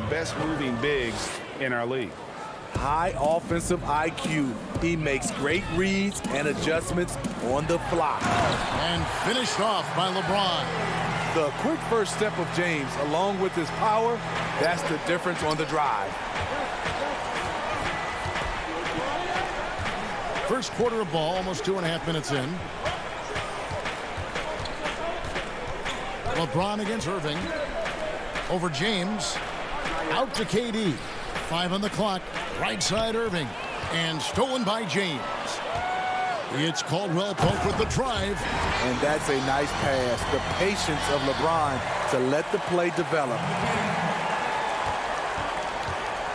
the best moving bigs in our league. High offensive IQ. He makes great reads and adjustments on the fly. And finished off by LeBron. The quick first step of James, along with his power, that's the difference on the drive. First quarter of ball, almost 2.5 minutes in. LeBron against Irving. Over James. Out to KD. 5 on the clock. Right side Irving. And stolen by James. It's Caldwell Pope with the drive. And that's a nice pass. The patience of LeBron to let the play develop.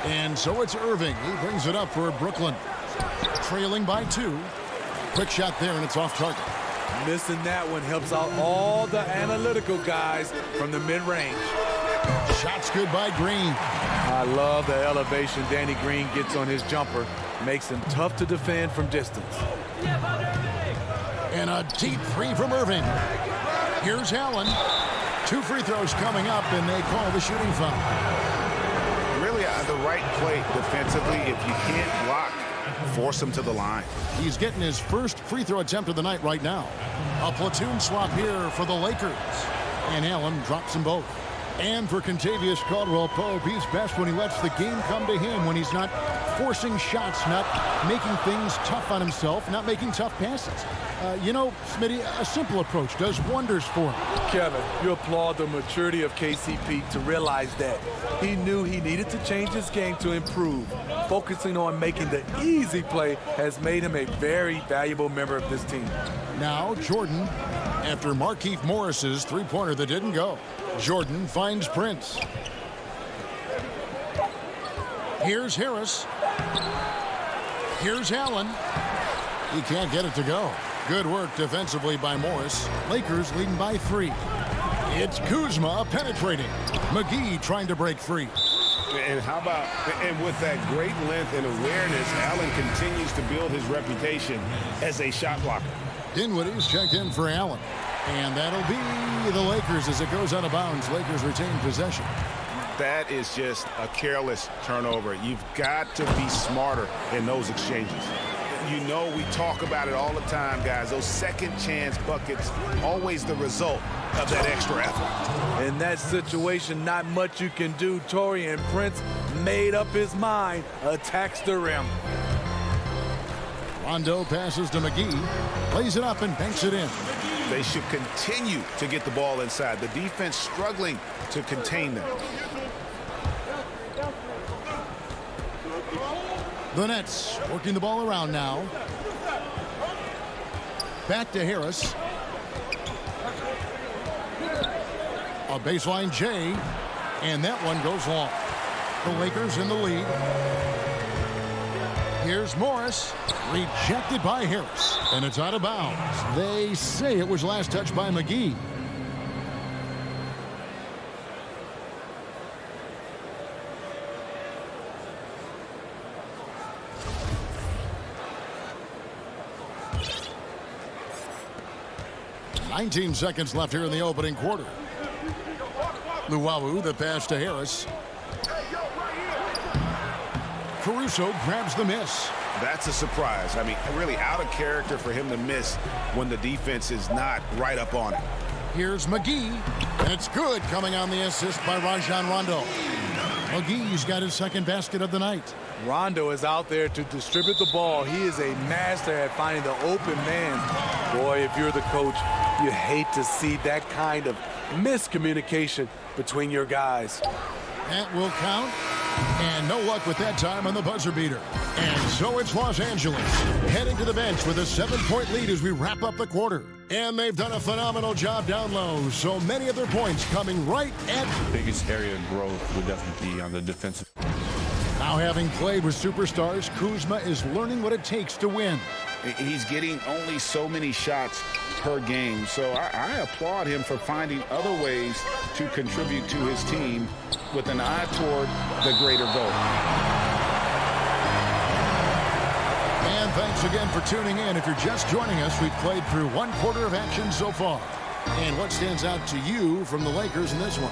And so it's Irving. He brings it up for Brooklyn. Trailing by 2. Quick shot there, and it's off target. Missing that one helps out all the analytical guys from the mid-range. Shots good by Green. I love the elevation Danny Green gets on his jumper. Makes him tough to defend from distance. And a deep 3 from Irving. Here's Allen. 2 free throws coming up, and they call the shooting foul. Really the right play defensively. If you can't block, force him to the line. He's getting his first free throw attempt of the night right now. A platoon swap here for the Lakers. And Allen drops them both. And for Kentavious Caldwell-Pope, he's best when he lets the game come to him, when he's not forcing shots, not making things tough on himself, not making tough passes. You know, Smitty, a simple approach does wonders for him. Kevin, you applaud the maturity of KCP to realize that. He knew he needed to change his game to improve. Focusing on making the easy play has made him a very valuable member of this team. Now Jordan, after Markieff Morris's three-pointer that didn't go. Jordan finds Prince. Here's Harris. Here's Allen. He can't get it to go. Good work defensively by Morris. Lakers leading by 3. It's Kuzma penetrating. McGee trying to break free. And how about, and with that great length and awareness, Allen continues to build his reputation as a shot blocker. Dinwiddie's checked in for Allen. And that'll be the Lakers as it goes out of bounds. Lakers retain possession. That is just a careless turnover. You've got to be smarter in those exchanges. You know, we talk about it all the time, guys. Those second chance buckets, always the result of that extra effort. In that situation, not much you can do. Taurean Prince made up his mind, attacks the rim. Rondo passes to McGee, lays it up and banks it in. They should continue to get the ball inside. The defense struggling to contain them. The Nets working the ball around now. Back to Harris. A baseline J, and that one goes long. The Lakers in the lead. Here's Morris, rejected by Harris, and it's out of bounds. They say it was last touched by McGee. "19 seconds left here in the opening quarter. Luwawu, the pass to Harris. Caruso grabs the miss. That's a surprise. I mean, really out of character for him to miss when the defense is not right up on it. Here's McGee, and it's good, coming on the assist by Rajon Rondo. McGee's got his second basket of the night. Rondo is out there to distribute the ball. He is a master at finding the open man. Boy, if you're the coach, you hate to see that kind of miscommunication between your guys. That will count. And no luck with that time on the buzzer beater. And so it's Los Angeles heading to the bench with a 7-point lead as we wrap up the quarter. And they've done a phenomenal job down low. So many of their points coming right at... The biggest area of growth would definitely be on the defensive. Now, having played with superstars, Kuzma is learning what it takes to win. He's getting only so many shots per game, so I applaud him for finding other ways to contribute to his team with an eye toward the greater goal. And thanks again for tuning in. If you're just joining us, we've played through one quarter of action so far. And what stands out to you from the Lakers in this one?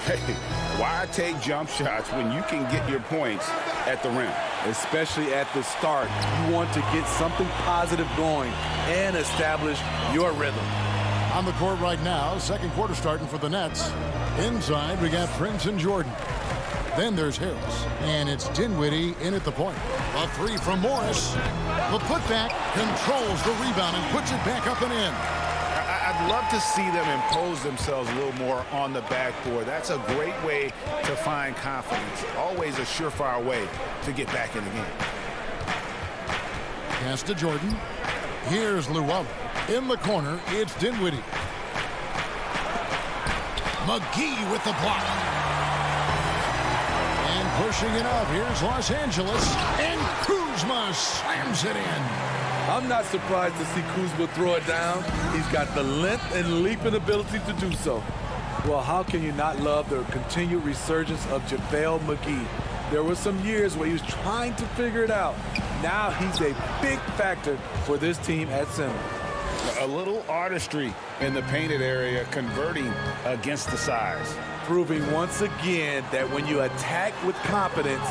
Hey, why take jump shots when you can get your points at the rim? Especially at the start. You want to get something positive going and establish your rhythm. On the court right now, second quarter starting for the Nets. Inside, we got Prince and Jordan. Then there's Harris, and it's Dinwiddie in at the point. A three from Morris. The putback controls the rebound and puts it back up and in. I'd love to see them impose themselves a little more on the backboard. That's a great way to find confidence. Always a surefire way to get back in the game. Pass to Jordan. Here's Luwawu. In the corner, it's Dinwiddie. McGee with the block. And pushing it up, here's Los Angeles. And Kuzma slams it in. I'm not surprised to see Kuzma throw it down. He's got the length and leaping ability to do so. Well, how can you not love the continued resurgence of JaVale McGee? There were some years where he was trying to figure it out. Now he's a big factor for this team at center. A little artistry in the painted area, converting against the size. Proving once again that when you attack with confidence,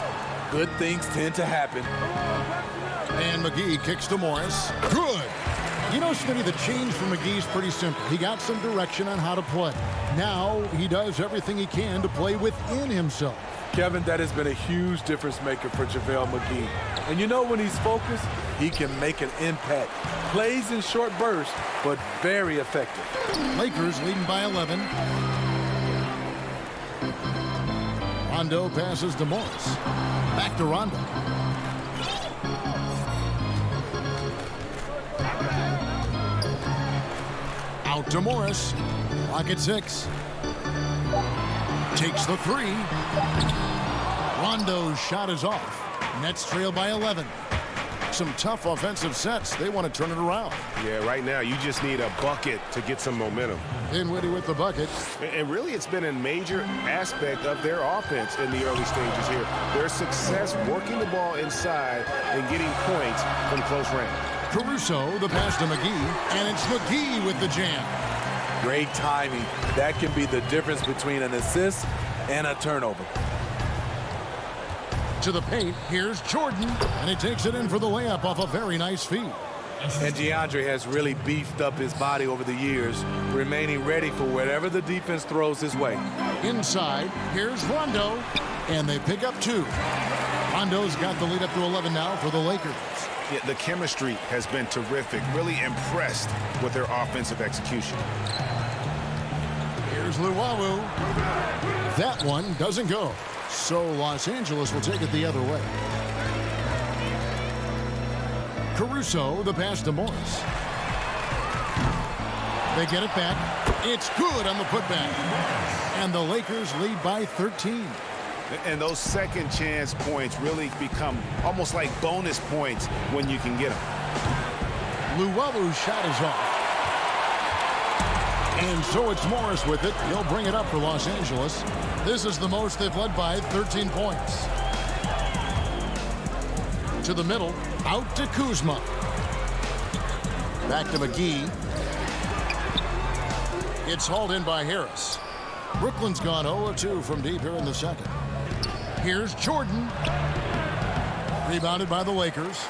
good things tend to happen. And McGee kicks to Morris. Good. You know, Smitty, the change for McGee's pretty simple. He got some direction on how to play. Now he does everything he can to play within himself. Kevin, that has been a huge difference maker for JaVale McGee. And you know, when he's focused, he can make an impact. Plays in short bursts, but very effective. Lakers leading by 11. Rondo passes to Morris. Back to Rondo. Out to Morris. Clock at 6. Takes the three. Rondo's shot is off. Nets trail by 11. Some tough offensive sets. They want to turn it around. Yeah, right now you just need a bucket to get some momentum. Dinwiddie with the bucket. And really it's been a major aspect of their offense in the early stages here. Their success working the ball inside and getting points from close range. Caruso, the pass to McGee, and it's McGee with the jam. Great timing. That can be the difference between an assist and a turnover. To the paint, here's Jordan, and he takes it in for the layup off a very nice feed. And DeAndre has really beefed up his body over the years, remaining ready for whatever the defense throws his way. Inside, here's Rondo, and they pick up 2. Rondo's got the lead up to 11 now for the Lakers. Yeah, the chemistry has been terrific. Really impressed with their offensive execution. Here's Luwawu. That one doesn't go. So Los Angeles will take it the other way. Caruso, the pass to Morris. They get it back. It's good on the putback. And the Lakers lead by 13. And those second chance points really become almost like bonus points when you can get them. Luwawu's shot is off. And so it's Morris with it. He'll bring it up for Los Angeles. This is the most they've led by 13 points. To the middle, out to Kuzma. Back to McGee. It's hauled in by Harris. Brooklyn's gone 0-2 from deep here in the second. Here's Jordan. Rebounded by the Lakers.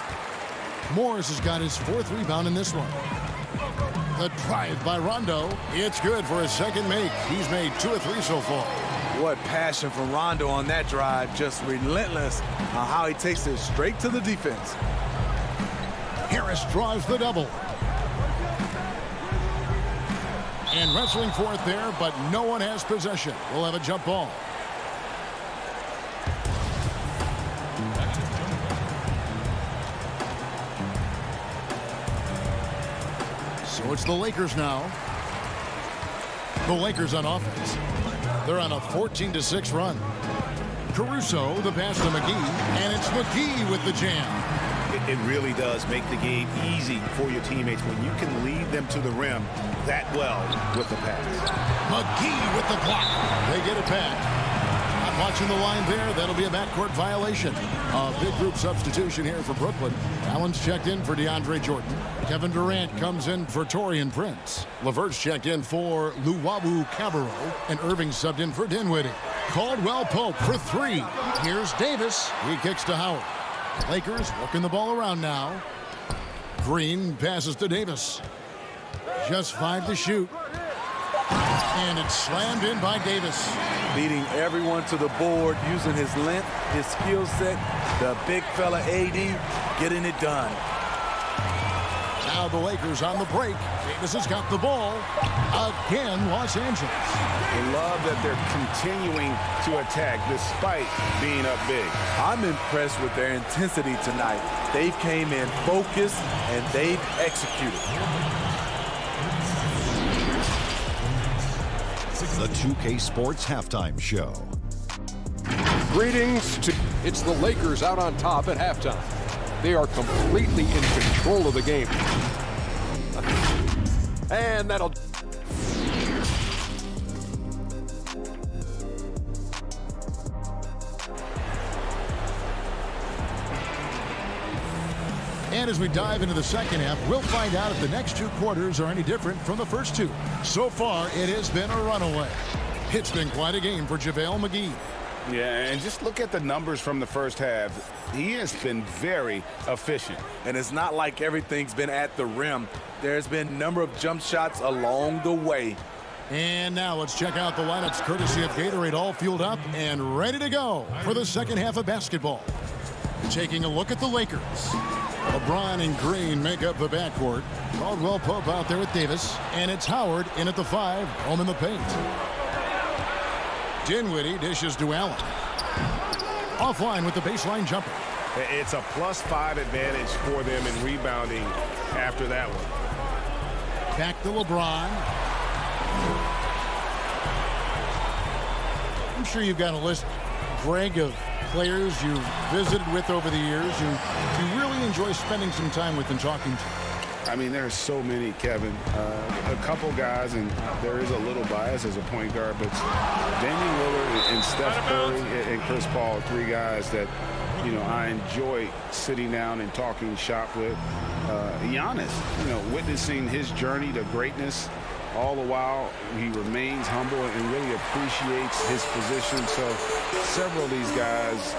Morris has got his 4th rebound in this one. The drive by Rondo. It's good for his second make. He's made 2 of 3 so far. What passion from Rondo on that drive. Just relentless on how he takes it straight to the defense. Harris draws the double. And wrestling for it there, but no one has possession. We'll have a jump ball. So it's the Lakers now. The Lakers on offense. They're on a 14-6 run. Caruso, the pass to McGee, and it's McGee with the jam. It really does make the game easy for your teammates when you can lead them to the rim that well with the pass. McGee with the block. They get it back. Watching the line there, that'll be a backcourt violation. A big group substitution here for Brooklyn. Allen's checked in for DeAndre Jordan. Kevin Durant comes in for Taurean Prince. LeVert's checked in for Luwawu Cabarro. And Irving subbed in for Dinwiddie. Caldwell Pope for 3. Here's Davis. He kicks to Howard. Lakers working the ball around now. Green passes to Davis. Just 5 to shoot. And it's slammed in by Davis. Leading everyone to the board, using his length, his skill set, the big fella AD, getting it done. Now the Lakers on the break. Davis has got the ball. Again, Los Angeles. I love that they're continuing to attack despite being up big. I'm impressed with their intensity tonight. They came in focused and they've executed. The 2K Sports Halftime Show. Greetings to... It's the Lakers out on top at halftime. They are completely in control of the game. And that'll... And as we dive into the second half, we'll find out if the next 2 quarters are any different from the first 2. So far, it has been a runaway. It's been quite a game for JaVale McGee. Yeah, and just look at the numbers from the first half. He has been very efficient. And it's not like everything's been at the rim. There's been a number of jump shots along the way. And now let's check out the lineups courtesy of Gatorade, all fueled up and ready to go for the second half of basketball. Taking a look at the Lakers. LeBron and Green make up the backcourt. Caldwell Pope out there with Davis. And it's Howard in at the 5, home in the paint. Dinwiddie dishes to Allen. Offline with the baseline jumper. It's a +5 advantage for them in rebounding after that one. Back to LeBron. I'm sure you've got a list, Greg, of players you've visited with over the years you really enjoy spending some time with and talking to. I mean, there are so many, Kevin. A couple guys, and there is a little bias as a point guard, but Damian Lillard and Steph Curry and Chris Paul, 3 guys that, you know, I enjoy sitting down and talking shop with. Giannis, you know, witnessing his journey to greatness. All the while, he remains humble and really appreciates his position. So several of these guys,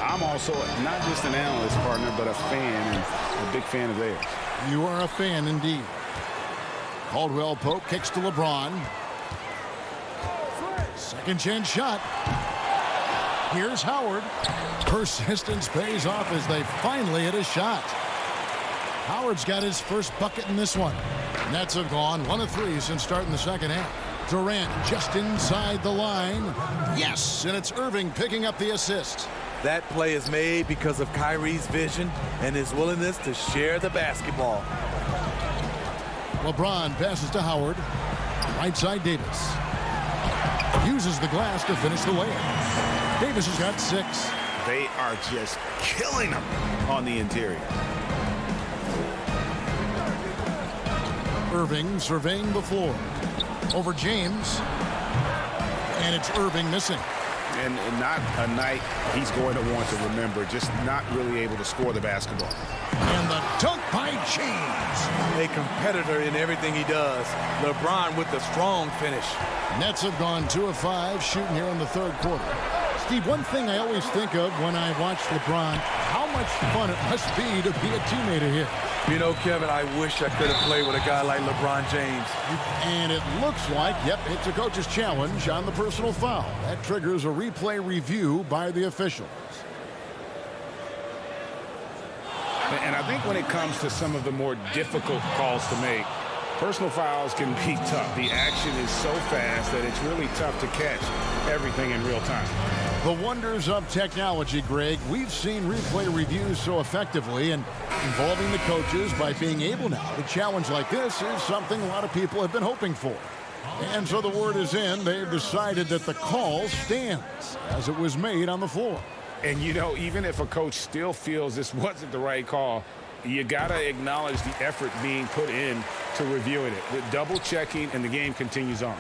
I'm also not just an analyst partner, but a fan, and a big fan of theirs. You are a fan indeed. Caldwell Pope kicks to LeBron. Second chance shot. Here's Howard. Persistence pays off as they finally hit a shot. Howard's got his first bucket in this one. Nets have gone 1 of 3 since starting the second half. Durant just inside the line. Yes, and it's Irving picking up the assist. That play is made because of Kyrie's vision and his willingness to share the basketball. LeBron passes to Howard. Right side Davis. Uses the glass to finish the layup. Davis has got 6. They are just killing them on the interior. Irving surveying the floor. Over James. And it's Irving missing. And not a night he's going to want to remember, just not really able to score the basketball. And the dunk by James. A competitor in everything he does. LeBron with the strong finish. Nets have gone 2 of 5 shooting here in the third quarter. Steve, one thing I always think of when I watch LeBron, how much fun it must be to be a teammate of his. You know, Kevin, I wish I could have played with a guy like LeBron James. And it looks like, yep, it's a coach's challenge on the personal foul. That triggers a replay review by the officials. And I think when it comes to some of the more difficult calls to make, personal fouls can be tough. The action is so fast that it's really tough to catch everything in real time. The wonders of technology, Greg. We've seen replay reviews so effectively, and involving the coaches by being able now to challenge like this is something a lot of people have been hoping for. And so the word is in. They've decided that the call stands as it was made on the floor. And, you know, even if a coach still feels this wasn't the right call, you got to acknowledge the effort being put in to reviewing it. The double checking, and the game continues on.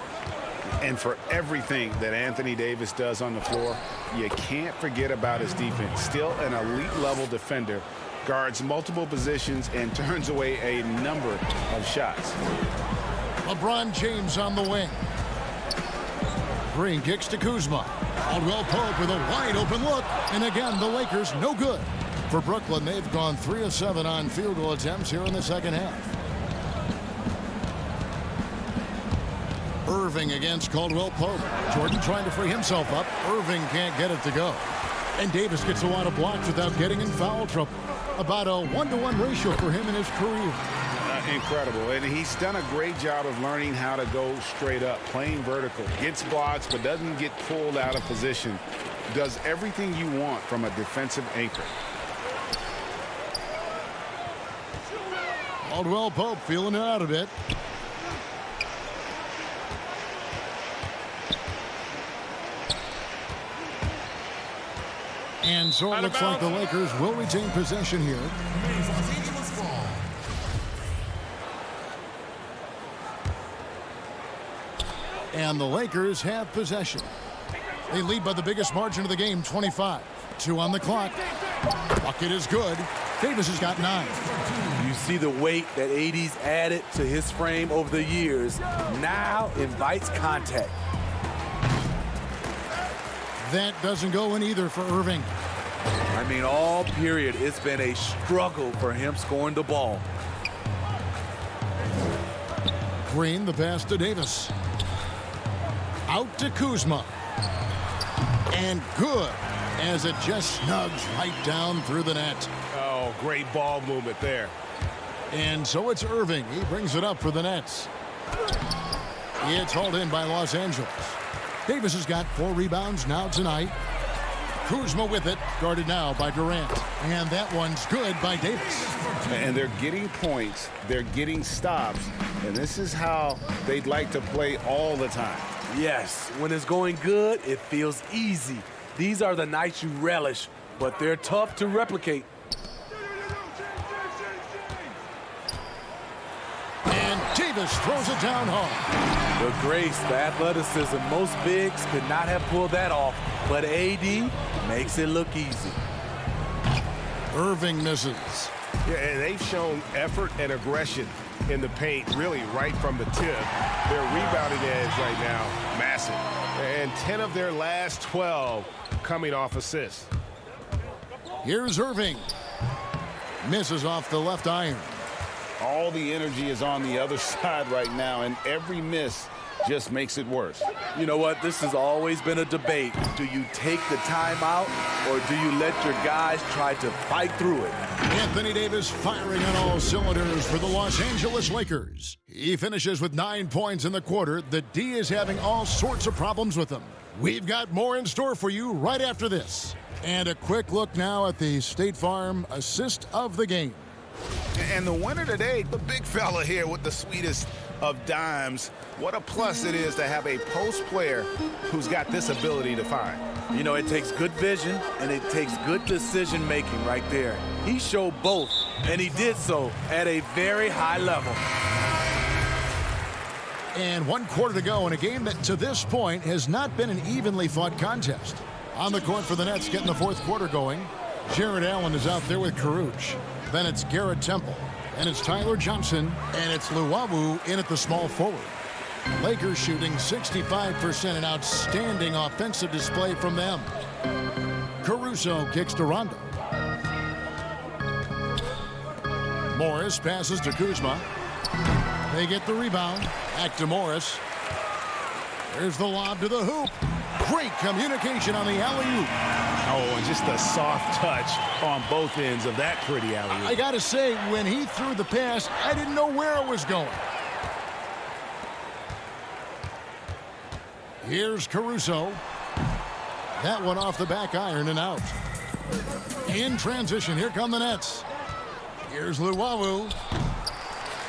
And for everything that Anthony Davis does on the floor, you can't forget about his defense. Still an elite-level defender, guards multiple positions, and turns away a number of shots. LeBron James on the wing. Green kicks to Kuzma. Caldwell Pope with a wide-open look. And again, the Lakers no good. For Brooklyn, they've gone 3 of 7 on field goal attempts here in the second half. Irving against Caldwell Pope. Jordan trying to free himself up. Irving can't get it to go. And Davis gets a lot of blocks without getting in foul trouble. About a 1-to-1 ratio for him in his career. Incredible. And he's done a great job of learning how to go straight up, playing vertical. Gets blocks, but doesn't get pulled out of position. Does everything you want from a defensive anchor. Caldwell Pope feeling it out a bit. And so it looks like the Lakers will retain possession here. And the Lakers have possession. They lead by the biggest margin of the game, 25. 2 on the clock. Bucket is good. Davis has got 9. You see the weight that AD's added to his frame over the years. Now invites contact. That doesn't go in either for Irving. I mean, all period, it's been a struggle for him scoring the ball. Green, the pass to Davis. Out to Kuzma. And good, as it just snugs right down through the net. Oh, great ball movement there. And so it's Irving. He brings it up for the Nets. It's hauled in by Los Angeles. Davis has got 4 rebounds now tonight. Kuzma with it, guarded now by Durant. And that one's good by Davis. And they're getting points, they're getting stops, and this is how they'd like to play all the time. Yes, when it's going good, it feels easy. These are the nights you relish, but they're tough to replicate. And Davis throws it down hard. The grace, the athleticism, most bigs could not have pulled that off, but AD makes it look easy. Irving misses. Yeah, and they've shown effort and aggression in the paint, really right from the tip. Their rebounding edge right now, massive. And 10 of their last 12 coming off assists. Here's Irving. Misses off the left iron. All the energy is on the other side right now, and every miss just makes it worse. You know what? This has always been a debate. Do you take the timeout, or do you let your guys try to fight through it? Anthony Davis firing on all cylinders for the Los Angeles Lakers. He finishes with 9 points in the quarter. The D is having all sorts of problems with him. We've got more in store for you right after this. And a quick look now at the State Farm assist of the game. And the winner today, the big fella here with the sweetest of dimes. What a plus it is to have a post player who's got this ability to find. You know, it takes good vision and it takes good decision making right there. He showed both, and he did so at a very high level. And 1 quarter to go in a game that to this point has not been an evenly fought contest. On the court for the Nets, getting the 4th quarter going. Jared Allen is out there with Caruth. Then it's Garrett Temple. And it's Tyler Johnson. And it's Luwawu in at the small forward. Lakers shooting 65%, an outstanding offensive display from them. Caruso kicks to Rondo. Morris passes to Kuzma. They get the rebound. Back to Morris. There's the lob to the hoop. Great communication on the alley-oop. Oh, and just a soft touch on both ends of that pretty alley-oop. I got to say, when he threw the pass, I didn't know where it was going. Here's Caruso. That one off the back iron and out. In transition, here come the Nets. Here's Luwawu.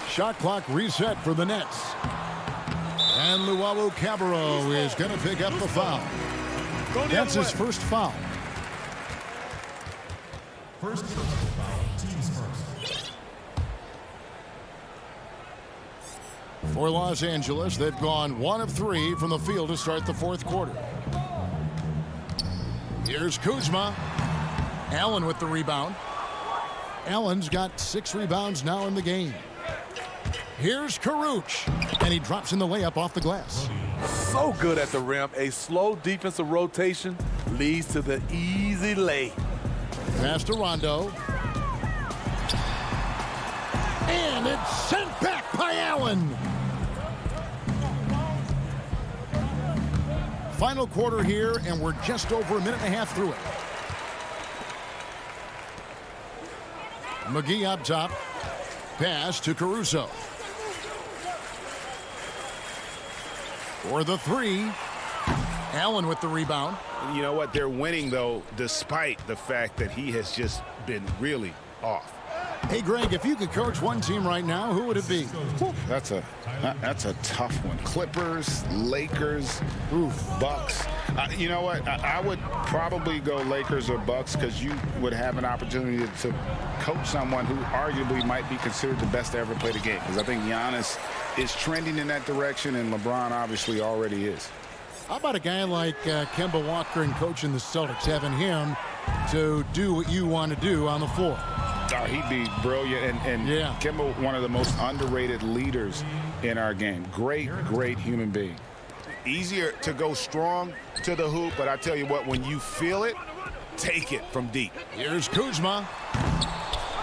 Shot clock reset for the Nets. And Luwawu-Cabarrot is going to pick up the foul. That's his first foul. First personal foul, teams first. For Los Angeles, they've gone 1 of 3 from the field to start the fourth quarter. Here's Kuzma. Allen with the rebound. Allen's got 6 rebounds now in the game. Here's Karuch, and he drops in the layup off the glass. So good at the rim. A slow defensive rotation leads to the easy lay. Pass to Rondo. And it's sent back by Allen. Final quarter here, and we're just over a minute and a half through it. McGee up top. Pass to Caruso. For the 3. Allen with the rebound. You know what? They're winning, though, despite the fact that he has just been really off. Hey, Greg, if you could coach one team right now, who would it be? That's a tough one. Clippers, Lakers, Bucks. You know what? I would probably go Lakers or Bucks because you would have an opportunity to coach someone who arguably might be considered the best to ever play the game. Because I think Giannis is trending in that direction, and LeBron obviously already is. How about a guy like Kemba Walker and coaching the Celtics, having him to do what you want to do on the floor? Oh, he'd be brilliant, and yeah. Kemba, one of the most underrated leaders in our game. Great human being. Easier to go strong to the hoop, but I tell you what, when you feel it, take it from deep. Here's Kuzma.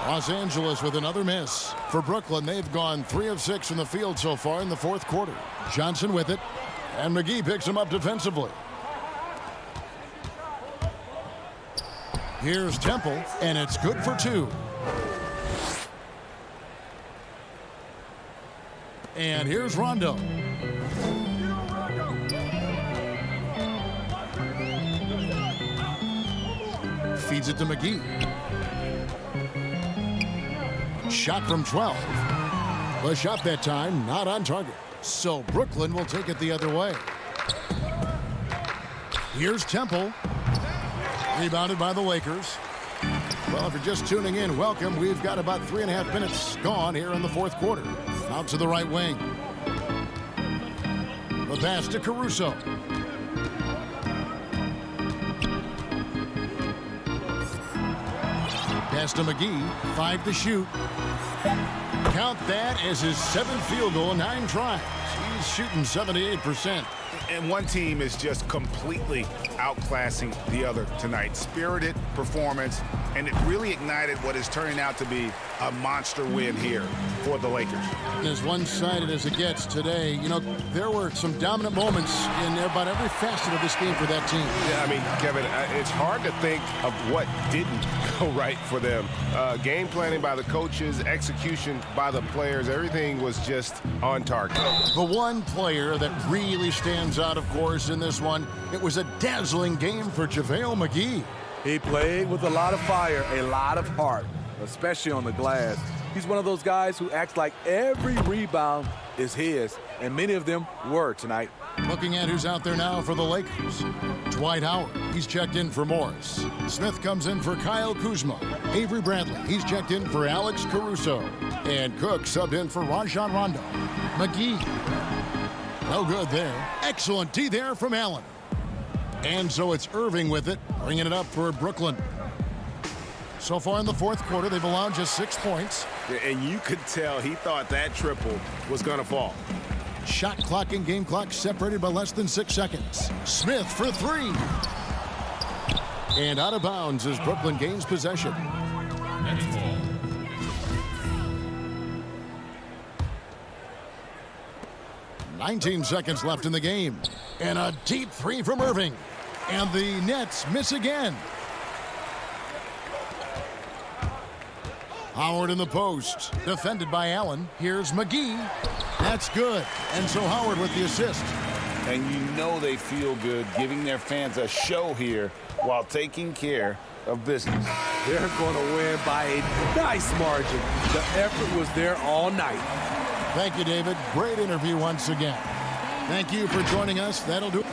Los Angeles with another miss. For Brooklyn, they've gone 3 of 6 from the field so far in the fourth quarter. Johnson with it, and McGee picks him up defensively. Here's Temple, and it's good for 2. And here's Rondo. Feeds it to McGee. Shot from 12. The shot that time not on target. So Brooklyn will take it the other way. Here's Temple. Rebounded by the Lakers. Well, if you're just tuning in, welcome. We've got about 3.5 minutes gone here in the fourth quarter. Out to the right wing. The pass to Caruso. Pass to McGee. 5 to shoot. Count that as his 7th field goal in 9 tries. He's shooting 78%. And one team is just completely outclassing the other tonight. Spirited performance, and it really ignited what is turning out to be a monster win here for the Lakers. As one-sided as it gets today, you know, there were some dominant moments in about every facet of this game for that team. Yeah, I mean, Kevin, it's hard to think of what didn't go right for them. Game planning by the coaches, execution by the players, everything was just on target. The one player that really stands out, of course, in this one, it was a dazzling game for JaVale McGee. He played with a lot of fire, a lot of heart, especially on the glass. He's one of those guys who acts like every rebound is his, and many of them were tonight. Looking at who's out there now for the Lakers. Dwight Howard, he's checked in for Morris. Smith comes in for Kyle Kuzma. Avery Bradley, he's checked in for Alex Caruso. And Cook subbed in for Rajon Rondo. McGee, no good there. Excellent D there from Allen. And so it's Irving with it, bringing it up for Brooklyn. So far in the fourth quarter, they've allowed just 6 points. And you could tell he thought that triple was going to fall. Shot clock and game clock separated by less than 6 seconds. Smith for 3. And out of bounds as Brooklyn gains possession. "19 seconds left in the game. And a deep 3 from Irving. And the Nets miss again. Howard in the post. Defended by Allen. Here's McGee. That's good. And so Howard with the assist. And you know they feel good giving their fans a show here while taking care of business. They're going to win by a nice margin. The effort was there all night. Thank you, David. Great interview once again. Thank you for joining us. That'll do it.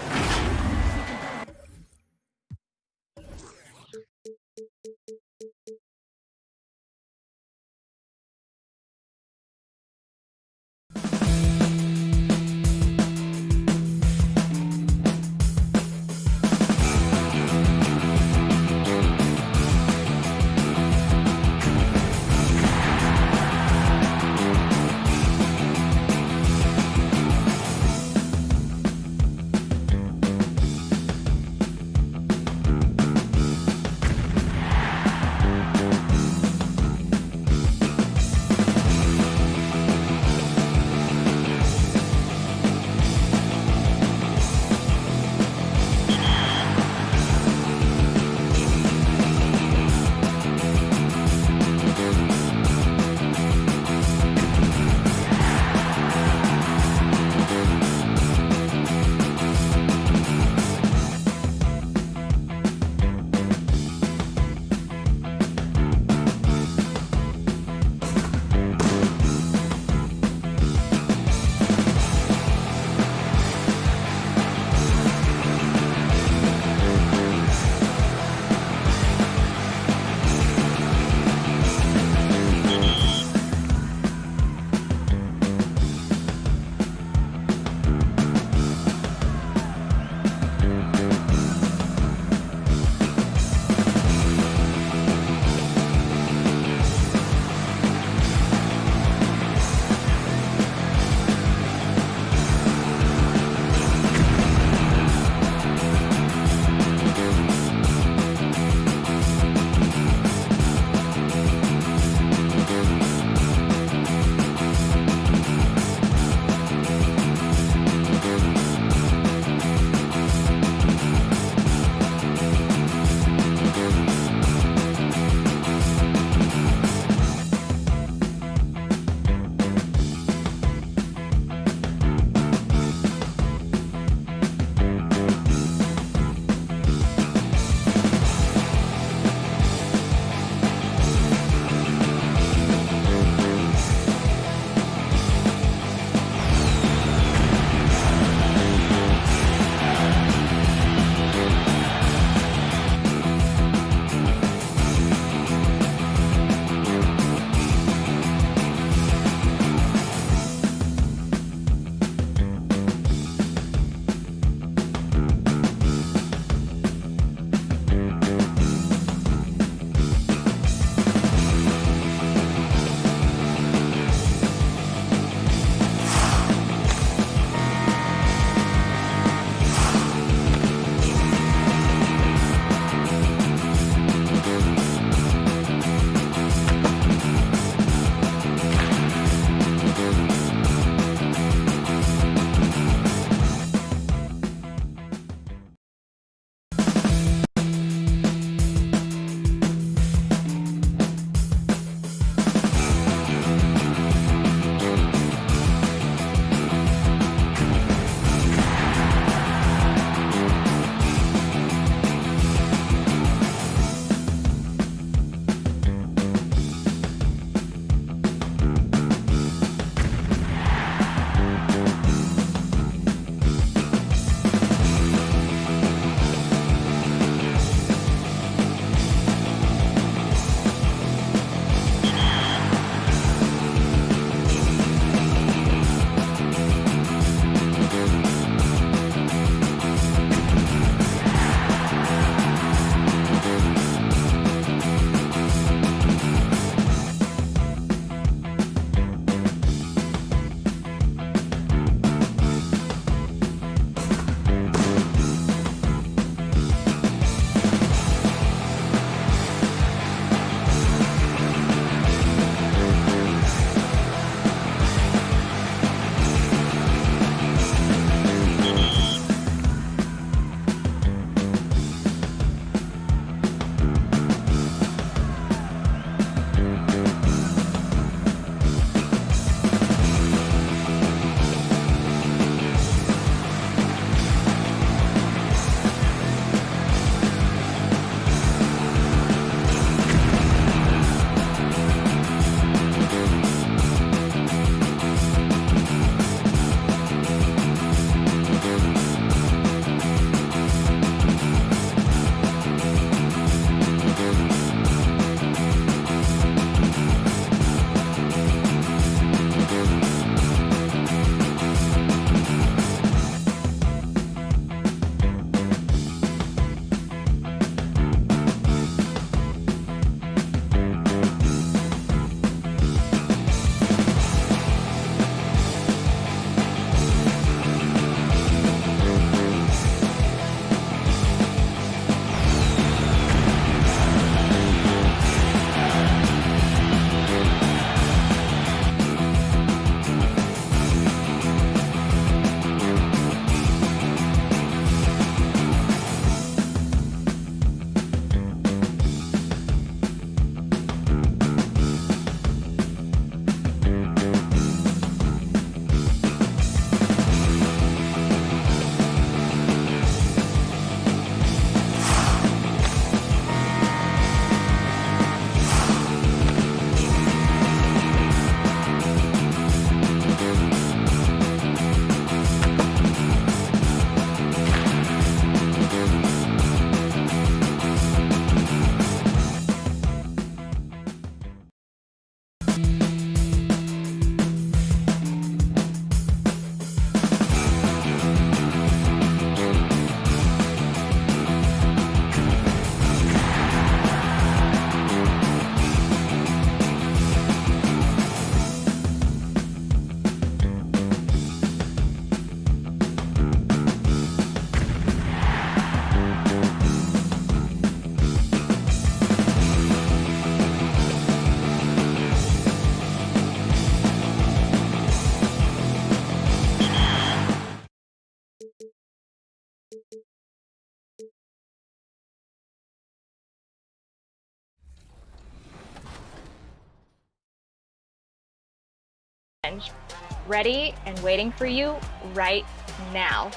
ready and waiting for you right now.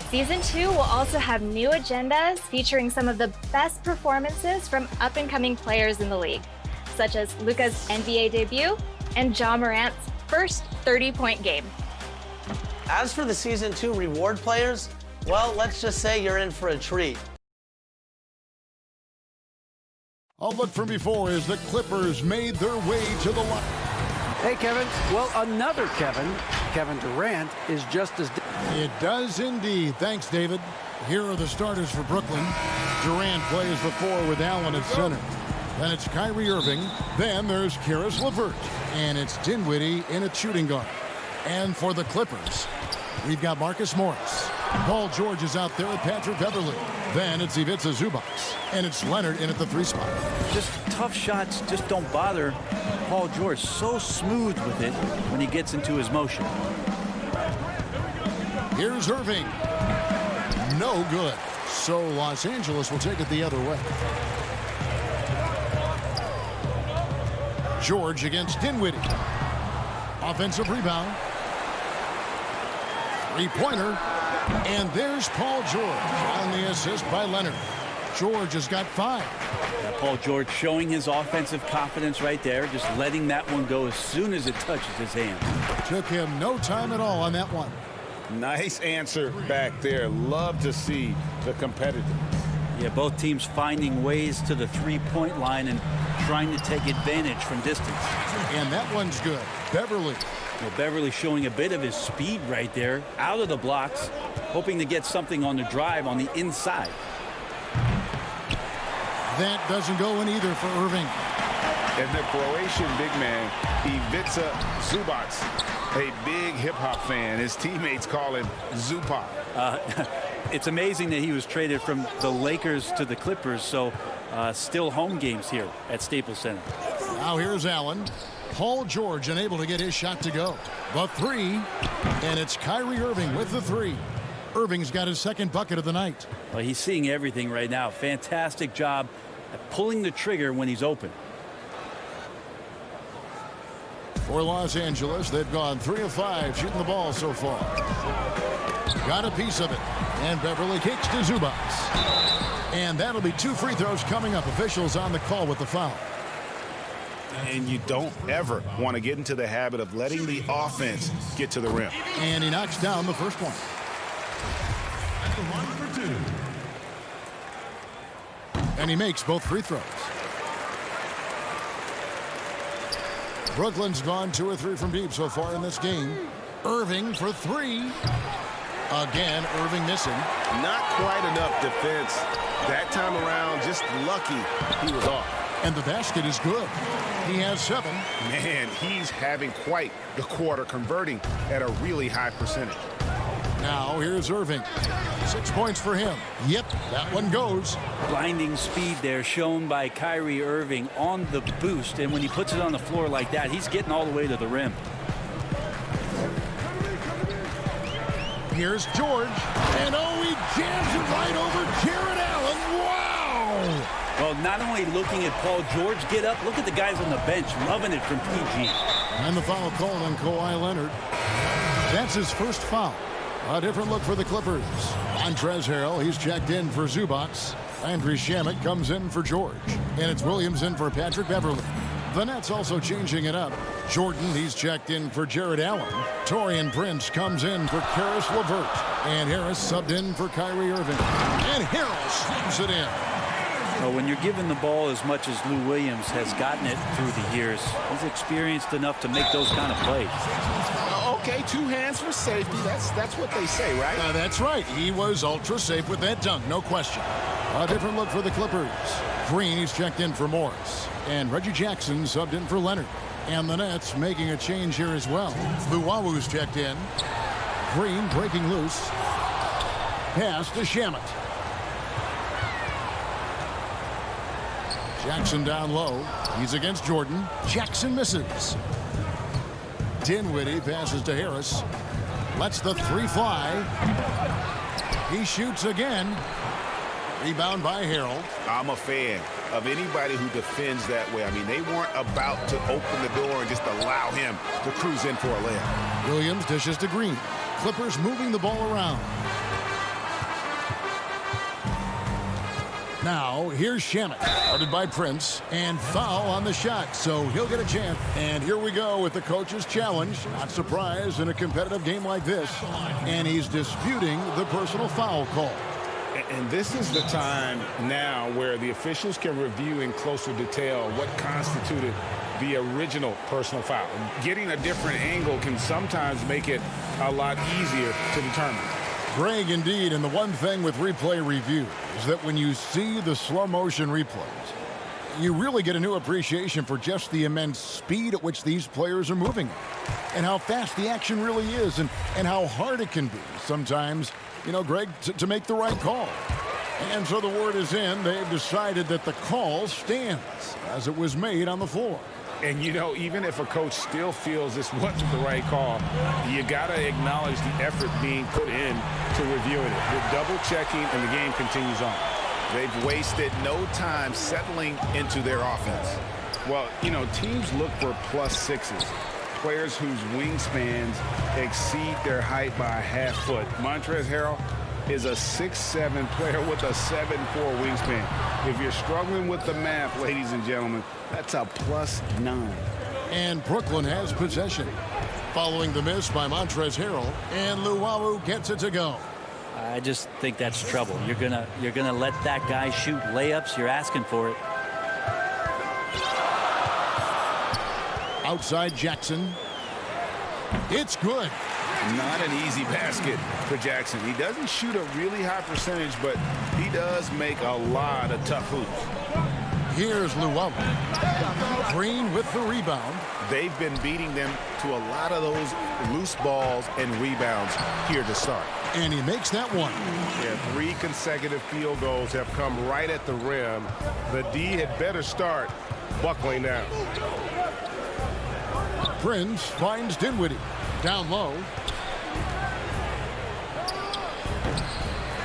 Season 2 will also have new agendas featuring some of the best performances from up-and-coming players in the league, such as Luka's NBA debut and Ja Morant's first 30-point game. As for the Season 2 reward players, well, let's just say you're in for a treat. A look from before as the Clippers made their way to the line. Hey, Kevin. Well, another Kevin Durant, is just as... It does indeed. Thanks, David. Here are the starters for Brooklyn. Durant plays the 4 with Allen at center. Then it's Kyrie Irving. Then there's Karis LeVert. And it's Dinwiddie in at shooting guard. And for the Clippers, we've got Marcus Morris. Paul George is out there with Patrick Beverley. Then it's Ivica Zubac. And it's Leonard in at the 3 spot. Just tough shots just don't bother Paul George. So smooth with it when he gets into his motion. Here's Irving. No good. So Los Angeles will take it the other way. George against Dinwiddie. Offensive rebound. 3-pointer. And there's Paul George on the assist by Leonard. George has got 5. Yeah, Paul George showing his offensive confidence right there, just letting that one go as soon as it touches his hand. Took him no time at all on that one. Nice answer back there. Love to see the competitiveness. Yeah, both teams finding ways to the 3-point line and trying to take advantage from distance. And that one's good. Beverley. Well, Beverley showing a bit of his speed right there, out of the blocks, hoping to get something on the drive on the inside. That doesn't go in either for Irving. And the Croatian big man, Ivica Zubac, a big hip-hop fan. His teammates call him Zupac. It's amazing that he was traded from the Lakers to the Clippers, so still home games here at Staples Center. Now here's Allen. Paul George unable to get his shot to go. The 3, and it's Kyrie Irving with the 3. Irving's got his second bucket of the night. Well, he's seeing everything right now. Fantastic job at pulling the trigger when he's open. For Los Angeles, they've gone 3 of 5 shooting the ball so far. Got a piece of it. And Beverley kicks to Zubac. And that'll be 2 free throws coming up. Officials on the call with the foul. And you don't ever want to get into the habit of letting the offense get to the rim. And he knocks down the first one. And he makes both free throws. Brooklyn's gone 2 or 3 from deep so far in this game. Irving for 3. Again, Irving missing. Not quite enough defense that time around. Just lucky he was off. And the basket is good. He has 7. Man, he's having quite the quarter, converting at a really high percentage. Now here's Irving. 6 points for him. Yep, that one goes. Blinding speed there shown by Kyrie Irving on the boost, and when he puts it on the floor like that, he's getting all the way to the rim. Here's George. And he jams it right over Jared Allen. Wow! Well, not only looking at Paul George get up, look at the guys on the bench loving it from PG. And the foul called on Kawhi Leonard. That's his first foul. A different look for the Clippers. Montrezl Harrell, he's checked in for Zubac. Andrew Shamet comes in for George. And it's Williams in for Patrick Beverley. The Nets also changing it up. Jordan, he's checked in for Jared Allen. Taurean Prince comes in for Karis LeVert. And Harris subbed in for Kyrie Irving. And Harrell slams it in. Well, when you're given the ball as much as Lou Williams has gotten it through the years, he's experienced enough to make those kind of plays. Okay, 2 hands for safety. That's what they say, right? That's right. He was ultra safe with that dunk, no question. A different look for the Clippers. Green, he's checked in for Morris. And Reggie Jackson subbed in for Leonard. And the Nets making a change here as well. Luwawu's checked in. Green breaking loose. Pass to Shamet. Jackson down low. He's against Jordan. Jackson misses. Dinwiddie passes to Harris. Lets the 3 fly. He shoots again. Rebound by Harrell. I'm a fan of anybody who defends that way. I mean, they weren't about to open the door and just allow him to cruise in for a layup. Williams dishes to Green. Clippers moving the ball around. Now, here's Shamit, guarded by Prince, and foul on the shot, so he'll get a chance. And here we go with the coach's challenge. Not surprised in a competitive game like this. And he's disputing the personal foul call. And this is the time now where the officials can review in closer detail what constituted the original personal foul. Getting a different angle can sometimes make it a lot easier to determine. Greg, indeed, and the one thing with replay review is that when you see the slow motion replays, you really get a new appreciation for just the immense speed at which these players are moving and how fast the action really is and how hard it can be sometimes, you know, Greg, to make the right call. And so the word is in. They've decided that the call stands as it was made on the floor. And, you know, even if a coach still feels this wasn't the right call, you got to acknowledge the effort being put in to reviewing it. They're double-checking, and the game continues on. They've wasted no time settling into their offense. Well, you know, teams look for plus sixes, players whose wingspans exceed their height by a half foot. Montrezl Harrell is a 6'7" player with a 7'4" wingspan. If you're struggling with the math, ladies and gentlemen, that's a +9. And Brooklyn has possession. Following the miss by Montrezl Harrell, and Luwawu gets it to go. I just think that's trouble. You're gonna let that guy shoot layups. You're asking for it. Outside Jackson. It's good. Not an easy basket for Jackson. He doesn't shoot a really high percentage, but he does make a lot of tough hoops. Here's Luwawu. Green with the rebound. They've been beating them to a lot of those loose balls and rebounds here to start. And he makes that one. Yeah, 3 consecutive field goals have come right at the rim. The D had better start buckling down. Prince finds Dinwiddie. Down low.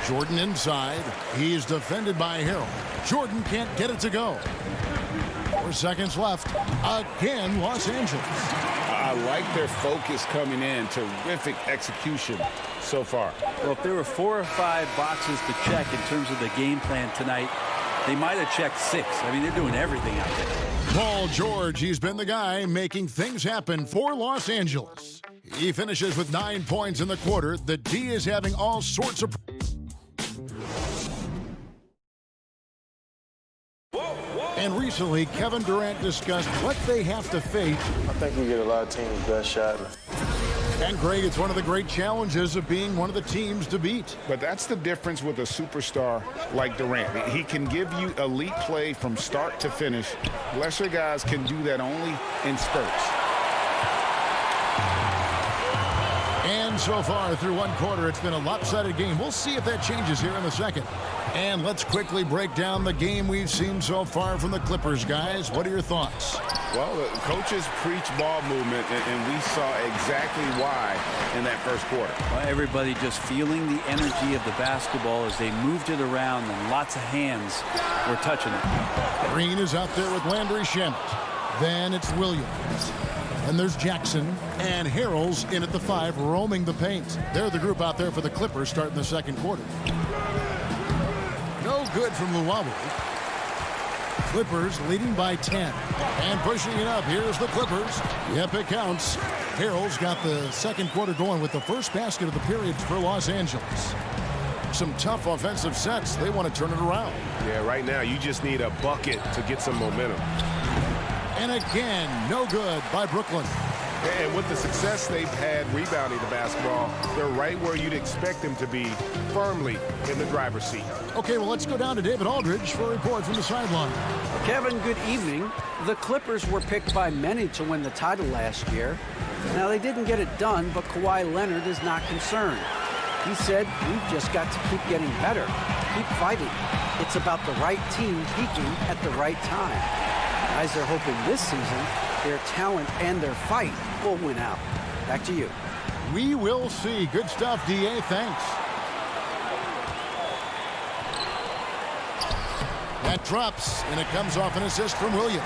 Jordan inside. He's defended by Harrell. Jordan can't get it to go. 4 seconds left. Again, Los Angeles. I like their focus coming in. Terrific execution so far. Well, if there were 4 or 5 boxes to check in terms of the game plan tonight, they might have checked 6. I mean, they're doing everything out there. Paul George, he's been the guy making things happen for Los Angeles. He finishes with 9 points in the quarter. The D is having all sorts of... And recently, Kevin Durant discussed what they have to face. I think we get a lot of teams' best shot. And Greg, it's one of the great challenges of being one of the teams to beat. But that's the difference with a superstar like Durant. He can give you elite play from start to finish. Lesser guys can do that only in spurts. And so far through one quarter, it's been a lopsided game. We'll see if that changes here in the second. And let's quickly break down the game we've seen so far from the Clippers, guys. What are your thoughts? Well, the coaches preach ball movement, and we saw exactly why in that first quarter. Well, everybody just feeling the energy of the basketball as they moved it around, and lots of hands were touching it. Green is out there with Landry Shamet. Then it's Williams. And there's Jackson, and Harrell's in at the 5, roaming the paint. They're the group out there for the Clippers starting the second quarter. No good from Luwawu. Clippers leading by 10. And pushing it up, here's the Clippers. Yep, it counts. Harrell's got the second quarter going with the first basket of the period for Los Angeles. Some tough offensive sets. They want to turn it around. Yeah, right now you just need a bucket to get some momentum. And again, no good by Brooklyn. And with the success they've had rebounding the basketball, they're right where you'd expect them to be, firmly in the driver's seat. Okay, well, let's go down to David Aldridge for a report from the sideline. Kevin, good evening. The Clippers were picked by many to win the title last year. Now, they didn't get it done, but Kawhi Leonard is not concerned. He said, "We've just got to keep getting better, keep fighting. It's about the right team peaking at the right time." Guys are hoping this season their talent and their fight will win out. Back to you. We will see. Good stuff, D.A. Thanks. That drops, and it comes off an assist from Williams.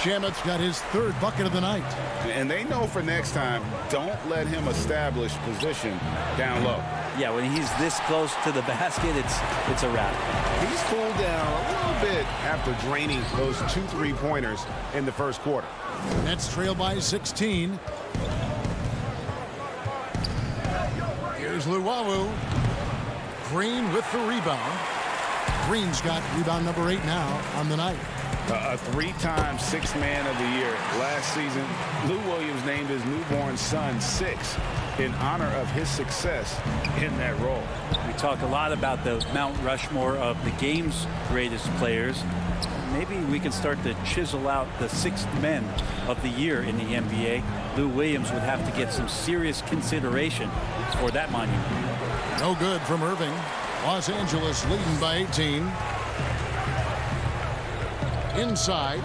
Shamet's got his third bucket of the night. And they know for next time, don't let him establish position down low. Yeah, when he's this close to the basket, it's a wrap. He's cooled down a little bit after draining those 2 3-pointers in the first quarter. Nets trail by 16. Here's Luwawu. Green with the rebound. Green's got rebound number 8 now on the night. A 3-time Sixth Man of the Year last season. Lou Williams named his newborn son 6 in honor of his success in that role. We talk a lot about the Mount Rushmore of the game's greatest players. Maybe we can start to chisel out the sixth men of the year in the NBA. Lou Williams would have to get some serious consideration for that monument. No good from Irving. Los Angeles leading by 18. Inside.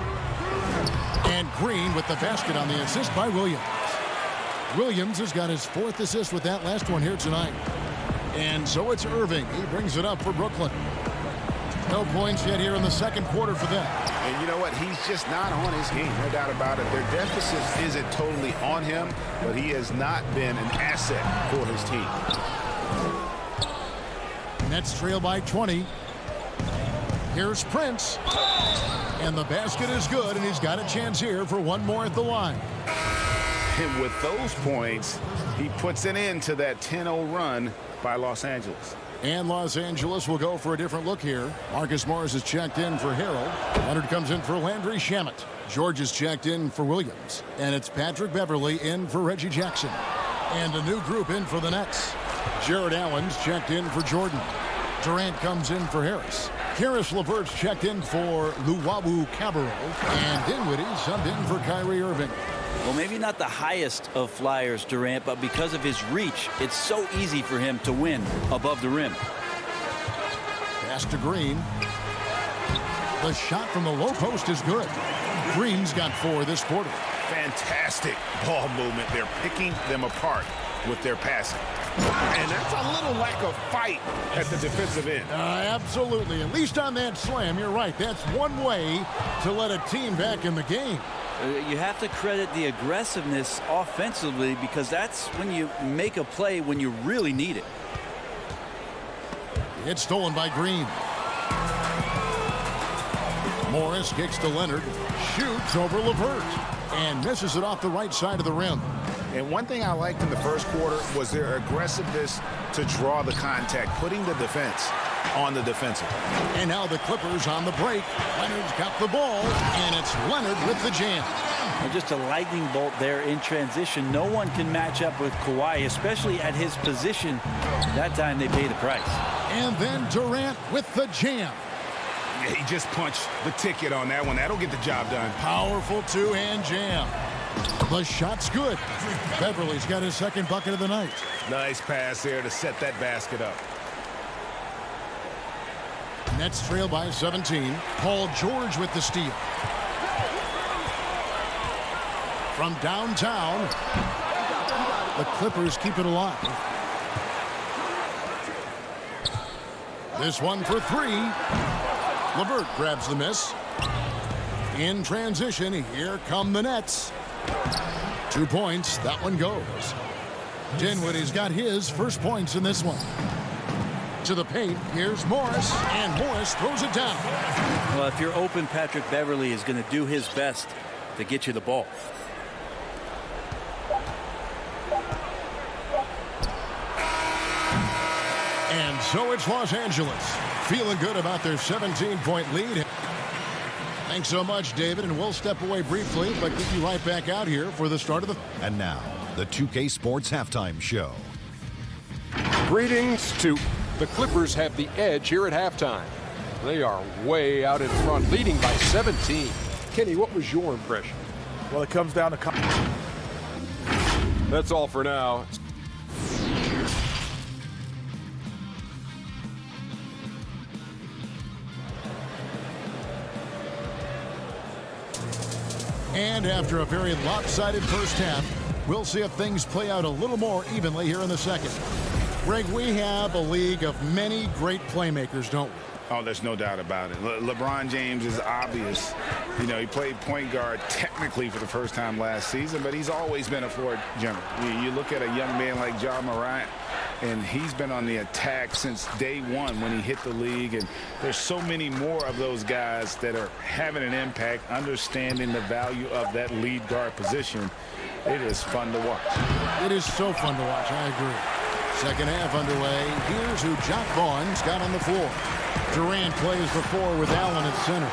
And Green with the basket on the assist by Williams. Williams has got his 4th assist with that last one here tonight. And so it's Irving. He brings it up for Brooklyn. No points yet here in the second quarter for them. And you know what? He's just not on his game. No doubt about it. Their deficit isn't totally on him, but he has not been an asset for his team. Nets trail by 20. Here's Prince. And the basket is good, and he's got a chance here for one more at the line. And with those points, he puts an end to that 10-0 run by Los Angeles. And Los Angeles will go for a different look here. Marcus Morris is checked in for Harold. Leonard comes in for Landry Shamet. George is checked in for Williams. And it's Patrick Beverly in for Reggie Jackson. And a new group in for the Nets. Jared Allen's checked in for Jordan. Durant comes in for Harris. Karis LeVert's checked in for Luwawu Cabarro. And Dinwiddie subbed in for Kyrie Irving. Well, maybe not the highest of flyers, Durant, but because of his reach, it's so easy for him to win above the rim. Pass to Green. The shot from the low post is good. Green's got 4 this quarter. Fantastic ball movement. They're picking them apart with their passing. And that's a little lack of fight at the defensive end. Absolutely. At least on that slam, you're right. That's one way to let a team back in the game. You have to credit the aggressiveness offensively because that's when you make a play when you really need it. It's stolen by Green. Morris kicks to Leonard. Shoots over LeVert. And misses it off the right side of the rim. And one thing I liked in the first quarter was their aggressiveness to draw the contact, putting the defense on the defensive. And now the Clippers on the break. Leonard's got the ball, and it's Leonard with the jam. And just a lightning bolt there in transition. No one can match up with Kawhi, especially at his position. That time they pay the price. And then Durant with the jam. Yeah, he just punched the ticket on that one. That'll get the job done. Powerful two-hand jam. The shot's good. Beverly's got his second bucket of the night. Nice pass there to set that basket up. Nets trail by 17. Paul George with the steal. From downtown, the Clippers keep it alive. This one for 3. LeVert grabs the miss. In transition, here come the Nets. 2 points, that one goes. Dinwiddie's got his first points in this one. To the paint, here's Morris, and Morris throws it down. Well, if you're open, Patrick Beverly is going to do his best to get you the ball. And so it's Los Angeles, feeling good about their 17-point lead. Thanks so much, David, and we'll step away briefly, but get you right back out here for the start of the... And now, the 2K Sports Halftime Show. Greetings to the Clippers have the edge here at halftime. They are way out in front, leading by 17. Kenny, what was your impression? Well, it comes down to... That's all for now. And after a very lopsided first half, we'll see if things play out a little more evenly here in the second. Greg, we have a league of many great playmakers, don't we? Oh, there's no doubt about it. LeBron James is obvious. You know, he played point guard technically for the first time last season, but he's always been a floor general. You look at a young man like Ja Morant, and he's been on the attack since day one when he hit the league. And there's so many more of those guys that are having an impact, understanding the value of that lead guard position. It is fun to watch. It is so fun to watch. I agree. Second half underway. Here's who Jock Vaughn's got on the floor. Durant plays the 4 with Allen at center.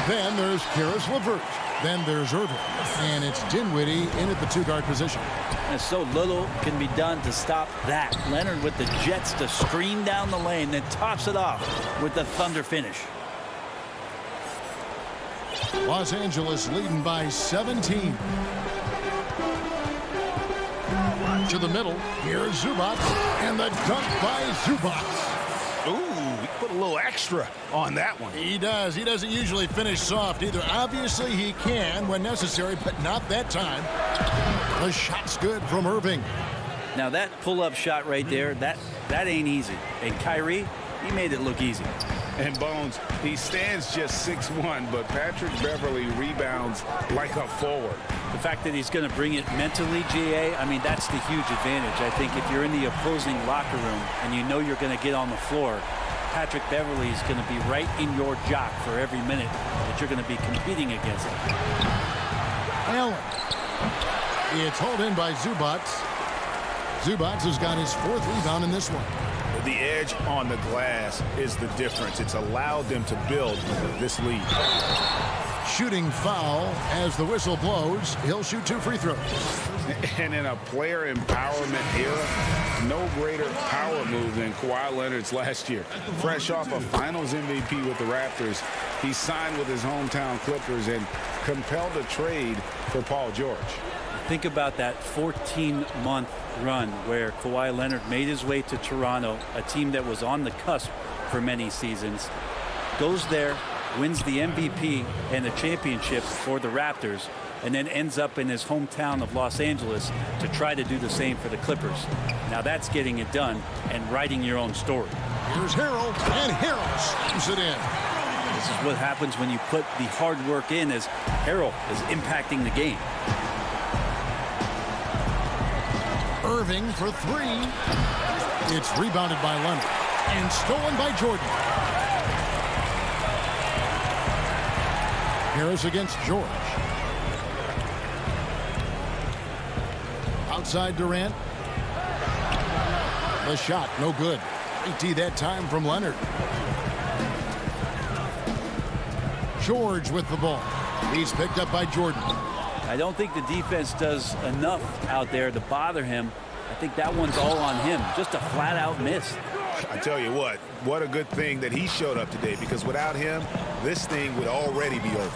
Then there's Karis LeVert. Then there's Irving. And it's Dinwiddie in at the 2-guard position. And so little can be done to stop that. Leonard with the jets to screen down the lane, then tops it off with the thunder finish. Los Angeles leading by 17. To the middle. Here's Zubac. And the dunk by Zubac. Ooh, he put a little extra on that one. He does. He doesn't usually finish soft either. Obviously, he can when necessary, but not that time. The shot's good from Irving. Now that pull-up shot right there, that ain't easy. And Kyrie, he made it look easy. And Bones, he stands just 6'1", but Patrick Beverly rebounds like a forward. The fact that he's going to bring it mentally, GA, I mean, that's the huge advantage. I think if you're in the opposing locker room and you know you're going to get on the floor, Patrick Beverly is going to be right in your jock for every minute that you're going to be competing against him. Allen. It's hauled in by Zubac. Zubac has got his 4th rebound in this one. The edge on the glass is the difference. It's allowed them to build this lead. Shooting foul as the whistle blows. He'll shoot 2 free throws. And in a player empowerment era, no greater power move than Kawhi Leonard's last year. Fresh off a finals MVP with the Raptors, he signed with his hometown Clippers and compelled a trade for Paul George. Think about that 14-month run where Kawhi Leonard made his way to Toronto, a team that was on the cusp for many seasons, goes there, wins the MVP and the championship for the Raptors, and then ends up in his hometown of Los Angeles to try to do the same for the Clippers. Now that's getting it done and writing your own story. Here's Harrell, and Harrell slams it in. This is what happens when you put the hard work in, as Harrell is impacting the game. Irving for 3. It's rebounded by Leonard and stolen by Jordan. Harris against George. Outside Durant. The shot, no good. 80 that time from Leonard. George with the ball. He's picked up by Jordan. I don't think the defense does enough out there to bother him. I think that one's all on him. Just a flat-out miss. I tell you what a good thing that he showed up today, because without him, this thing would already be over.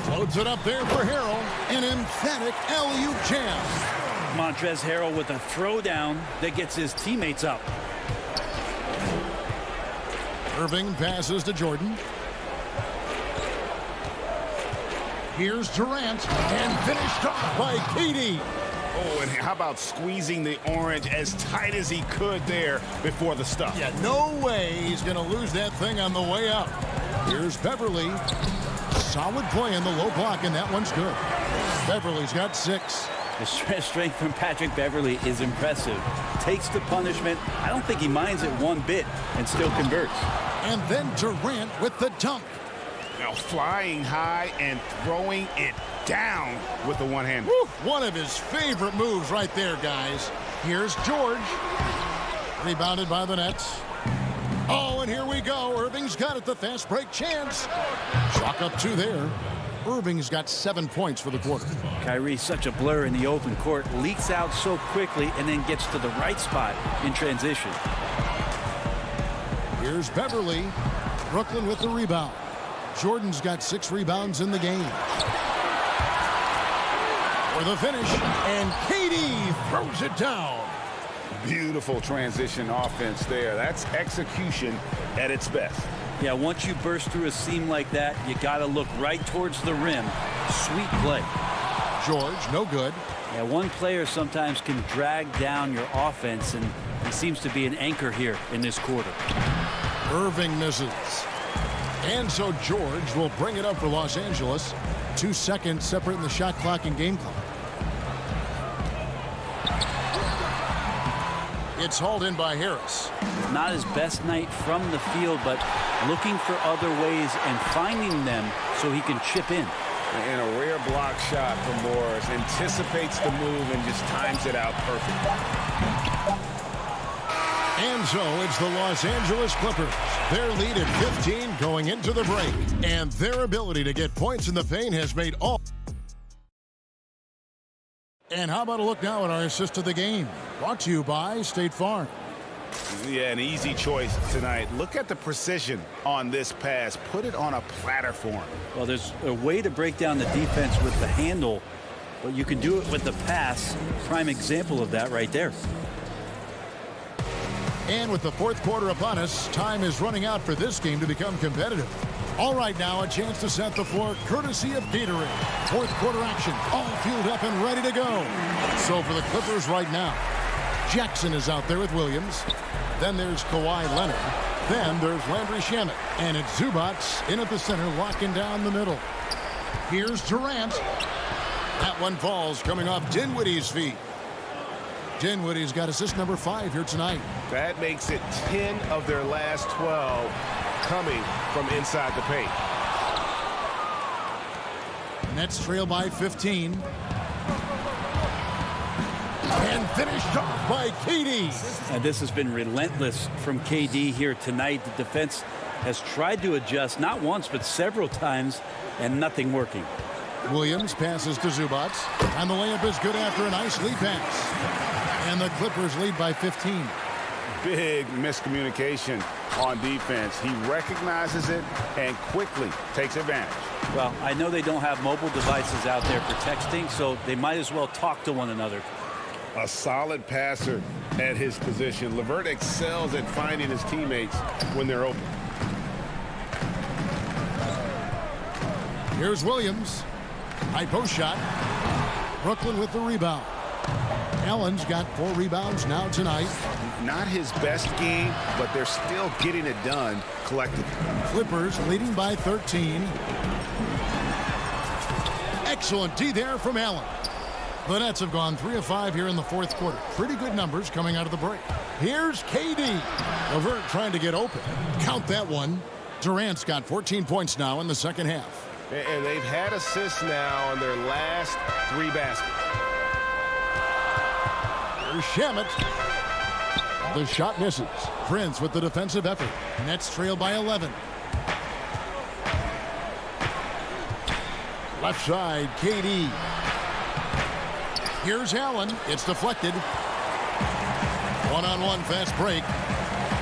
Loads it up there for Harrell. An emphatic alley-oop jam. Montrezl Harrell with a throwdown that gets his teammates up. Irving passes to Jordan. Here's Durant, and finished off by KD. Oh, and how about squeezing the orange as tight as he could there before the stuff? Yeah, no way he's going to lose that thing on the way up. Here's Beverly. Solid play in the low block, and that one's good. Beverly's got 6. The strength from Patrick Beverly is impressive. Takes the punishment. I don't think he minds it one bit and still converts. And then Durant with the dunk. Now flying high and throwing it down with the one hand. One of his favorite moves right there, guys. Here's George. Rebounded by the Nets. Oh, and here we go. Irving's got it, the fast break chance. Chalk up 2 there. Irving's got 7 points for the quarter. Kyrie, such a blur in the open court, leaks out so quickly and then gets to the right spot in transition. Here's Beverly. Brooklyn with the rebound. Jordan's got 6 rebounds in the game. For the finish, and KD throws it down. Beautiful transition offense there. That's execution at its best. Yeah, once you burst through a seam like that, you got to look right towards the rim. Sweet play. George, no good. Yeah, one player sometimes can drag down your offense, and he seems to be an anchor here in this quarter. Irving misses. And so George will bring it up for Los Angeles. 2 seconds separating the shot clock and game clock. It's hauled in by Harris. Not his best night from the field, but looking for other ways and finding them so he can chip in. And a rare block shot from Morris. Anticipates the move and just times it out perfect. And so it's the Los Angeles Clippers. Their lead at 15 going into the break. And their ability to get points in the paint has made all. And how about a look now at our assist of the game? Brought to you by State Farm. Yeah, an easy choice tonight. Look at the precision on this pass. Put it on a platter for him. Well, there's a way to break down the defense with the handle, but you can do it with the pass. Prime example of that right there. And with the fourth quarter upon us, time is running out for this game to become competitive. All right, now a chance to set the floor courtesy of Gatorade. Fourth quarter action, all fueled up and ready to go. So for the Clippers right now, Jackson is out there with Williams. Then there's Kawhi Leonard. Then there's Landry Shamet. And it's Zubats in at the center, locking down the middle. Here's Durant. That one falls coming off Dinwiddie's feet. Dinwiddie's got assist number 5 here tonight. That makes it 10 of their last 12 coming from inside the paint. Nets trail by 15. And finished off by KD. And this has been relentless from KD here tonight. The defense has tried to adjust not once but several times and nothing working. Williams passes to Zubats. And the layup is good after a nice lead pass. And the Clippers lead by 15. Big miscommunication on defense. He recognizes it and quickly takes advantage. Well, I know they don't have mobile devices out there for texting, so they might as well talk to one another. A solid passer at his position. LeVert excels at finding his teammates when they're open. Here's Williams. High post shot. Brooklyn with the rebound. Allen's got 4 rebounds now tonight. Not his best game, but they're still getting it done collectively. Clippers leading by 13. Excellent D there from Allen. The Nets have gone 3 of 5 here in the fourth quarter. Pretty good numbers coming out of the break. Here's KD. LeVert trying to get open. Count that one. Durant's got 14 points now in the second half. And they've had assists now on their last 3 baskets. Here's Shamet. The shot misses. Prince with the defensive effort. Nets trail by 11. Left side, KD. Here's Allen. It's deflected. One-on-one fast break.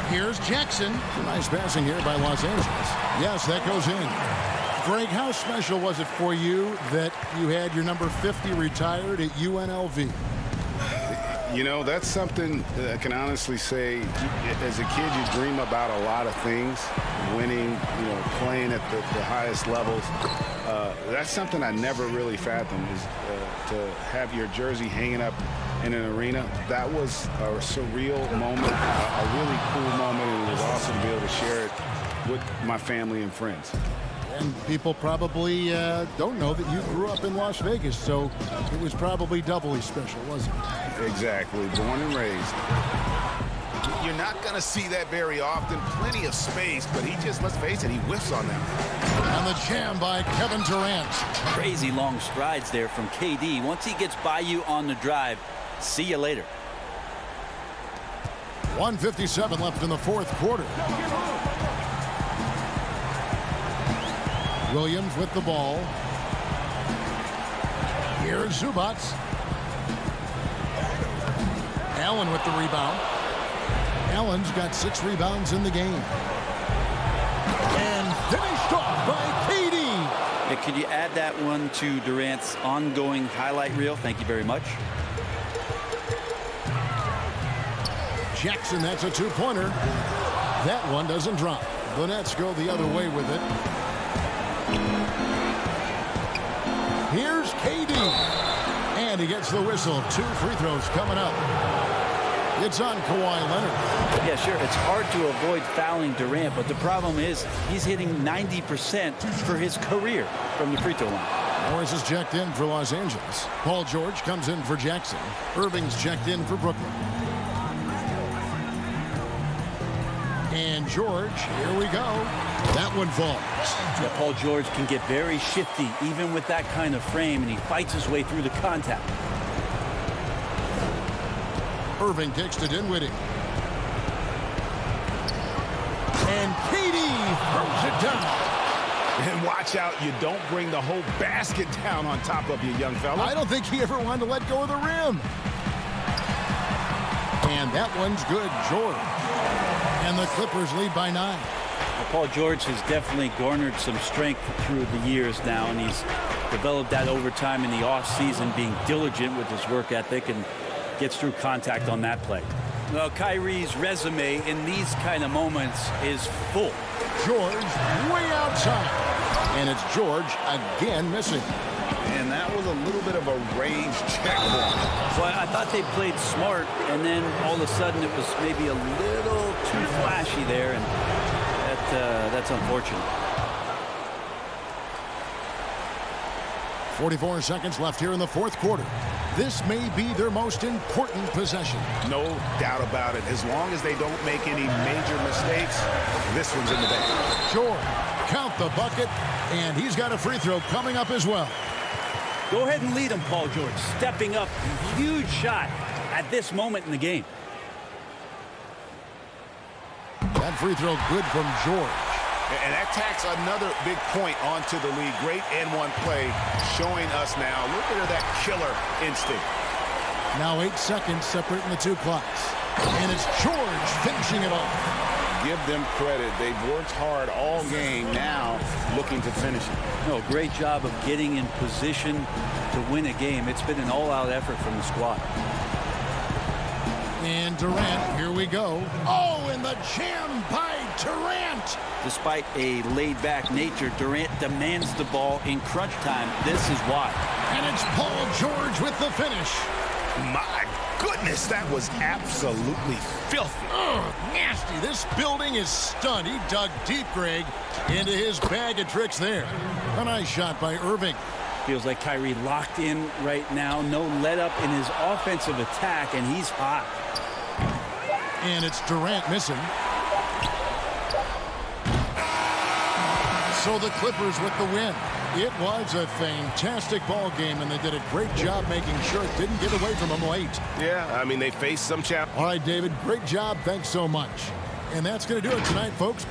Here's Jackson. Nice passing here by Los Angeles. Yes, that goes in. Greg, how special was it for you that you had your number 50 retired at UNLV? You know, that's something that I can honestly say. As a kid, you dream about a lot of things. Winning, you know, playing at the highest levels. That's something I never really fathomed, is to have your jersey hanging up in an arena. That was a surreal moment, a really cool moment, and it was awesome to be able to share it with my family and friends. And people probably don't know that you grew up in Las Vegas, so it was probably doubly special, wasn't it? Exactly. Born and raised. You're not going to see that very often. Plenty of space, but he just, let's face it, he whiffs on them. And the jam by Kevin Durant. Crazy long strides there from KD. Once he gets by you on the drive, see you later. 1:57 left in the fourth quarter. Williams with the ball. Here's Zubats. Allen with the rebound. Allen's got 6 rebounds in the game. And finished off by KD. Hey, can you add that one to Durant's ongoing highlight reel? Thank you very much. Jackson, that's a 2-pointer. That one doesn't drop. The Nets go the other way with it. Here's KD. And he gets the whistle. 2 free throws coming up. It's on Kawhi Leonard. Yeah, sure, it's hard to avoid fouling Durant, but the problem is he's hitting 90% for his career from the free throw line. Morris is checked in for Los Angeles. Paul George comes in for Jackson. Irving's checked in for Brooklyn. And George, here we go. That one falls. Yeah, Paul George can get very shifty even with that kind of frame, and he fights his way through the contact. Irving takes to Dinwiddie. And Katie throws it down. And watch out, you don't bring the whole basket down on top of you, young fella. I don't think he ever wanted to let go of the rim. And that one's good, George. And the Clippers lead by 9. Well, Paul George has definitely garnered some strength through the years now, and he's developed that over time in the offseason, being diligent with his work ethic and gets through contact on that play. Well, Kyrie's resume in these kind of moments is full. George way outside. And it's George again missing. And that was a little bit of a range check ball. So I thought they played smart, and then all of a sudden it was maybe a little too flashy there, and that's unfortunate. 44 seconds left here in the fourth quarter. This may be their most important possession. No doubt about it. As long as they don't make any major mistakes, this one's in the bank. George, count the bucket, and he's got a free throw coming up as well. Go ahead and lead him, Paul George. Stepping up, huge shot at this moment in the game. That free throw good from George. And that tacks another big point onto the league. Great N1 play showing us now a little bit of that killer instinct. Now 8 seconds separating the two clocks. And it's George finishing it off. Give them credit. They've worked hard all game, now looking to finish it. No, great job of getting in position to win a game. It's been an all-out effort from the squad. And Durant, here we go. Oh, and the jam by Durant. Despite a laid-back nature, Durant demands the ball in crunch time. This is why. And it's Paul George with the finish. My goodness, that was absolutely filthy. Ugh, nasty. This building is stunned. He dug deep, Greg, into his bag of tricks there. A nice shot by Irving. Feels like Kyrie locked in right now. No let-up in his offensive attack, and he's hot. And it's Durant missing. So the Clippers with the win. It was a fantastic ball game, and they did a great job making sure it didn't get away from them late. Yeah, I mean, they faced some challenge. All right, David, great job. Thanks so much. And that's going to do it tonight, folks.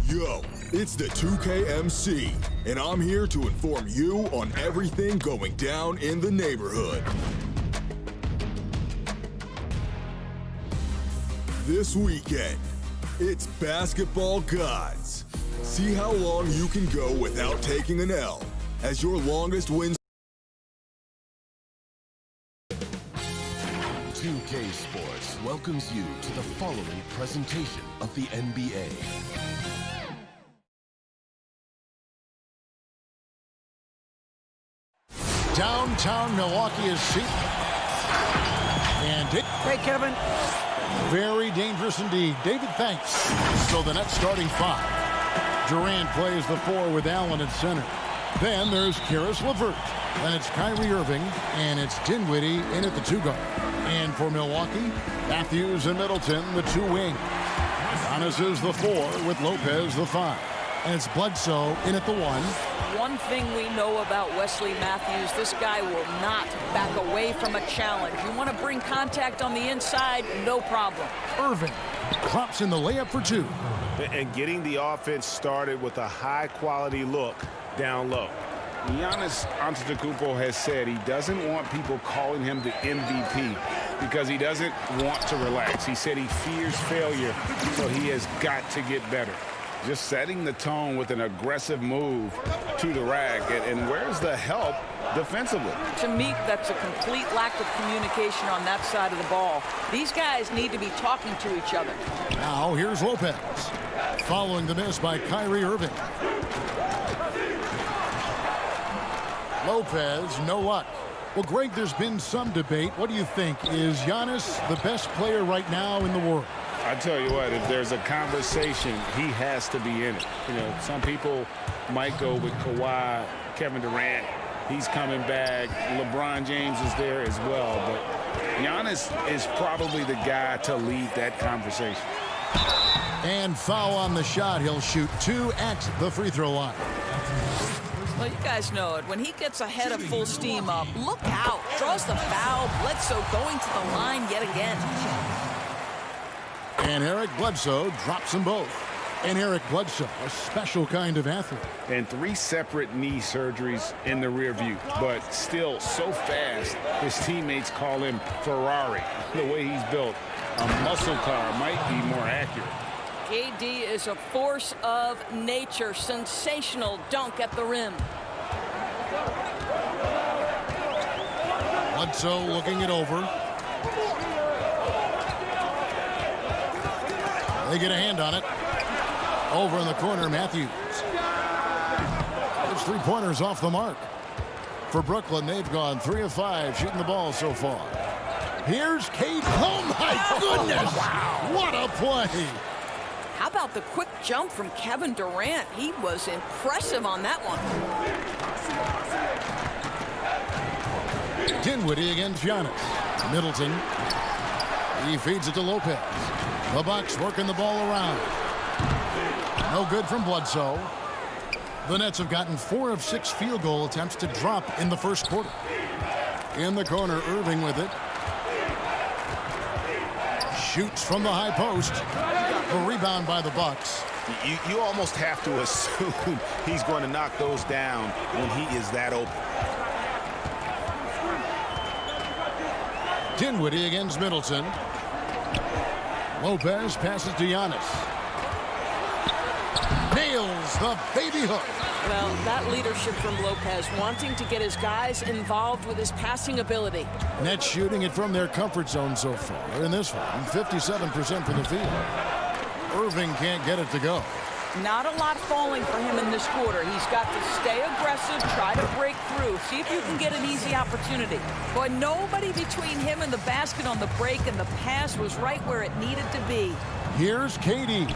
Yo, it's the 2KMC, and I'm here to inform you on everything going down in the neighborhood. This weekend, it's Basketball Gods. See how long you can go without taking an L as your longest wins. 2K Sports welcomes you to the following presentation of the NBA. Downtown Milwaukee is seated. And hey, Kevin. Very dangerous indeed. David, thanks. So the Nets starting 5. Durant plays the 4 with Allen at center. Then there's Karis LeVert. Then it's Kyrie Irving. And it's Dinwiddie in at the 2 guard. And for Milwaukee, Matthews and Middleton, the 2 wings. Giannis is the 4 with Lopez the 5. And it's Bledsoe in at the 1. One thing we know about Wesley Matthews, this guy will not back away from a challenge. You want to bring contact on the inside, no problem. Irving drops in the layup for 2. And getting the offense started with a high-quality look down low. Giannis Antetokounmpo has said he doesn't want people calling him the MVP because he doesn't want to relax. He said he fears failure, so he has got to get better. Just setting the tone with an aggressive move to the rack. And where's the help defensively? To me, that's a complete lack of communication on that side of the ball. These guys need to be talking to each other. Now here's Lopez. Following the miss by Kyrie Irving. Lopez, no luck. Well, Greg, there's been some debate. What do you think? Is Giannis the best player right now in the world? I tell you what, if there's a conversation, he has to be in it. You know, some people might go with Kawhi, Kevin Durant. He's coming back. LeBron James is there as well. But Giannis is probably the guy to lead that conversation. And foul on the shot. He'll shoot 2 at the free throw line. Well, you guys know it. When he gets ahead of full steam up, look out. Draws the foul. Bledsoe going to the line yet again. And Eric Bledsoe drops them both. And Eric Bledsoe, a special kind of athlete. And 3 separate knee surgeries in the rear view, but still so fast, his teammates call him Ferrari. The way he's built, a muscle car might be more accurate. KD is a force of nature. Sensational dunk at the rim. Bledsoe looking it over. They get a hand on it. Over in the corner, Matthews. It's 3-pointers off the mark. For Brooklyn, they've gone 3 of 5 shooting the ball so far. Here's Kate. Oh, my goodness. Wow. What a play. How about the quick jump from Kevin Durant? He was impressive on that one. Dinwiddie against Giannis. Middleton. He feeds it to Lopez. The Bucks working the ball around. No good from Bledsoe. The Nets have gotten 4 of 6 field goal attempts to drop in the first quarter. In the corner, Irving with it. Shoots from the high post. A rebound by the Bucks. You almost have to assume he's going to knock those down when he is that open. Dinwiddie against Middleton. Lopez passes to Giannis. Nails the baby hook. Well, that leadership from Lopez, wanting to get his guys involved with his passing ability. Nets shooting it from their comfort zone so far. In this one, 57% from the field. Irving can't get it to go. Not a lot falling for him in this quarter. He's got to stay aggressive, try to break through, see if you can get an easy opportunity. Boy, nobody between him and the basket on the break, and the pass was right where it needed to be. Here's KD.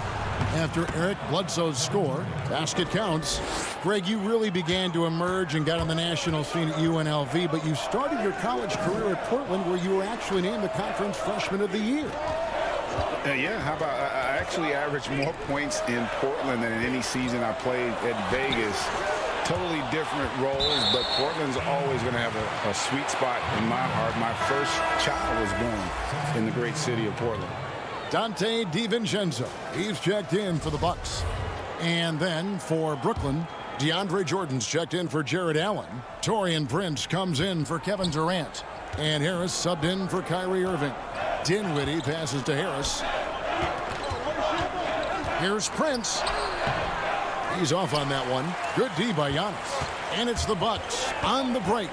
After Eric Bledsoe's score, basket counts. Greg, you really began to emerge and got on the national scene at UNLV, but you started your college career at Portland, where you were actually named the Conference Freshman of the Year. Yeah, how about I actually averaged more points in Portland than in any season I played at Vegas. Totally different roles, but Portland's always going to have a sweet spot in my heart. My first child was born in the great city of Portland. Dante DiVincenzo. He's checked in for the Bucks. And then for Brooklyn, DeAndre Jordan's checked in for Jared Allen. Taurean Prince comes in for Kevin Durant. And Harris subbed in for Kyrie Irving. Dinwiddie passes to Harris. Here's Prince. He's off on that one. Good D by Giannis. And it's the Bucks on the break.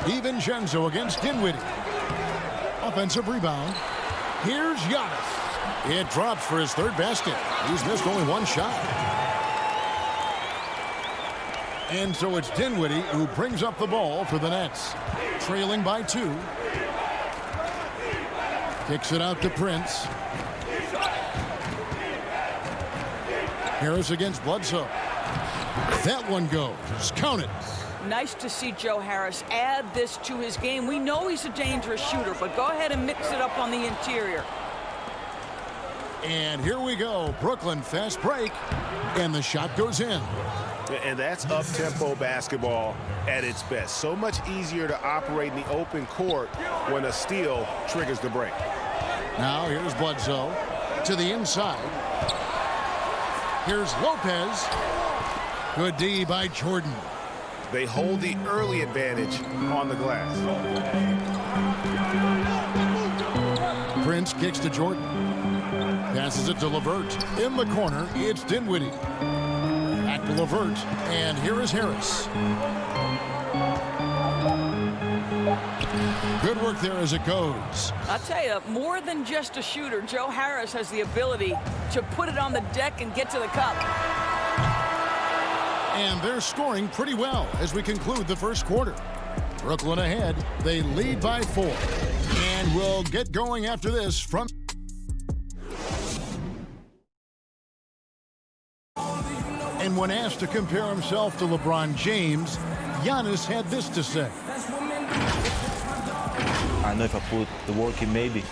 DiVincenzo against Dinwiddie. Offensive rebound. Here's Giannis. It drops for his third basket. He's missed only one shot. And so it's Dinwiddie who brings up the ball for the Nets. Trailing by 2. Kicks it out to Prince. Harris against Bledsoe. That one goes. Count it. Nice to see Joe Harris add this to his game. We know he's a dangerous shooter, but go ahead and mix it up on the interior. And here we go. Brooklyn fast break. And the shot goes in. And that's up-tempo basketball at its best. So much easier to operate in the open court when a steal triggers the break. Now here's Bledsoe to the inside. Here's Lopez. Good D by Jordan. They hold the early advantage on the glass. Prince kicks to Jordan. Passes it to LeVert. In the corner, it's Dinwiddie. Back to LeVert, and here is Harris. Good work there as it goes. I'll tell you, more than just a shooter, Joe Harris has the ability to put it on the deck and get to the cup. And they're scoring pretty well as we conclude the first quarter. Brooklyn ahead. They lead by 4. And we'll get going after this from... And when asked to compare himself to LeBron James, Giannis had this to say. I know if I put the work in, maybe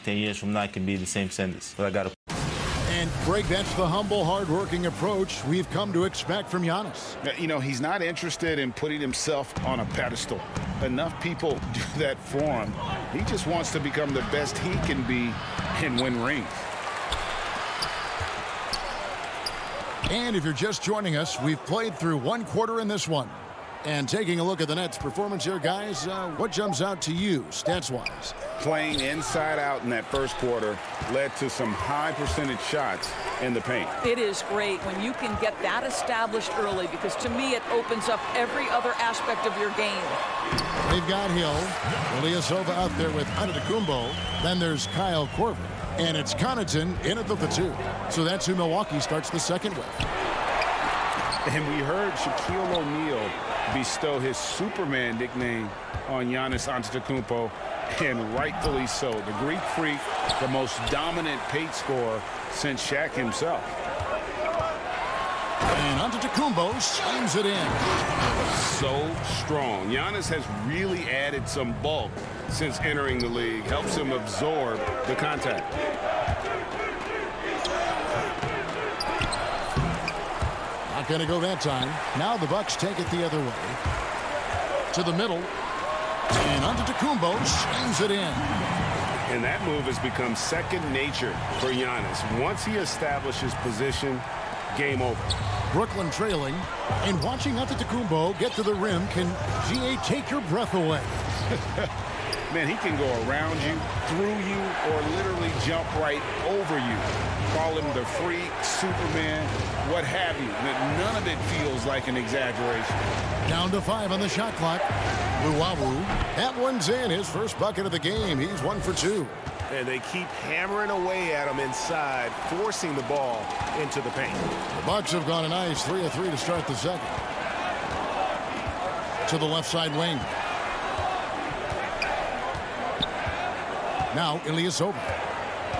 10 years from now I can be the same sentence. But I got to. And Greg, that's the humble, hard-working approach we've come to expect from Giannis. You know, he's not interested in putting himself on a pedestal. Enough people do that for him. He just wants to become the best he can be and win rings. And if you're just joining us, we've played through one quarter in this one. And taking a look at the Nets' performance here, guys, what jumps out to you, stats-wise? Playing inside out in that first quarter led to some high percentage shots in the paint. It is great when you can get that established early, because to me it opens up every other aspect of your game. They've got Hill, Ilyasova out there with Antetokounmpo. Then there's Kyle Korver. And it's Connaughton in at the 2. So that's who Milwaukee starts the second with. And we heard Shaquille O'Neal bestow his Superman nickname on Giannis Antetokounmpo, and rightfully so. The Greek Freak, the most dominant paint scorer since Shaq himself. And Antetokounmpo slams it in. So strong. Giannis has really added some bulk since entering the league. Helps him absorb the contact. Not going to go that time. Now the Bucks take it the other way. To the middle. And Antetokounmpo slams it in. And that move has become second nature for Giannis. Once he establishes position, game over. Brooklyn trailing. And watching Antetokounmpo get to the rim can, GA, take your breath away. Man, he can go around you, through you, or literally jump right over you. Call him the Freak, Superman, what have you. None of it feels like an exaggeration. Down to 5 on the shot clock. Luwawu. That one's in. His first bucket of the game. He's 1 for 2. And they keep hammering away at him inside, forcing the ball into the paint. The Bucks have gone a nice 3 of 3 to start the second. To the left side wing. Now Ilyasova.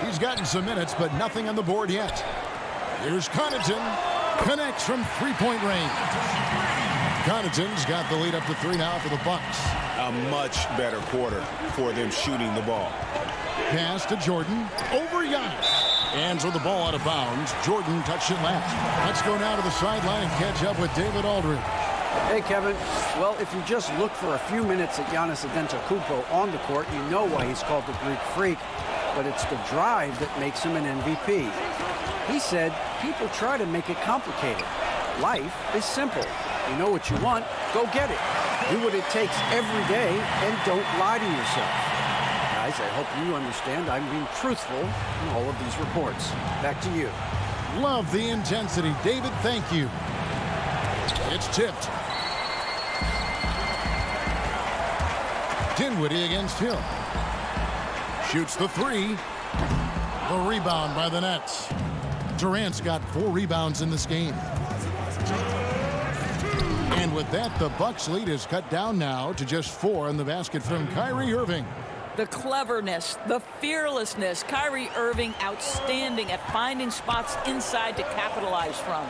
He's gotten some minutes, but nothing on the board yet. Here's Connaughton. Connects from three-point range. Connaughton's got the lead up to 3 now for the Bucks. A much better quarter for them shooting the ball. Pass to Jordan. Over Giannis. And so the ball out of bounds. Jordan touched it last. Let's go now to the sideline and catch up with David Aldridge. Hey, Kevin. Well, if you just look for a few minutes at Giannis Antetokounmpo on the court, you know why he's called the Greek Freak. but it's the drive that makes him an MVP. He said, people try to make it complicated. Life is simple. You know what you want, go get it. Do what it takes every day and don't lie to yourself. Guys, I hope you understand I'm being truthful in all of these reports. Back to you. Love the intensity. David, thank you. It's tipped. Dinwiddie against Hill. Shoots the three. The rebound by the Nets. Durant's got 4 rebounds in this game. And with that, the Bucks lead is cut down now to just 4 in the basket from Kyrie Irving. The cleverness, the fearlessness. Kyrie Irving outstanding at finding spots inside to capitalize from.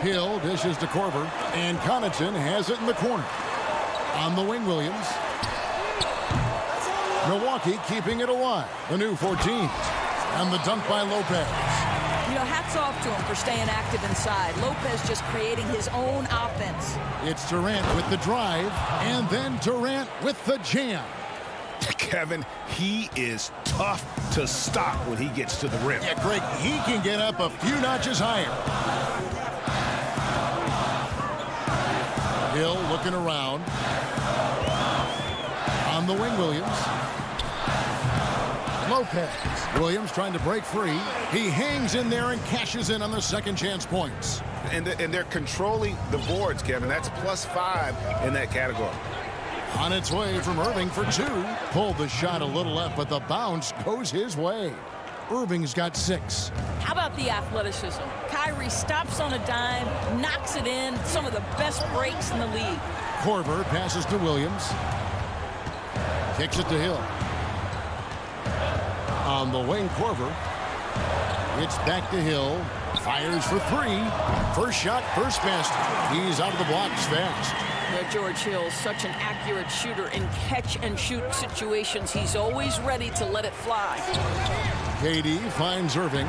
Hill dishes to Korver, and Connaughton has it in the corner. On the wing, Williams. Milwaukee keeping it alive. The new 14. And the dunk by Lopez. You know, hats off to him for staying active inside. Lopez just creating his own offense. It's Durant with the drive, and then Durant with the jam. Kevin, he is tough to stop when he gets to the rim. Yeah, Greg, he can get up a few notches higher. Hill looking around. On the wing, Williams. Lopez. Williams trying to break free. He hangs in there and cashes in on the second chance points. And they're controlling the boards, Kevin. That's +5 in that category. On its way from Irving for 2. Pulled the shot a little left, but the bounce goes his way. Irving's got 6. How about the athleticism? Kyrie stops on a dime, knocks it in. Some of the best breaks in the league. Korver passes to Williams. Kicks it to Hill. On the wing, Korver. It's back to Hill. Fires for 3. First shot, first basket. He's out of the blocks fast. George Hill, such an accurate shooter in catch-and-shoot situations. He's always ready to let it fly. KD finds Irving.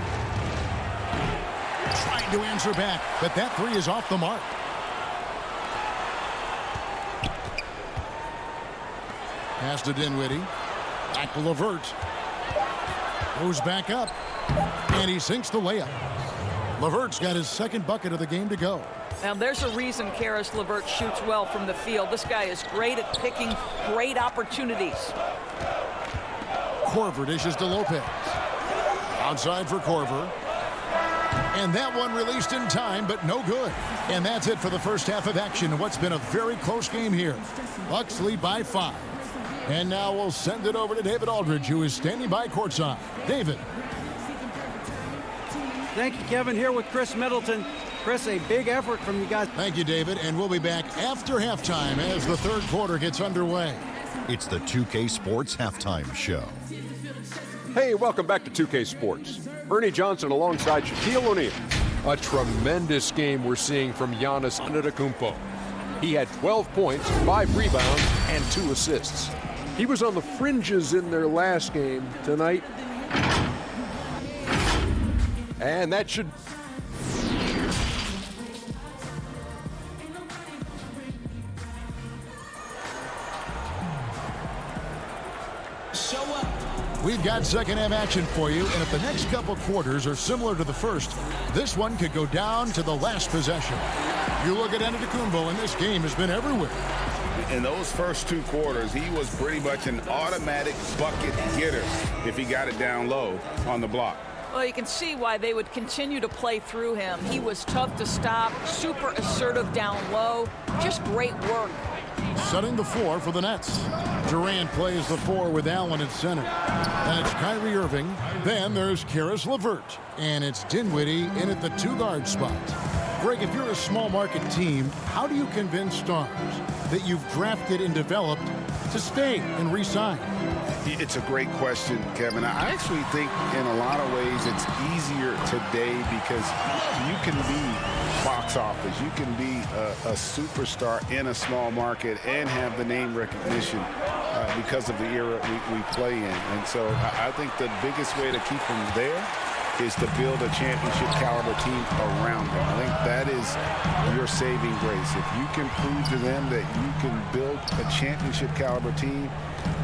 Trying to answer back, but that 3 is off the mark. Pass to Dinwiddie. Back to LeVert. Goes back up. And he sinks the layup. LeVert's got his second bucket of the game to go. Now, there's a reason Karis LeVert shoots well from the field. This guy is great at picking great opportunities. Korver dishes to Lopez. Outside for Korver. And that one released in time, but no good. And that's it for the first half of action in what's been a very close game here. Bucks lead by 5. And now we'll send it over to David Aldridge, who is standing by courtside. David. Thank you, Kevin. Here with Chris Middleton. Chris, a big effort from you guys. Thank you, David. And we'll be back after halftime as the third quarter gets underway. It's the 2K Sports Halftime Show. Hey, welcome back to 2K Sports. Ernie Johnson alongside Shaquille O'Neal. A tremendous game we're seeing from Giannis Antetokounmpo. He had 12 points, 5 rebounds, and 2 assists. He was on the fringes in their last game. Tonight, and that should... We've got second half action for you, and if the next couple quarters are similar to the first, this one could go down to the last possession. You look at Antetokounmpo, and this game has been everywhere. In those first 2 quarters, he was pretty much an automatic bucket getter if he got it down low on the block. Well, you can see why they would continue to play through him. He was tough to stop, super assertive down low, just great work. Setting the floor for the Nets. Durant plays the 4 with Allen at center. And it's Kyrie Irving. Then there's Karis LeVert. And it's Dinwiddie in at the 2 guard spot. Greg, if you're a small market team, how do you convince stars that you've drafted and developed to stay and re-sign? It's a great question, Kevin. I actually think in a lot of ways it's easier today because you can be box office. You can be a superstar in a small market and have the name recognition because of the era we play in. And so I think the biggest way to keep them there is to build a championship caliber team around them. I think that is your saving grace. If you can prove to them that you can build a championship caliber team,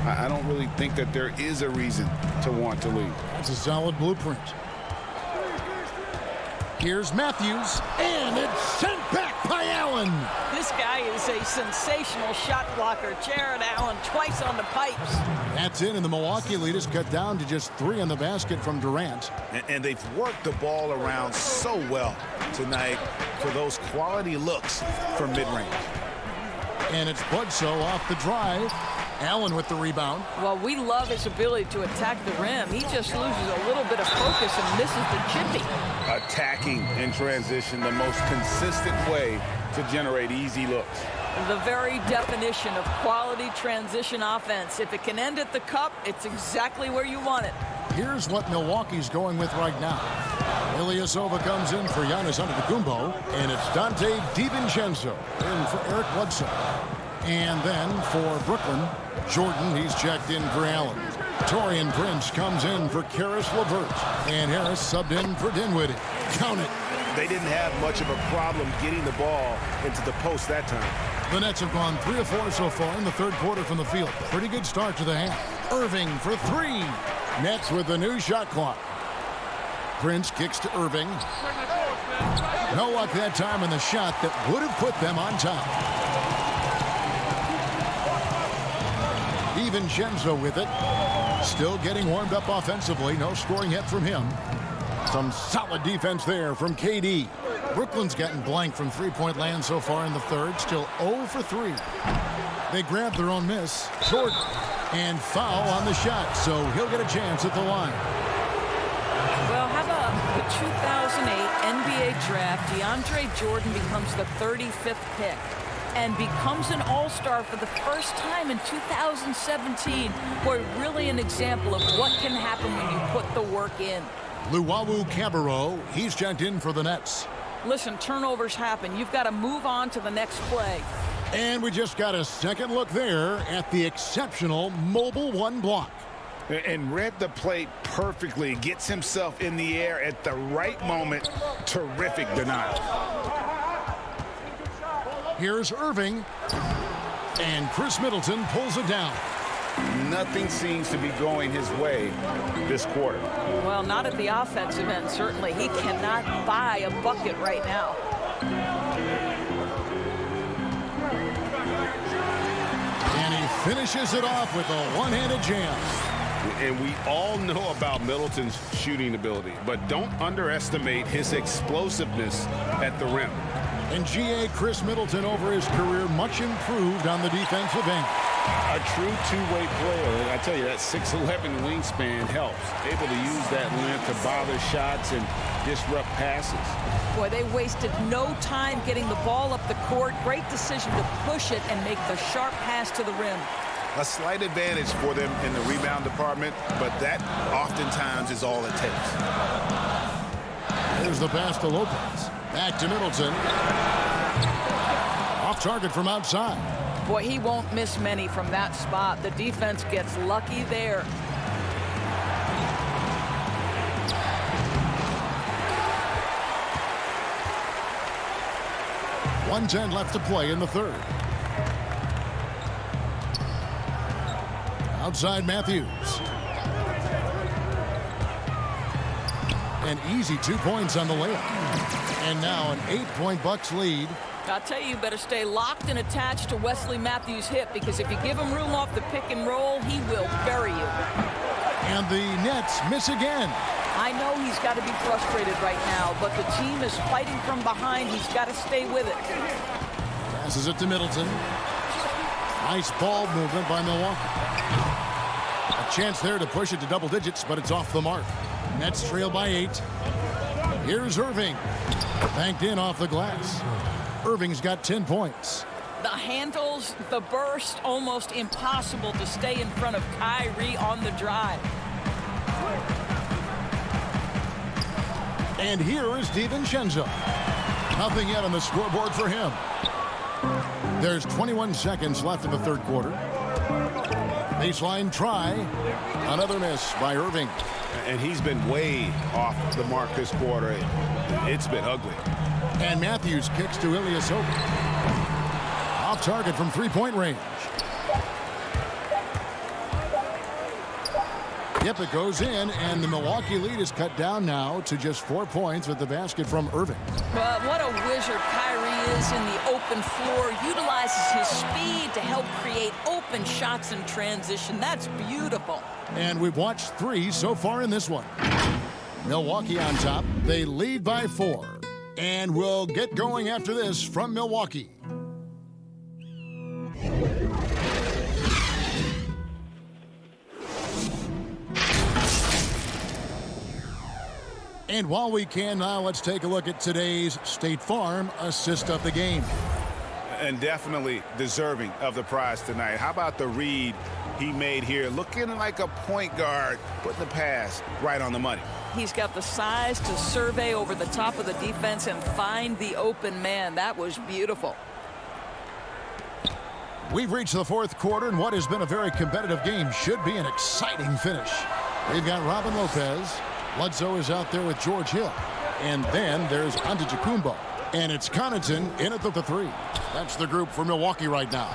I don't really think that there is a reason to want to leave. That's a solid blueprint. Here's Matthews, and it's sent back by Allen. This guy is a sensational shot blocker. Jared Allen twice on the pipes. That's in, and the Milwaukee lead is cut down to just 3 on the basket from Durant. And they've worked the ball around so well tonight for those quality looks from mid-range. And it's Bledsoe off the drive. Allen with the rebound. Well, we love his ability to attack the rim. He just loses a little bit of focus and misses the chippy. Attacking in transition, the most consistent way to generate easy looks. The very definition of quality transition offense. If it can end at the cup, it's exactly where you want it. Here's what Milwaukee's going with right now. Ilyasova comes in for Giannis Antetokounmpo, and it's Dante DiVincenzo in for Eric Bledsoe. And then for Brooklyn, Jordan, he's checked in for Allen. Taurean Prince comes in for Karis LeVert. And Harris subbed in for Dinwiddie. Count it. They didn't have much of a problem getting the ball into the post that time. The Nets have gone 3 of 4 so far in the third quarter from the field. Pretty good start to the half. Irving for 3. Nets with the new shot clock. Prince kicks to Irving. No luck that time in the shot that would have put them on top. DiVincenzo with it. Still getting warmed up offensively. No scoring yet from him. Some solid defense there from KD. Brooklyn's gotten blank from three-point land so far in the third. Still 0 for 3. They grab their own miss. Short. And foul on the shot. So he'll get a chance at the line. Well, how about the 2008 NBA draft? DeAndre Jordan becomes the 35th pick and becomes an all-star for the first time in 2017. Boy, really an example of what can happen when you put the work in. Luwawu Cabarrot, he's checked in for the Nets. Listen, turnovers happen. You've got to move on to the next play. And we just got a second look there at the exceptional mobile 1 block. And read the play perfectly. Gets himself in the air at the right moment. Terrific denial. Here's Irving. And Chris Middleton pulls it down. Nothing seems to be going his way this quarter. Well, not at the offensive end, certainly. He cannot buy a bucket right now. And he finishes it off with a one-handed jam. And we all know about Middleton's shooting ability, but don't underestimate his explosiveness at the rim. And GA Chris Middleton over his career much improved on the defensive end. A true two-way player. I tell you, that 6'11" wingspan helps. Able to use that length to bother shots and disrupt passes. Boy, they wasted no time getting the ball up the court. Great decision to push it and make the sharp pass to the rim. A slight advantage for them in the rebound department, but that oftentimes is all it takes. There's the pass to Lopez. Back to Middleton. Off target from outside. Boy, he won't miss many from that spot. The defense gets lucky there. .110 left to play in the third. Outside Matthews. An easy 2 points on the layup. And now an 8-point Bucks lead. I'll tell you, better stay locked and attached to Wesley Matthews' hip, because if you give him room off the pick and roll, he will bury you. And the Nets miss again. I know he's got to be frustrated right now, but the team is fighting from behind. He's got to stay with it. Passes it to Middleton. Nice ball movement by Milwaukee. A chance there to push it to double digits, but it's off the mark. Nets trail by 8. Here's Irving. Banked in off the glass. Irving's got 10 points. The handles, the burst, almost impossible to stay in front of Kyrie on the drive. And here is DiVincenzo. Nothing yet on the scoreboard for him. There's 21 seconds left in the third quarter. Baseline try. Another miss by Irving. And he's been way off the mark this quarter. It's been ugly. And Matthews kicks to Ilyasova. Off target from three-point range. Yep, it goes in, and the Milwaukee lead is cut down now to just 4 points with the basket from Irving. But what a wizard Kyrie is in the open floor. Utilizes his speed to help create open shots in transition. That's beautiful. And we've watched 3 so far in this one. Milwaukee on top. They lead by 4. And we'll get going after this from Milwaukee. And while we can now, let's take a look at today's State Farm assist of the game. And definitely deserving of the prize tonight. How about the read he made here? Looking like a point guard, putting the pass right on the money. He's got the size to survey over the top of the defense and find the open man. That was beautiful. We've reached the 4th quarter, and what has been a very competitive game should be an exciting finish. We've got Robin Lopez. Bledsoe is out there with George Hill. And then there's Antetokounmpo. And it's Connaughton in at the 3. That's the group for Milwaukee right now.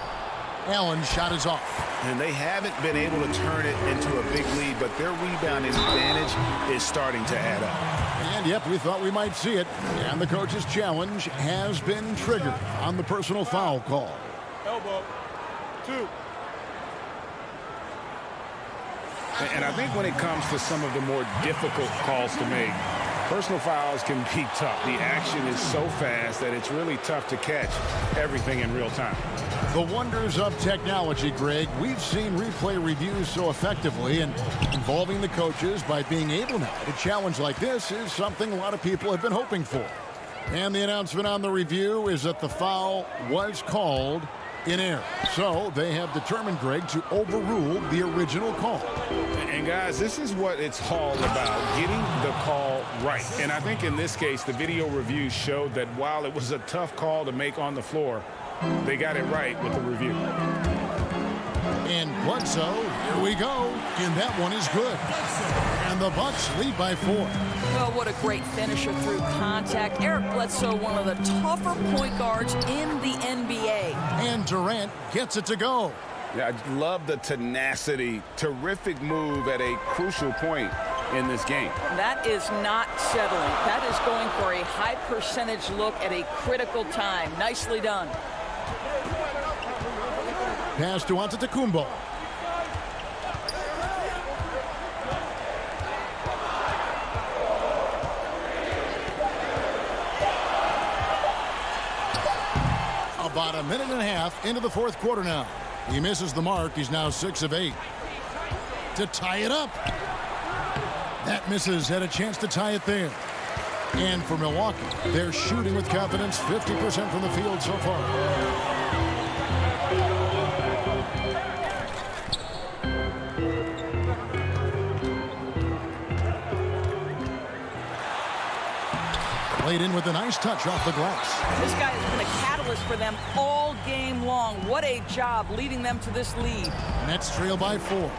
Allen's shot is off. And they haven't been able to turn it into a big lead, but their rebounding advantage is starting to add up. And yep, we thought we might see it. And the coach's challenge has been triggered on the personal foul call. Elbow. 2. And I think when it comes to some of the more difficult calls to make, personal fouls can be tough. The action is so fast that it's really tough to catch everything in real time. The wonders of technology, Greg. We've seen replay reviews so effectively, and involving the coaches by being able now to challenge like this is something a lot of people have been hoping for. And the announcement on the review is that the foul was called in error. So they have determined, Greg, to overrule the original call. And guys, this is what it's all about, getting the call right. And I think in this case, the video review showed that while it was a tough call to make on the floor, they got it right with the review. And Bledsoe, here we go. And that one is good. And the Bucks lead by 4. Well, what a great finisher through contact. Eric Bledsoe, one of the tougher point guards in the NBA. And Durant gets it to go. Yeah, I love the tenacity. Terrific move at a crucial point in this game. That is not settling. That is going for a high percentage look at a critical time. Nicely done. Pass to Antetokounmpo. About a minute and a half into the 4th quarter now. He misses the mark. He's now 6 of 8. To tie it up. That misses. Had a chance to tie it there. And for Milwaukee, they're shooting with confidence, 50% from the field so far. Played in with a nice touch off the glass. This guy has been a catalyst for them all game long. What a job leading them to this lead. Nets trail by 4.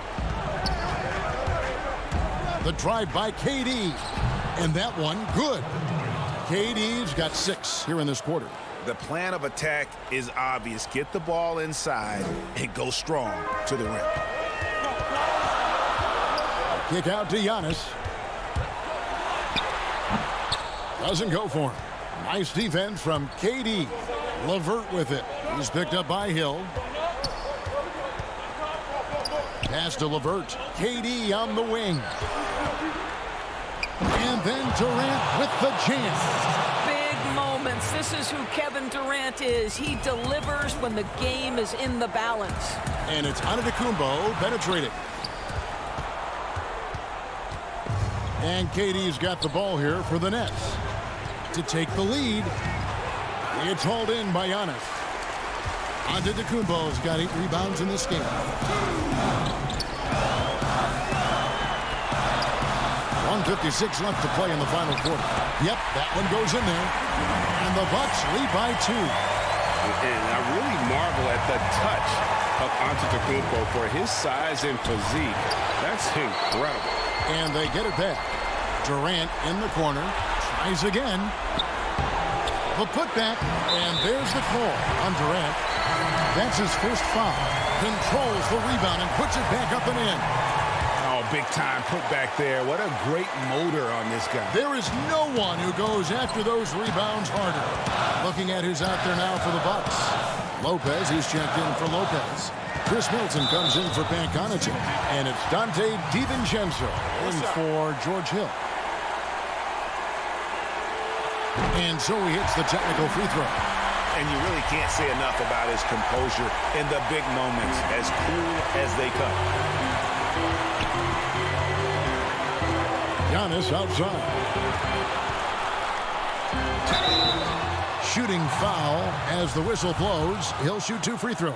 The drive by KD. And that one, good. KD's got 6 here in this quarter. The plan of attack is obvious. Get the ball inside and go strong to the rim. Kick out to Giannis. Doesn't go for him. Nice defense from KD. LeVert with it. He's picked up by Hill. Pass to LeVert. KD on the wing. And then Durant with the jam. Big moments. This is who Kevin Durant is. He delivers when the game is in the balance. And it's Antetokounmpo penetrating. And KD's got the ball here for the Nets to take the lead. It's hauled in by Giannis. Antetokounmpo's got 8 rebounds in this game. 1:56 left to play in the final quarter. Yep, that one goes in there. And the Bucks lead by 2. And I really marvel at the touch of Antetokounmpo for his size and physique. That's incredible. And they get it back. Durant in the corner. Tries again. The putback. And there's the call on Durant. That's his first foul. Controls the rebound and puts it back up and in. Oh, Oh, big time put back there. What a great motor on this guy. There is no one who goes after those rebounds harder. Looking at who's out there now for the Bucks. Lopez, who's checked in for Lopez. Chris Milton comes in for Pankonic. And it's Dante DiVincenzo in for George Hill. And so he hits the technical free throw. And you really can't say enough about his composure in the big moments, as cool as they come. Giannis outside. Shooting foul as the whistle blows. He'll shoot 2 free throws.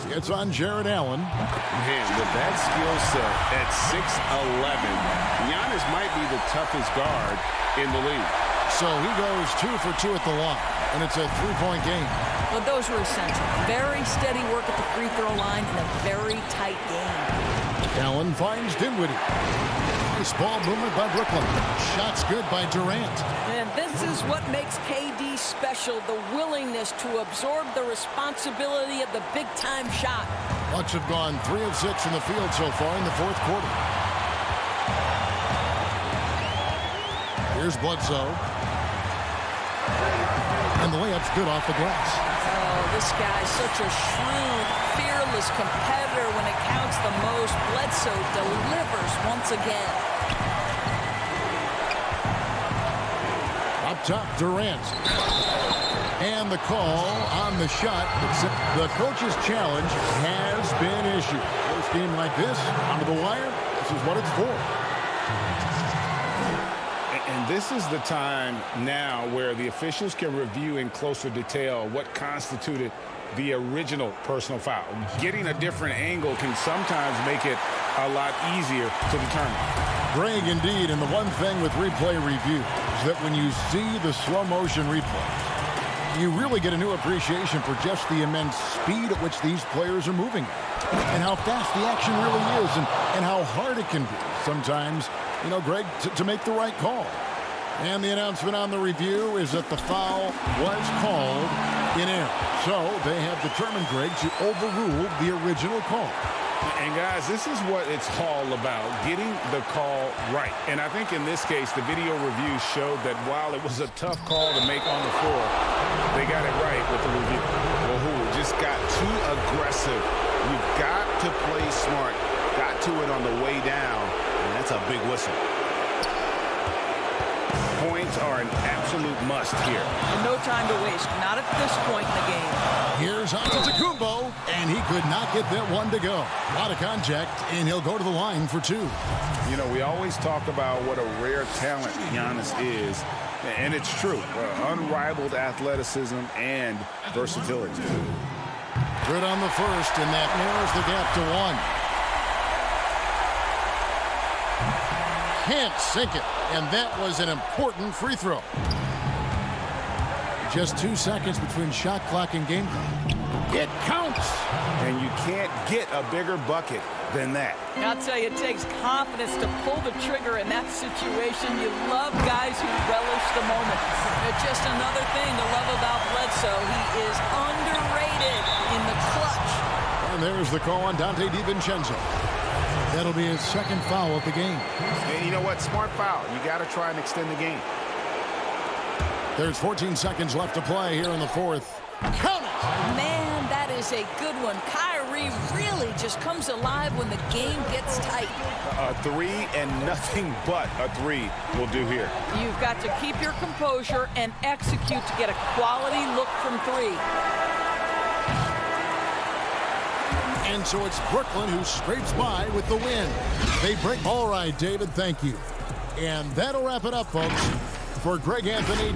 It's on Jared Allen. Man, with that skill set at 6'11", Giannis might be the toughest guard in the league. So he goes 2 for 2 at the line, and it's a 3-point game. Well, those were essential. Very steady work at the free throw line in a very tight game. Allen finds Dinwiddie. Nice ball movement by Brooklyn. Shots good by Durant. And this is what makes KD special, the willingness to absorb the responsibility of the big-time shot. Bucks have gone 3 of 6 in the field so far in the 4th quarter. Here's Bledsoe. And the layup's good off the glass. Oh, this guy's such a shrewd, fearless competitor when it counts the most. Bledsoe delivers once again. Up top, Durant. And the call on the shot. The coach's challenge has been issued. First game like this, onto the wire, this is what it's for. And this is the time now where the officials can review in closer detail what constituted the original personal foul. Getting a different angle can sometimes make it a lot easier to determine. Greg, indeed, and the one thing with replay review is that when you see the slow motion replay, you really get a new appreciation for just the immense speed at which these players are moving and how fast the action really is and how hard it can be sometimes, you know, Greg, to make the right call. And the announcement on the review is that the foul was called in error. So they have determined, Greg, to overrule the original call. And guys, this is what it's all about, getting the call right. And I think in this case, the video review showed that while it was a tough call to make on the floor, they got it right with the review. Well, who just got too aggressive. You've got to play smart. Got to it on the way down, and that's a big whistle. Points are an absolute must here. And no time to waste, not at this point in the game. Here's Antetokounmpo, and he could not get that one to go. A lot of contact, and he'll go to the line for 2. You know, we always talk about what a rare talent Giannis is, and it's true. Unrivaled athleticism and versatility. Good on the first, and that narrows the gap to 1. Can't sink it, and that was an important free throw. Just 2 seconds between shot clock and game clock. It counts! And you can't get a bigger bucket than that. I'll tell you, it takes confidence to pull the trigger in that situation. You love guys who relish the moment. It's just another thing to love about Bledsoe. He is underrated in the clutch. And there's the call on Dante DiVincenzo. That'll be his 2nd foul of the game. And you know what? Smart foul. You got to try and extend the game. There's 14 seconds left to play here in the 4th. Count it! Man, that is a good one. Kyrie really just comes alive when the game gets tight. A 3 and nothing but a 3 will do here. You've got to keep your composure and execute to get a quality look from 3. And so it's Brooklyn who scrapes by with the win. They break. All right, David, thank you. And that'll wrap it up, folks. For Greg Anthony.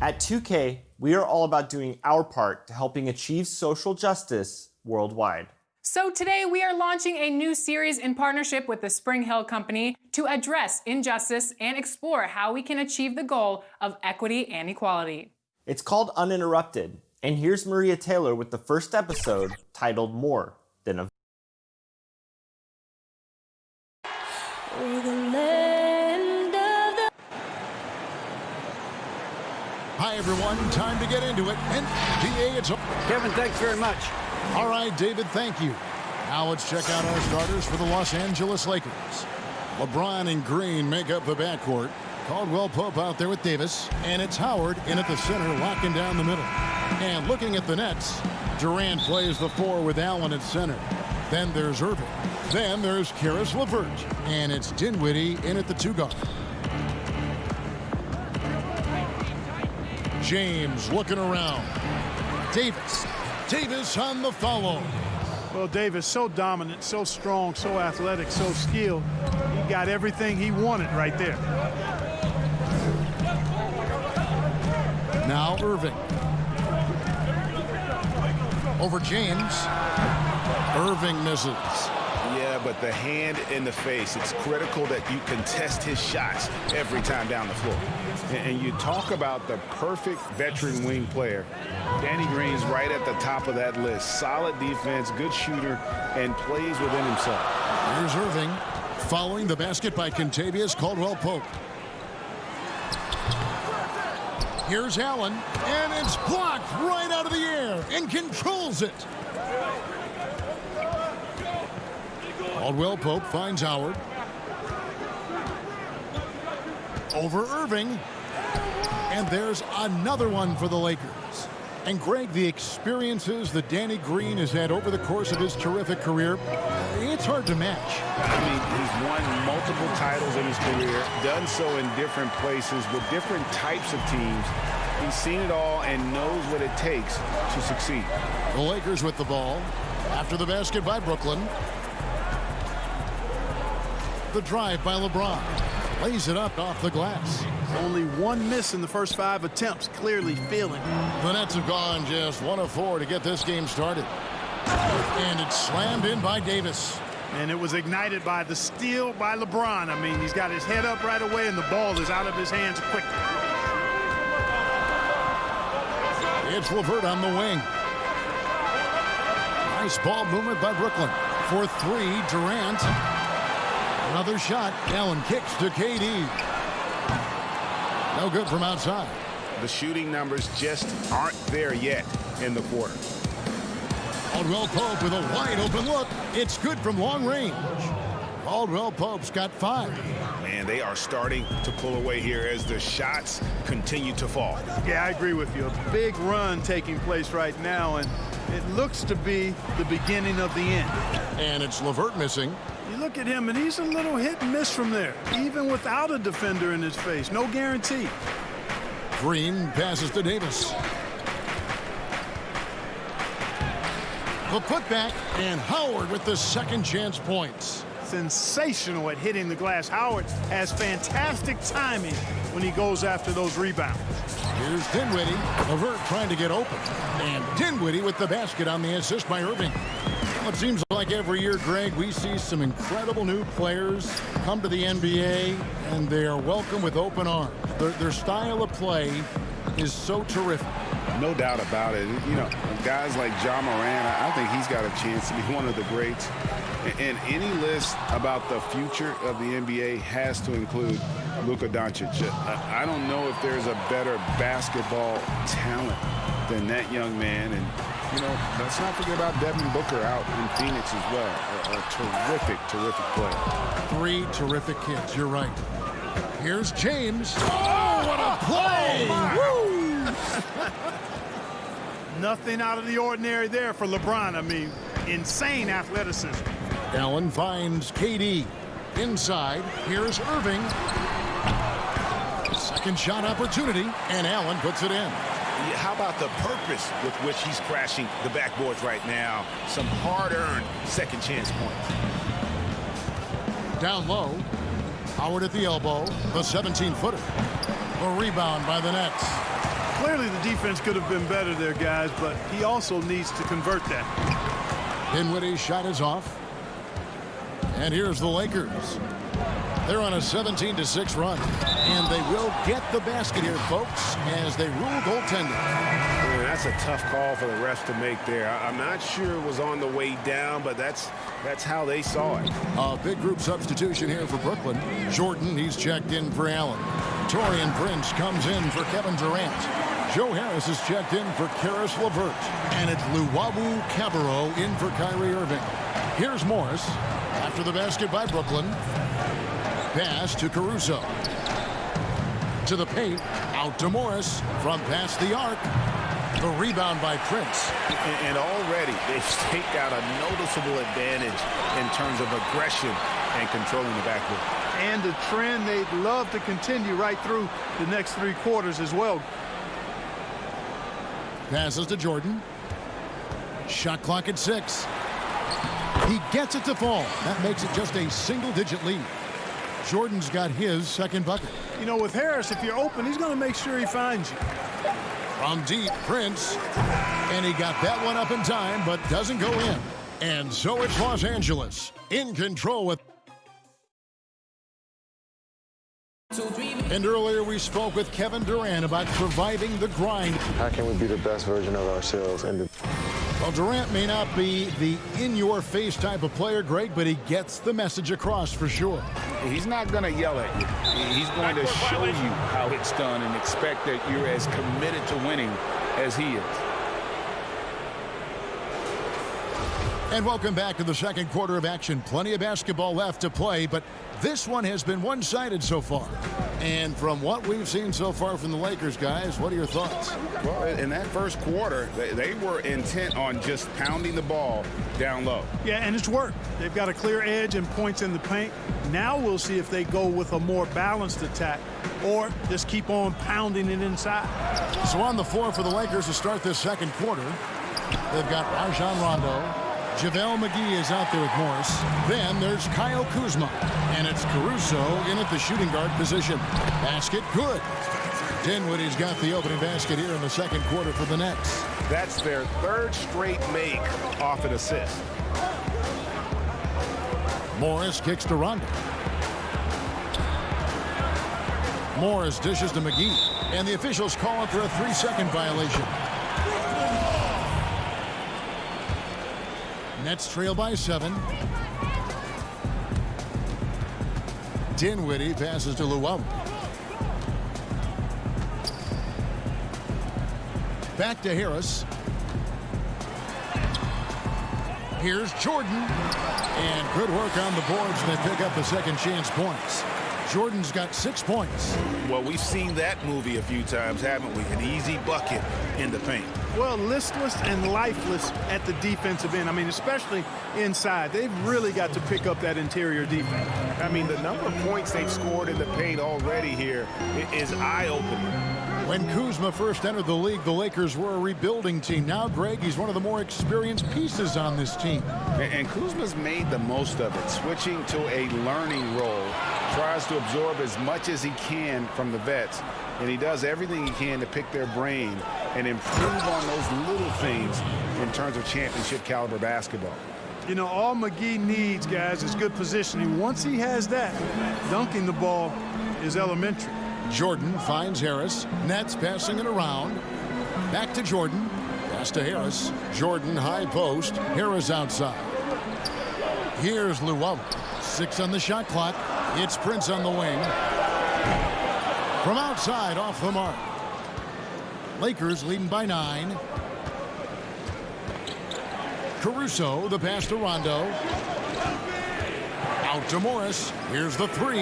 At 2K, we are all about doing our part to helping achieve social justice worldwide. So today we are launching a new series in partnership with the Spring Hill Company to address injustice and explore how we can achieve the goal of equity and equality. It's called Uninterrupted, and here's Maria Taylor with the first episode titled More Than a... Hi, everyone. Time to get into it. NBA, it's... Kevin, thanks very much. All right, David, thank you. Now let's check out our starters for the Los Angeles Lakers. LeBron and Green make up the backcourt. Caldwell Pope out there with Davis. And it's Howard in at the center, locking down the middle. And looking at the Nets, Durant plays the 4 with Allen at center. Then there's Irving. Then there's Karis LeVert. And it's Dinwiddie in at the 2 guard. James looking around. Davis on the follow. Well, Davis so dominant, so strong, so athletic, so skilled. He got everything he wanted right there. Now Irving. Over James. Irving misses. Yeah, but the hand in the face, it's critical that you contest his shots every time down the floor. And you talk about the perfect veteran wing player. Danny Green's right at the top of that list. Solid defense, good shooter, and plays within himself. Here's Irving, following the basket by Kentavious Caldwell-Pope. Here's Allen, and it's blocked right out of the air and controls it. Caldwell-Pope finds Howard. Over Irving. And there's another one for the Lakers. And Greg, the experiences that Danny Green has had over the course of his terrific career, it's hard to match. I mean, he's won multiple titles in his career, done so in different places with different types of teams. He's seen it all and knows what it takes to succeed. The Lakers with the ball. After the basket by Brooklyn. The drive by LeBron. Lays it up off the glass. Only one miss in the first 5 attempts, clearly feeling. The Nets have gone just 1 of 4 to get this game started. And it's slammed in by Davis. And it was ignited by the steal by LeBron. I mean, he's got his head up right away, and the ball is out of his hands quickly. It's LeVert on the wing. Nice ball movement by Brooklyn. For 3, Durant. Another shot. Allen kicks to KD. No good from outside. The shooting numbers just aren't there yet in the quarter. Caldwell-Pope with a wide open look. It's good from long range. Caldwell-Pope's got 5. Man, they are starting to pull away here as the shots continue to fall. Yeah, I agree with you. A big run taking place right now, and it looks to be the beginning of the end. And it's LeVert missing. You look at him, and he's a little hit and miss from there, even without a defender in his face. No guarantee. Green passes to Davis. The putback, and Howard with the second chance points. Sensational at hitting the glass. Howard has fantastic timing when he goes after those rebounds. Here's Dinwiddie. LeVert trying to get open. And Dinwiddie with the basket on the assist by Irving. Well, it seems like every year, Greg, we see some incredible new players come to the NBA, and they are welcome with open arms. Their style of play is so terrific. No doubt about it. You know, guys like Ja Morant, I think he's got a chance to be one of the greats. And any list about the future of the NBA has to include Luka Doncic. I don't know if there's a better basketball talent than that young man. And, you know, let's not forget about Devin Booker out in Phoenix as well. A terrific, terrific player. 3 terrific kids. You're right. Here's James. Oh, what a play! Woo! Nothing out of the ordinary there for LeBron. I mean, insane athleticism. Allen finds KD. Inside, here's Irving. Second shot opportunity, and Allen puts it in. How about the purpose with which he's crashing the backboards right now? Some hard-earned second chance points. Down low, Howard at the elbow, the 17-footer. The rebound by the Nets. Clearly the defense could have been better there, guys, but he also needs to convert that. Dinwiddie's shot is off. And here's the Lakers. They're on a 17-6 run. And they will get the basket here, folks, as they rule goaltending. Man, that's a tough call for the refs to make there. I'm not sure it was on the way down, but that's how they saw it. A big group substitution here for Brooklyn. Jordan, he's checked in for Allen. Taurean Prince comes in for Kevin Durant. Joe Harris is checked in for Karis LeVert. And it's Luwawu Cabarro in for Kyrie Irving. Here's Morris. After the basket by Brooklyn. Pass to Caruso. To the paint. Out to Morris. From past the arc. The rebound by Prince. And already they've staked out a noticeable advantage in terms of aggression and controlling the backcourt. And the trend they'd love to continue right through the next 3 quarters as well. Passes to Jordan. Shot clock at 6. He gets it to fall. That makes it just a single-digit lead. Jordan's got his second bucket. You know, with Harris, if you're open, he's going to make sure he finds you. From deep, Prince. And he got that one up in time, but doesn't go in. And so it's Los Angeles in control with... And earlier we spoke with Kevin Durant about surviving the grind. How can we be the best version of ourselves? Well, Durant may not be the in-your-face type of player, Greg, but he gets the message across for sure. He's not going to yell at you. He's going to show you how it's done and expect that you're as committed to winning as he is. And welcome back to the second quarter of action. Plenty of basketball left to play, but this one has been one-sided so far. And from what we've seen so far from the Lakers, guys, what are your thoughts? Well, in that first quarter, they were intent on just pounding the ball down low. Yeah, and it's worked. They've got a clear edge and points in the paint. Now we'll see if they go with a more balanced attack or just keep on pounding it inside. So on the floor for the Lakers to start this second quarter, they've got Rajon Rondo. JaVale McGee is out there with Morris. Then there's Kyle Kuzma. And it's Caruso in at the shooting guard position. Basket good. Dinwiddie's got the opening basket here in the second quarter for the Nets. That's their third straight make off an assist. Morris kicks to Rondo. Morris dishes to McGee. And the officials call it for a 3-second violation. Nets trail by 7. Dinwiddie passes to Luwawu. Back to Harris. Here's Jordan. And good work on the boards, and they pick up the second chance points. Jordan's got 6 points. Well, we've seen that movie a few times, haven't we? An easy bucket in the paint. Well, listless and lifeless at the defensive end. I mean, especially inside. They've really got to pick up that interior defense. I mean, the number of points they've scored in the paint already here is eye-opening. When Kuzma first entered the league, the Lakers were a rebuilding team. Now, Greg, he's one of the more experienced pieces on this team. And Kuzma's made the most of it, switching to a learning role. Tries to absorb as much as he can from the vets, and he does everything he can to pick their brain and improve on those little things in terms of championship caliber basketball. You know, all McGee needs, guys, is good positioning. Once he has that, dunking the ball is elementary. Jordan finds Harris. Nets passing it around. Back to Jordan. Pass to Harris. Jordan high post. Harris outside. Here's Luwawu. 6 on the shot clock. It's Prince on the wing. From outside, off the mark. Lakers leading by 9. Caruso, the pass to Rondo. Out to Morris. Here's the 3.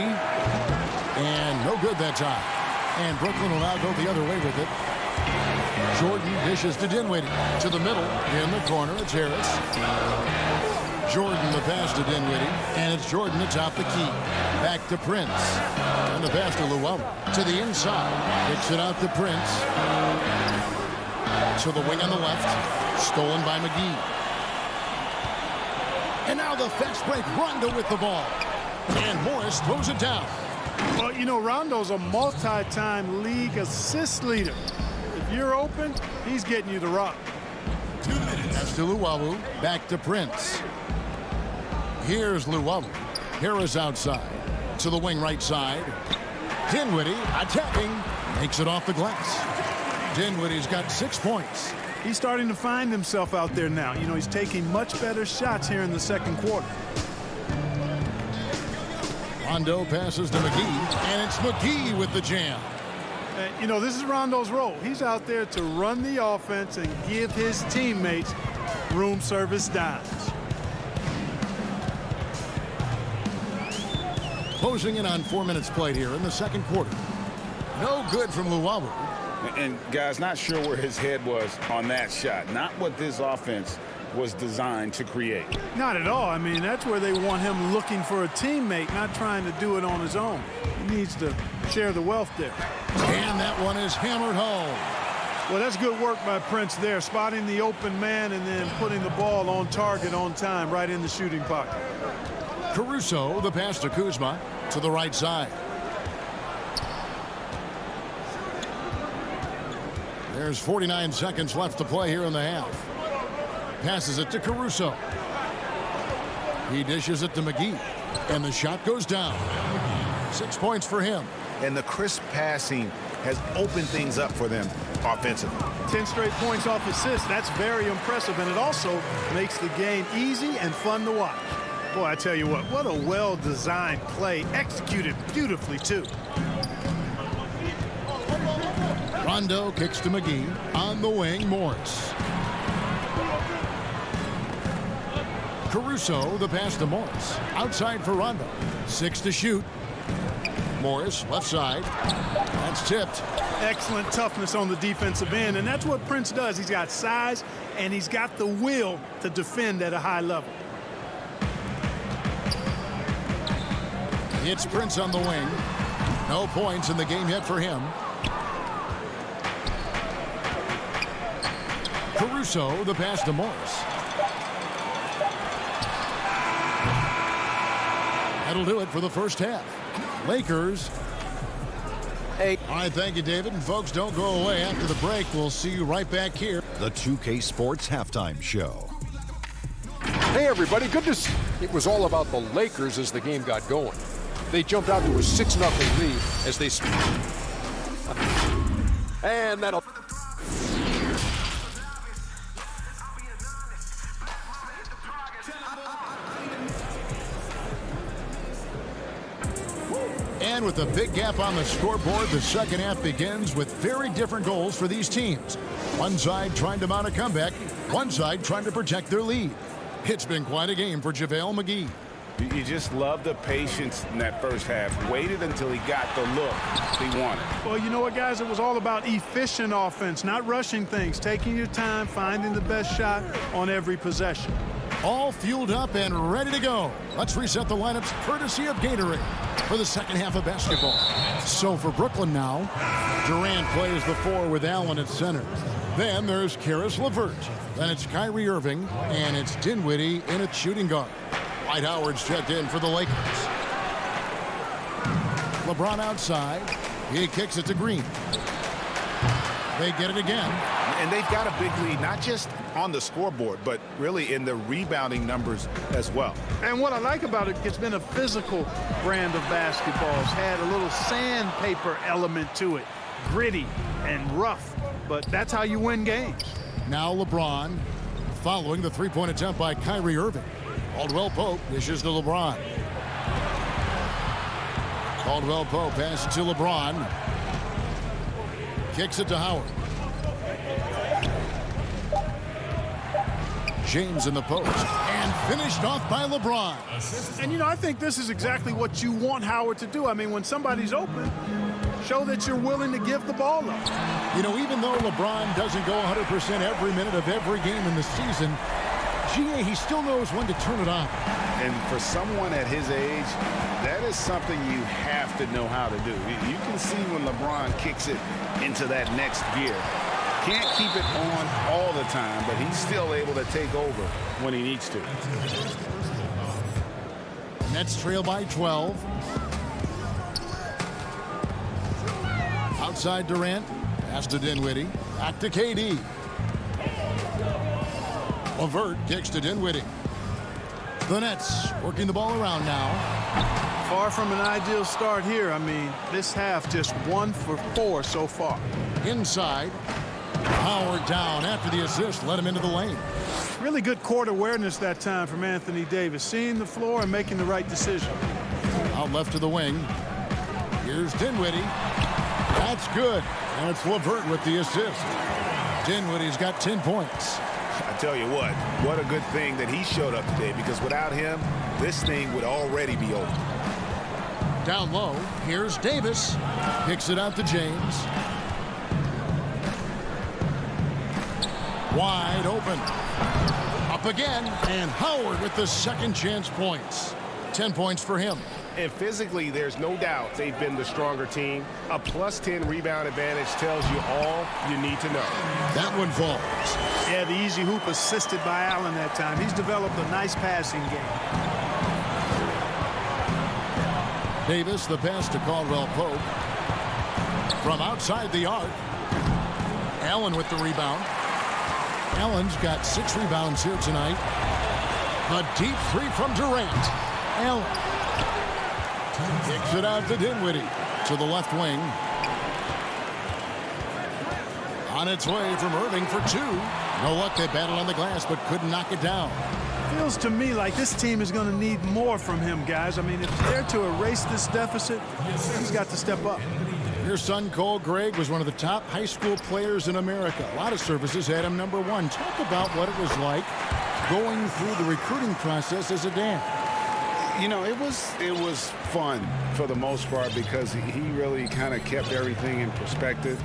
And no good that time. And Brooklyn will now go the other way with it. Jordan dishes to Dinwiddie. To the middle. In the corner, it's Harris. Jordan the pass to Dinwiddie. And it's Jordan atop the key. Back to Prince. And the pass to Luwawu. To the inside. Kicks it out to Prince. To the wing on the left. Stolen by McGee. And now the fast break. Rondo with the ball. And Morris throws it down. Well, you know, Rondo's a multi-time league assist leader. If you're open, he's getting you the rock. 2 minutes. That's to Luwawu. Back to Prince. Here's Luwawu. Harris outside. To the wing right side. Dinwiddie attacking. Makes it off the glass. Dinwiddie's got 6 points. He's starting to find himself out there now. You know, he's taking much better shots here in the second quarter. Rondo passes to McGee, and it's McGee with the jam. You know, this is Rondo's role. He's out there to run the offense and give his teammates room service dimes. Closing in on 4 minutes played here in the second quarter. No good from Luwawu. And guys, not sure where his head was on that shot. Not what this offense was designed to create. Not at all. I mean, that's where they want him looking for a teammate, not trying to do it on his own. He needs to share the wealth there. And that one is hammered home. Well, that's good work by Prince there, spotting the open man and then putting the ball on target on time right in the shooting pocket. Caruso, the pass to Kuzma, to the right side. There's 49 seconds left to play here in the half. Passes it to Caruso. He dishes it to McGee. And the shot goes down. 6 points for him. And the crisp passing has opened things up for them offensively. 10 straight points off assists. That's very impressive. And it also makes the game easy and fun to watch. Boy, I tell you what a well-designed play. Executed beautifully, too. Rondo kicks to McGee. On the wing, Morris. Caruso, the pass to Morris. Outside for Rondo. 6 to shoot. Morris, left side. That's tipped. Excellent toughness on the defensive end, and that's what Prince does. He's got size, and he's got the will to defend at a high level. It's Prince on the wing. No points in the game yet for him. Caruso, the pass to Morris. That'll do it for the first half. Lakers. All right, thank you, David. And folks, don't go away after the break. We'll see you right back here. The 2K Sports Halftime Show. Hey, everybody. Good to see. It was all about the Lakers as the game got going. They jumped out to a 6-0 lead as they... And that'll... And with a big gap on the scoreboard, the second half begins with very different goals for these teams. One side trying to mount a comeback, one side trying to protect their lead. It's been quite a game for JaVale McGee. You just love the patience in that first half. Waited until he got the look he wanted. Well, you know what, guys? It was all about efficient offense, not rushing things, taking your time, finding the best shot on every possession. All fueled up and ready to go. Let's reset the lineups courtesy of Gatorade for the second half of basketball. So for Brooklyn now, Durant plays the 4 with Allen at center. Then there's Karis LeVert. Then it's Kyrie Irving, and it's Dinwiddie in at shooting guard. Dwight Howard's checked in for the Lakers. LeBron outside. He kicks it to Green. They get it again. And they've got a big lead, not just on the scoreboard, but really in the rebounding numbers as well. And what I like about it, it's been a physical brand of basketball. It's had a little sandpaper element to it. Gritty and rough, but that's how you win games. Now LeBron following the three-point attempt by Kyrie Irving. Caldwell Pope dishes to LeBron. Caldwell Pope passes to LeBron. Kicks it to Howard. James in the post. And finished off by LeBron. And, you know, I think this is exactly what you want Howard to do. I mean, when somebody's open, show that you're willing to give the ball up. You know, even though LeBron doesn't go 100% every minute of every game in the season, he still knows when to turn it on. And for someone at his age, that is something you have to know how to do. You can see when LeBron kicks it into that next gear. Can't keep it on all the time, but he's still able to take over when he needs to. Nets trail by 12. Outside Durant. Pass to Dinwiddie. Back to KD. LeVert kicks to Dinwiddie. The Nets working the ball around now. Far from an ideal start here. I mean, this half just 1 for 4 so far. Inside. Howard down after the assist. Let him into the lane. Really good court awareness that time from Anthony Davis. Seeing the floor and making the right decision. Out left to the wing. Here's Dinwiddie. That's good. And it's LeVert with the assist. Dinwiddie's got 10 points. I tell you what a good thing that he showed up today, because without him, this thing would already be over. Down low, here's Davis. Kicks it out to James. Wide open. Up again, and Howard with the second chance points. 10 points for him. And physically, there's no doubt they've been the stronger team. A +10 rebound advantage tells you all you need to know. That one falls. Yeah, the easy hoop assisted by Allen that time. He's developed a nice passing game. Davis, the pass to Caldwell Pope. From outside the arc. Allen with the rebound. Allen's got 6 rebounds here tonight. A deep three from Durant. Allen kicks it out to Dinwiddie to the left wing. On its way from Irving for 2. No luck, they battled on the glass but couldn't knock it down. Feels to me like this team is going to need more from him, guys. I mean, if they're to erase this deficit, he's got to step up. Your son, Cole Gregg, was one of the top high school players in America. A lot of services had him #1. Talk about what it was like going through the recruiting process as a dad. You know, it was fun for the most part, because he really kind of kept everything in perspective.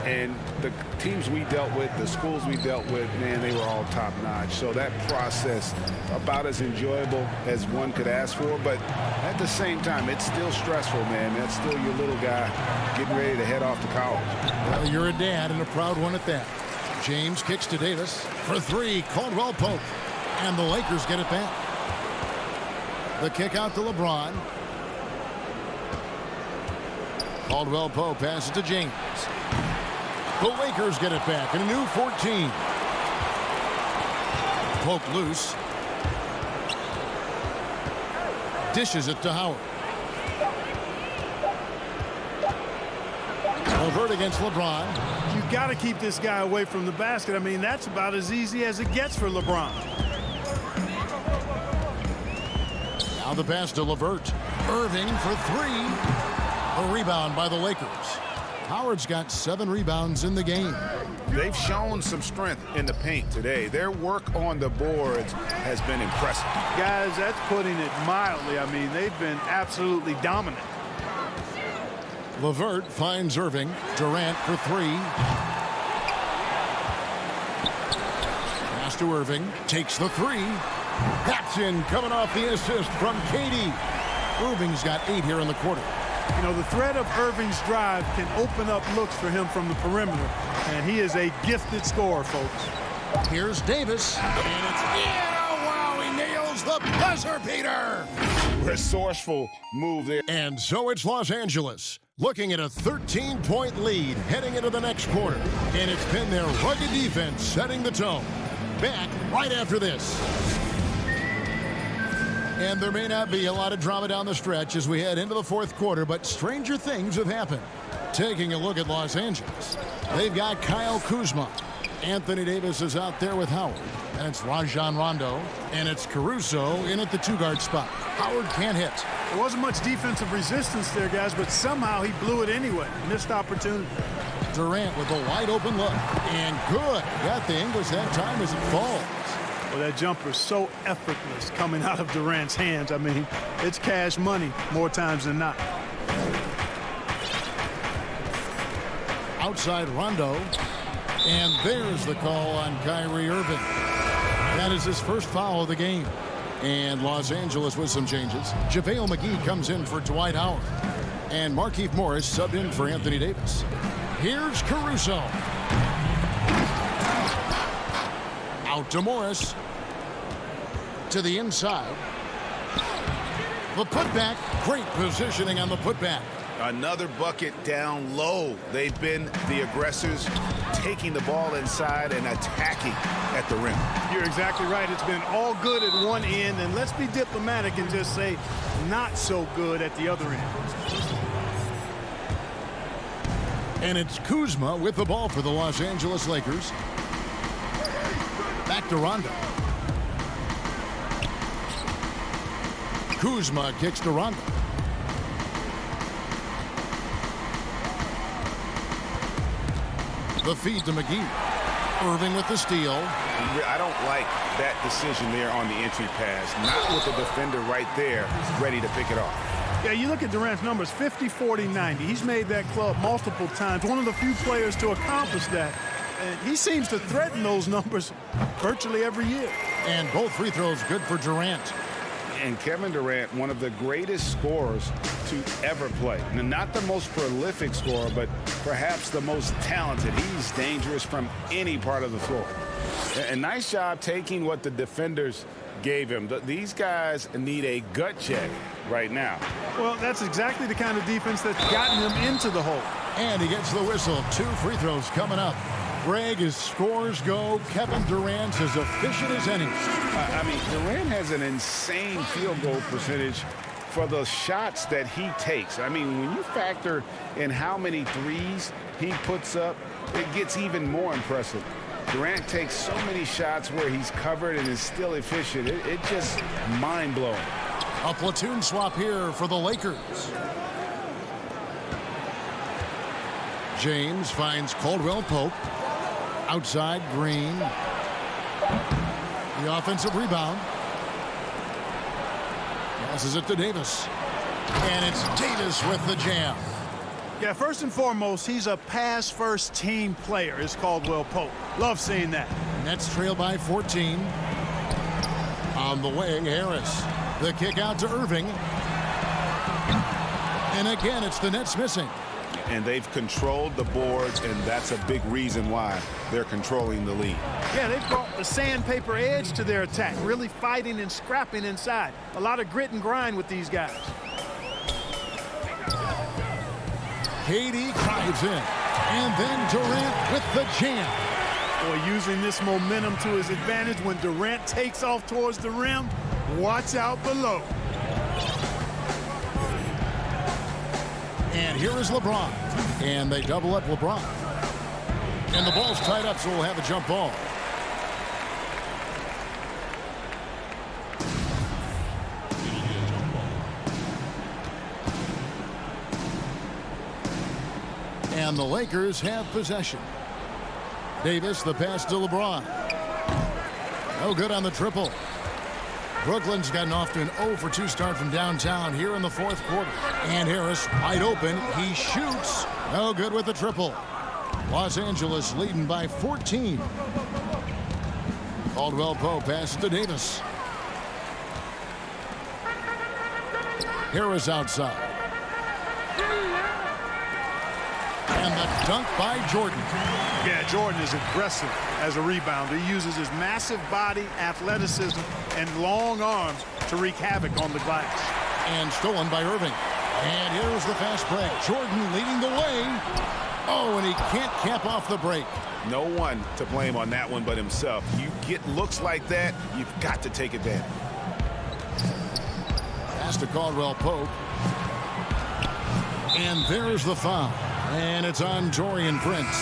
And the teams we dealt with, the schools we dealt with, man, they were all top-notch. So that process, about as enjoyable as one could ask for. But at the same time, it's still stressful, man. That's still your little guy getting ready to head off to college. Well, you're a dad, and a proud one at that. James kicks to Davis for 3. Caldwell Pope. And the Lakers get it back. The kick out to LeBron. Caldwell Pope passes to James. The Lakers get it back in a new 14. Pope loose. Dishes it to Howard. LeVert against LeBron. You got to keep this guy away from the basket. I mean, that's about as easy as it gets for LeBron. Now the pass to LeVert. Irving for 3. A rebound by the Lakers. Howard's got 7 rebounds in the game. They've shown some strength in the paint today. Their work on the boards has been impressive. Guys, that's putting it mildly. I mean, they've been absolutely dominant. LeVert finds Irving. Durant for 3. Pass to Irving. Takes the 3. That's in, coming off the assist from KD. Irving's got 8 here in the quarter. You know, the threat of Irving's drive can open up looks for him from the perimeter, and he is a gifted scorer, folks. Here's Davis, and it's in. Oh, wow, he nails the buzzer beater. Resourceful move there. And so it's Los Angeles, looking at a 13-point lead heading into the next quarter. And it's been their rugged defense setting the tone. Back right after this. And there may not be a lot of drama down the stretch as we head into the 4th quarter, but stranger things have happened. Taking a look at Los Angeles, they've got Kyle Kuzma. Anthony Davis is out there with Howard. And it's Rajon Rondo. And it's Caruso in at the 2-guard spot. Howard can't hit. There wasn't much defensive resistance there, guys, but somehow he blew it anyway. Missed opportunity. Durant with a wide open look. And good. Got the English that time as it falls. Well, that jumper is so effortless coming out of Durant's hands. I mean, it's cash money more times than not. Outside Rondo. And there's the call on Kyrie Irving. That is his first foul of the game. And Los Angeles with some changes. JaVale McGee comes in for Dwight Howard. And Markieff Morris subbed in for Anthony Davis. Here's Caruso. Out to Morris. To the inside. The putback. Great positioning on the putback. Another bucket down low. They've been the aggressors, taking the ball inside and attacking at the rim. You're exactly right. It's been all good at one end, and let's be diplomatic and just say not so good at the other end. And it's Kuzma with the ball for the Los Angeles Lakers. Back to Rondo. Kuzma kicks to Rondo. The feed to McGee. Irving with the steal. I don't like that decision there on the entry pass. Not with the defender right there, ready to pick it off. Yeah, you look at Durant's numbers, 50, 40, 90. He's made that club multiple times. One of the few players to accomplish that. And he seems to threaten those numbers virtually every year. And both free throws good for Durant. And Kevin Durant, one of the greatest scorers to ever play. And not the most prolific scorer, but perhaps the most talented. He's dangerous from any part of the floor. And nice job taking what the defenders gave him. These guys need a gut check right now. Well, that's exactly the kind of defense that's gotten them into the hole. And he gets the whistle. 2 free throws coming up. Greg, as scores go, Kevin Durant's as efficient as any. I mean, Durant has an insane field goal percentage for the shots that he takes. I mean, when you factor in how many threes he puts up, it gets even more impressive. Durant takes so many shots where he's covered and is still efficient. It's just mind-blowing. A platoon swap here for the Lakers. James finds Caldwell Pope. Outside, Green. The offensive rebound. Passes it to Davis. And it's Davis with the jam. Yeah, first and foremost, he's a pass-first team player, is Caldwell Pope. Love seeing that. Nets trail by 14. On the wing, Harris. The kick out to Irving. And again, it's the Nets missing. And they've controlled the boards, and that's a big reason why they're controlling the lead. Yeah, they've brought the sandpaper edge to their attack, really fighting and scrapping inside. A lot of grit and grind with these guys. KD drives in. And then Durant with the jam. Boy, using this momentum to his advantage when Durant takes off towards the rim. Watch out below. And here is LeBron. And they double up LeBron. And the ball's tied up, so we'll have a jump ball. And the Lakers have possession. Davis, the pass to LeBron. No good on the triple. Brooklyn's gotten off to an 0-for-2 start from downtown here in the fourth quarter. And Harris wide open. He shoots. No good with the triple. Los Angeles leading by 14. Caldwell Pope passes to Davis. Harris outside. And the dunk by Jordan. Yeah, Jordan is aggressive as a rebounder. He uses his massive body, athleticism, and long arms to wreak havoc on the glass. And stolen by Irving. And here's the fast break. Jordan leading the way. Oh, and he can't cap off the break. No one to blame on that one but himself. You get looks like that, you've got to take advantage. Pass to Caldwell Pope. And there's the foul. And it's on Taurean Prince.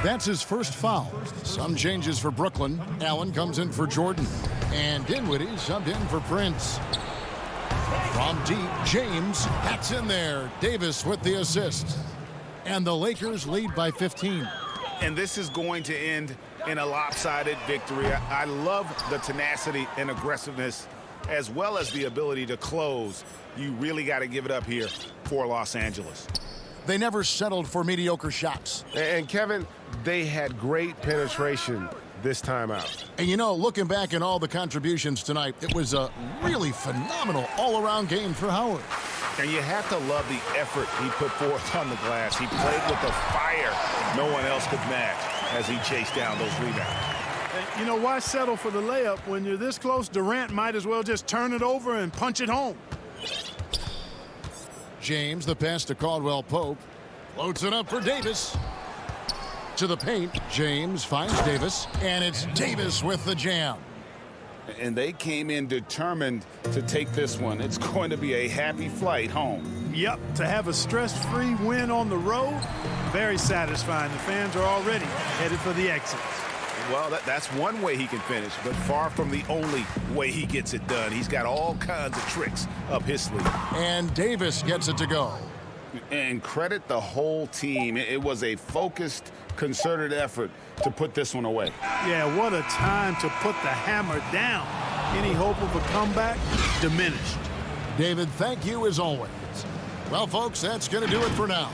That's his first foul. Some changes for Brooklyn. Allen comes in for Jordan. And Dinwiddie subbed in for Prince. From deep, James, that's in there. Davis with the assist. And the Lakers lead by 15. And this is going to end in a lopsided victory. I love the tenacity and aggressiveness as well as the ability to close. You really got to give it up here for Los Angeles. They never settled for mediocre shots. And Kevin, they had great penetration this time out. And you know, looking back at all the contributions tonight, it was a really phenomenal all-around game for Howard. And you have to love the effort he put forth on the glass. He played with the fire no one else could match as he chased down those rebounds. And you know, why settle for the layup when you're this close? Durant might as well just turn it over and punch it home. James, the pass to Caldwell Pope. Loads it up for Davis. To the paint. James finds Davis. And it's Davis with the jam. And they came in determined to take this one. It's going to be a happy flight home. Yep, to have a stress-free win on the road, very satisfying. The fans are already headed for the exits. Well, that's one way he can finish, but far from the only way he gets it done. He's got all kinds of tricks up his sleeve. And Davis gets it to go. And credit the whole team. It was a focused, concerted effort to put this one away. Yeah, what a time to put the hammer down. Any hope of a comeback diminished. David, thank you as always. Well, folks, that's going to do it for now.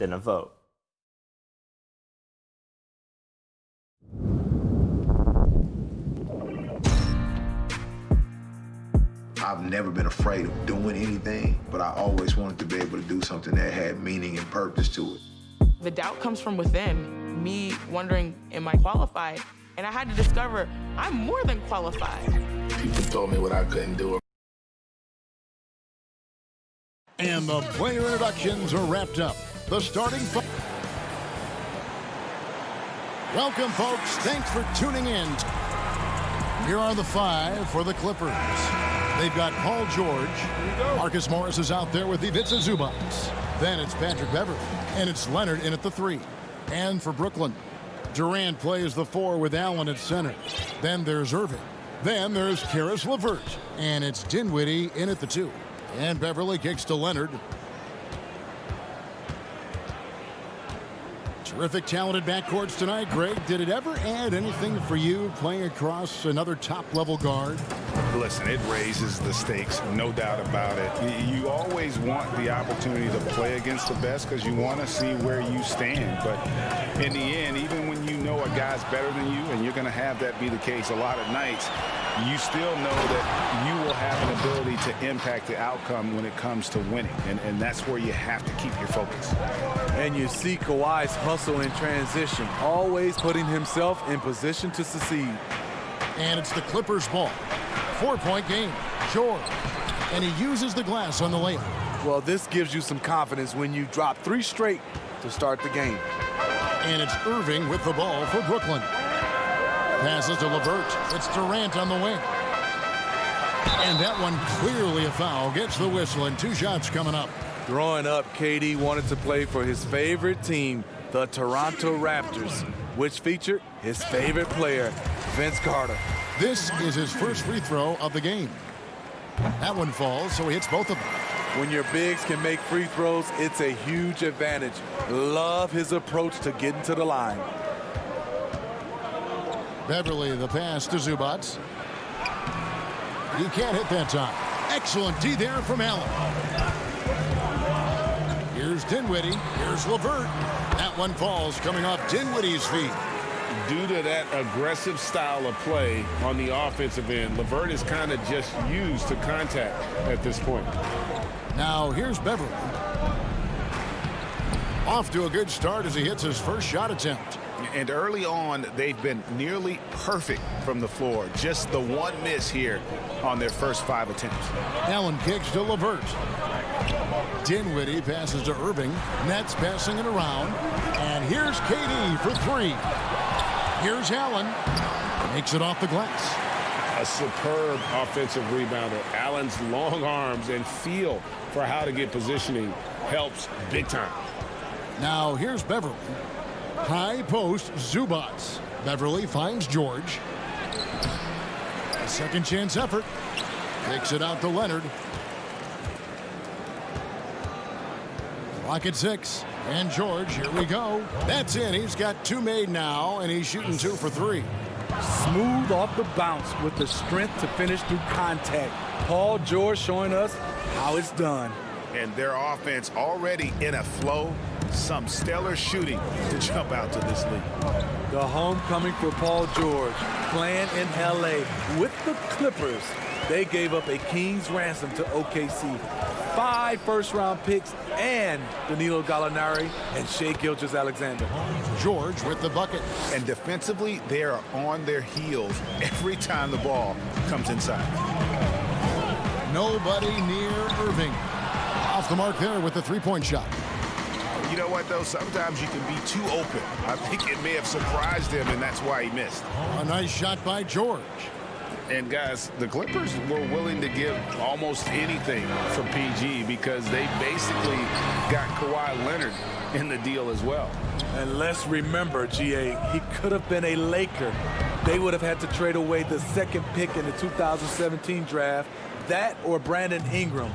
than a vote. I've never been afraid of doing anything, but I always wanted to be able to do something that had meaning and purpose to it. The doubt comes from within, me wondering, am I qualified? And I had to discover I'm more than qualified. People told me what I couldn't do. And the player introductions are wrapped up. The starting five. Welcome, folks. Thanks for tuning in. Here are the five for the Clippers. They've got Paul George. Marcus Morris is out there with Ivica Zubac. Then it's Patrick Beverley. And it's Leonard in at the 3. And for Brooklyn, Durant plays the 4 with Allen at center. Then there's Irving. Then there's Karis LeVert. And it's Dinwiddie in at the 2. And Beverley kicks to Leonard. Terrific, talented backcourts tonight. Greg, did it ever add anything for you playing across another top-level guard? Listen, it raises the stakes, no doubt about it. You always want the opportunity to play against the best because you want to see where you stand. But in the end, even when you know a guy's better than you, and you're going to have that be the case a lot of nights, you still know that you will have an ability to impact the outcome when it comes to winning. And that's where you have to keep your focus. And you see Kawhi's hustle in transition, always putting himself in position to succeed. And it's the Clippers' ball. 4-point game. George. And he uses the glass on the layup. Well, this gives you some confidence when you drop 3 straight to start the game. And it's Irving with the ball for Brooklyn. Passes to LeVert. It's Durant on the wing. And that one clearly a foul. Gets the whistle, and 2 shots coming up. Growing up, KD wanted to play for his favorite team, the Toronto Raptors, which featured his favorite player, Vince Carter. This is his first free throw of the game. That one falls, so he hits both of them. When your bigs can make free throws, it's a huge advantage. Love his approach to getting to the line. Beverley, the pass to Zubac. He can't hit that time. Excellent D there from Allen. Here's Dinwiddie. Here's LeVert. That one falls, coming off Dinwiddie's feet. Due to that aggressive style of play on the offensive end, LeVert is kind of just used to contact at this point. Now here's Beverley. Off to a good start as he hits his first shot attempt. And early on, they've been nearly perfect from the floor. Just the one miss here on their first 5 attempts. Allen kicks to LeVert. Dinwiddie passes to Irving. Nets passing it around. And here's KD for 3. Here's Allen. Makes it off the glass. A superb offensive rebounder. Allen's long arms and feel for how to get positioning helps big time. Now here's Beverley. High post, Zubac. Beverley finds George. A second chance effort. Takes it out to Leonard. Clock at 6. And George, here we go. That's in. He's got 2 made now, and he's shooting 2 for 3. Smooth off the bounce with the strength to finish through contact. Paul George showing us how it's done. And their offense already in a flow. Some stellar shooting to jump out to this league. The homecoming for Paul George, playing in LA with the Clippers. They gave up a king's ransom to OKC. 5 first-round picks and Danilo Gallinari and Shai Gilgeous-Alexander. George with the bucket. And defensively, they are on their heels every time the ball comes inside. Nobody near Irving. Off the mark there with the 3-point shot. You know what, though? Sometimes you can be too open. I think it may have surprised him, and that's why he missed. A nice shot by George. And, guys, the Clippers were willing to give almost anything for PG because they basically got Kawhi Leonard in the deal as well. And let's remember, GA, he could have been a Laker. They would have had to trade away the 2nd pick in the 2017 draft, that or Brandon Ingram.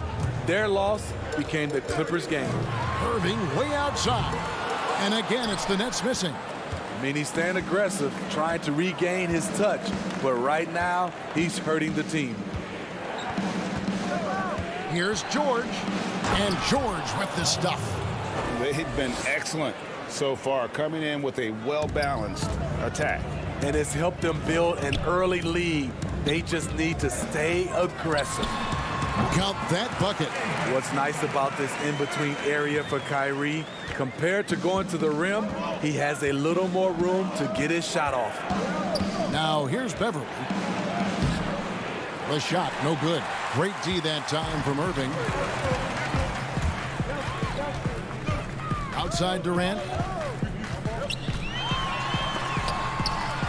Their loss became the Clippers' game. Irving way outside. And again, it's the Nets missing. I mean, he's staying aggressive, trying to regain his touch. But right now, he's hurting the team. Here's George. And George with the stuff. They've been excellent so far, coming in with a well-balanced attack. And it's helped them build an early lead. They just need to stay aggressive. Count that bucket. What's nice about this in-between area for Kyrie, compared to going to the rim, he has a little more room to get his shot off. Now here's Beverly. The shot, no good. Great D that time from Irving. Outside Durant.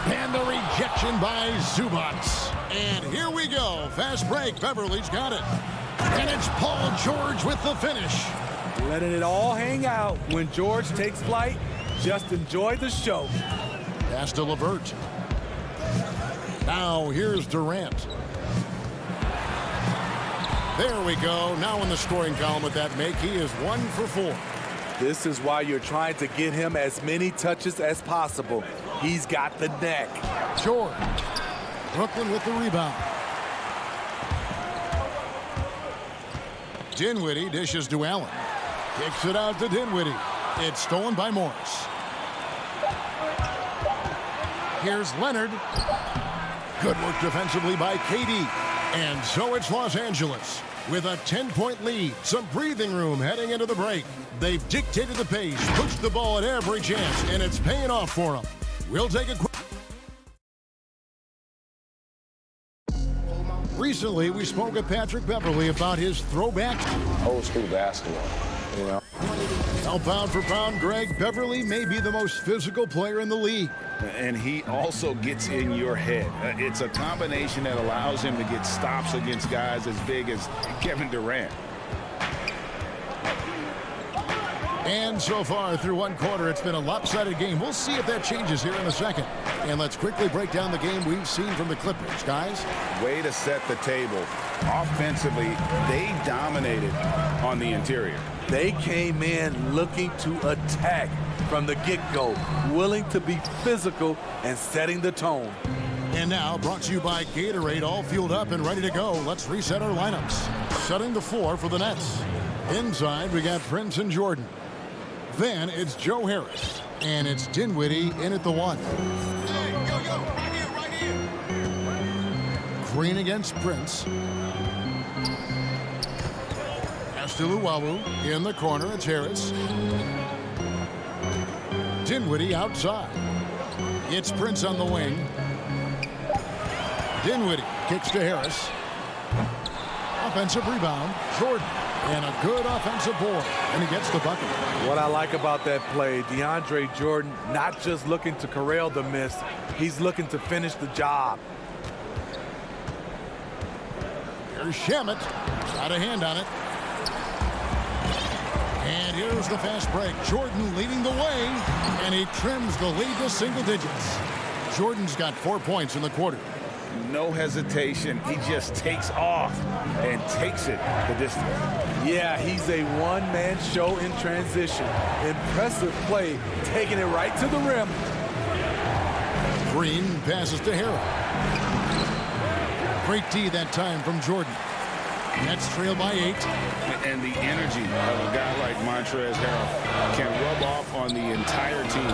And the rejection by Zubats. And here we go. Fast break. Beverly's got it. And it's Paul George with the finish. Letting it all hang out. When George takes flight, just enjoy the show. Pass to LeVert. Now here's Durant. There we go. Now in the scoring column with that make, he is 1 for 4. This is why you're trying to get him as many touches as possible. He's got the neck. George. Brooklyn with the rebound. Dinwiddie dishes to Allen. Kicks it out to Dinwiddie. It's stolen by Morris. Here's Leonard. Good work defensively by KD. And so it's Los Angeles with a 10-point lead. Some breathing room heading into the break. They've dictated the pace, pushed the ball at every chance, and it's paying off for them. We'll take a quick... Recently, we spoke with Patrick Beverly about his throwback. Old school basketball, you know. Now, pound for pound, Greg, Beverly may be the most physical player in the league. And he also gets in your head. It's a combination that allows him to get stops against guys as big as Kevin Durant. And so far through one quarter, it's been a lopsided game. We'll see if that changes here in a second. And let's quickly break down the game we've seen from the Clippers, guys. Way to set the table. Offensively, they dominated on the interior. They came in looking to attack from the get-go, willing to be physical and setting the tone. And now, brought to you by Gatorade, all fueled up and ready to go. Let's reset our lineups. Setting the floor for the Nets. Inside, we got Prince and Jordan. Then it's Joe Harris. And it's Dinwiddie in at the 1. Hey, yo, right here. Green against Prince. Luwawu in the corner. It's Harris. Dinwiddie outside. It's Prince on the wing. Dinwiddie kicks to Harris. Offensive rebound. Jordan. And a good offensive board. And he gets the bucket. What I like about that play, DeAndre Jordan not just looking to corral the miss, he's looking to finish the job. Here's Shamet. Got a hand on it. And here's the fast break. Jordan leading the way, and he trims the lead to single digits. Jordan's got 4 points in the quarter. No hesitation. He just takes off and takes it the distance. Yeah, he's a one-man show in transition. Impressive play, taking it right to the rim. Green passes to Harrell. Great D that time from Jordan. Nets trail by 8. And the energy of a guy like Montrezl Harrell can rub off on the entire team.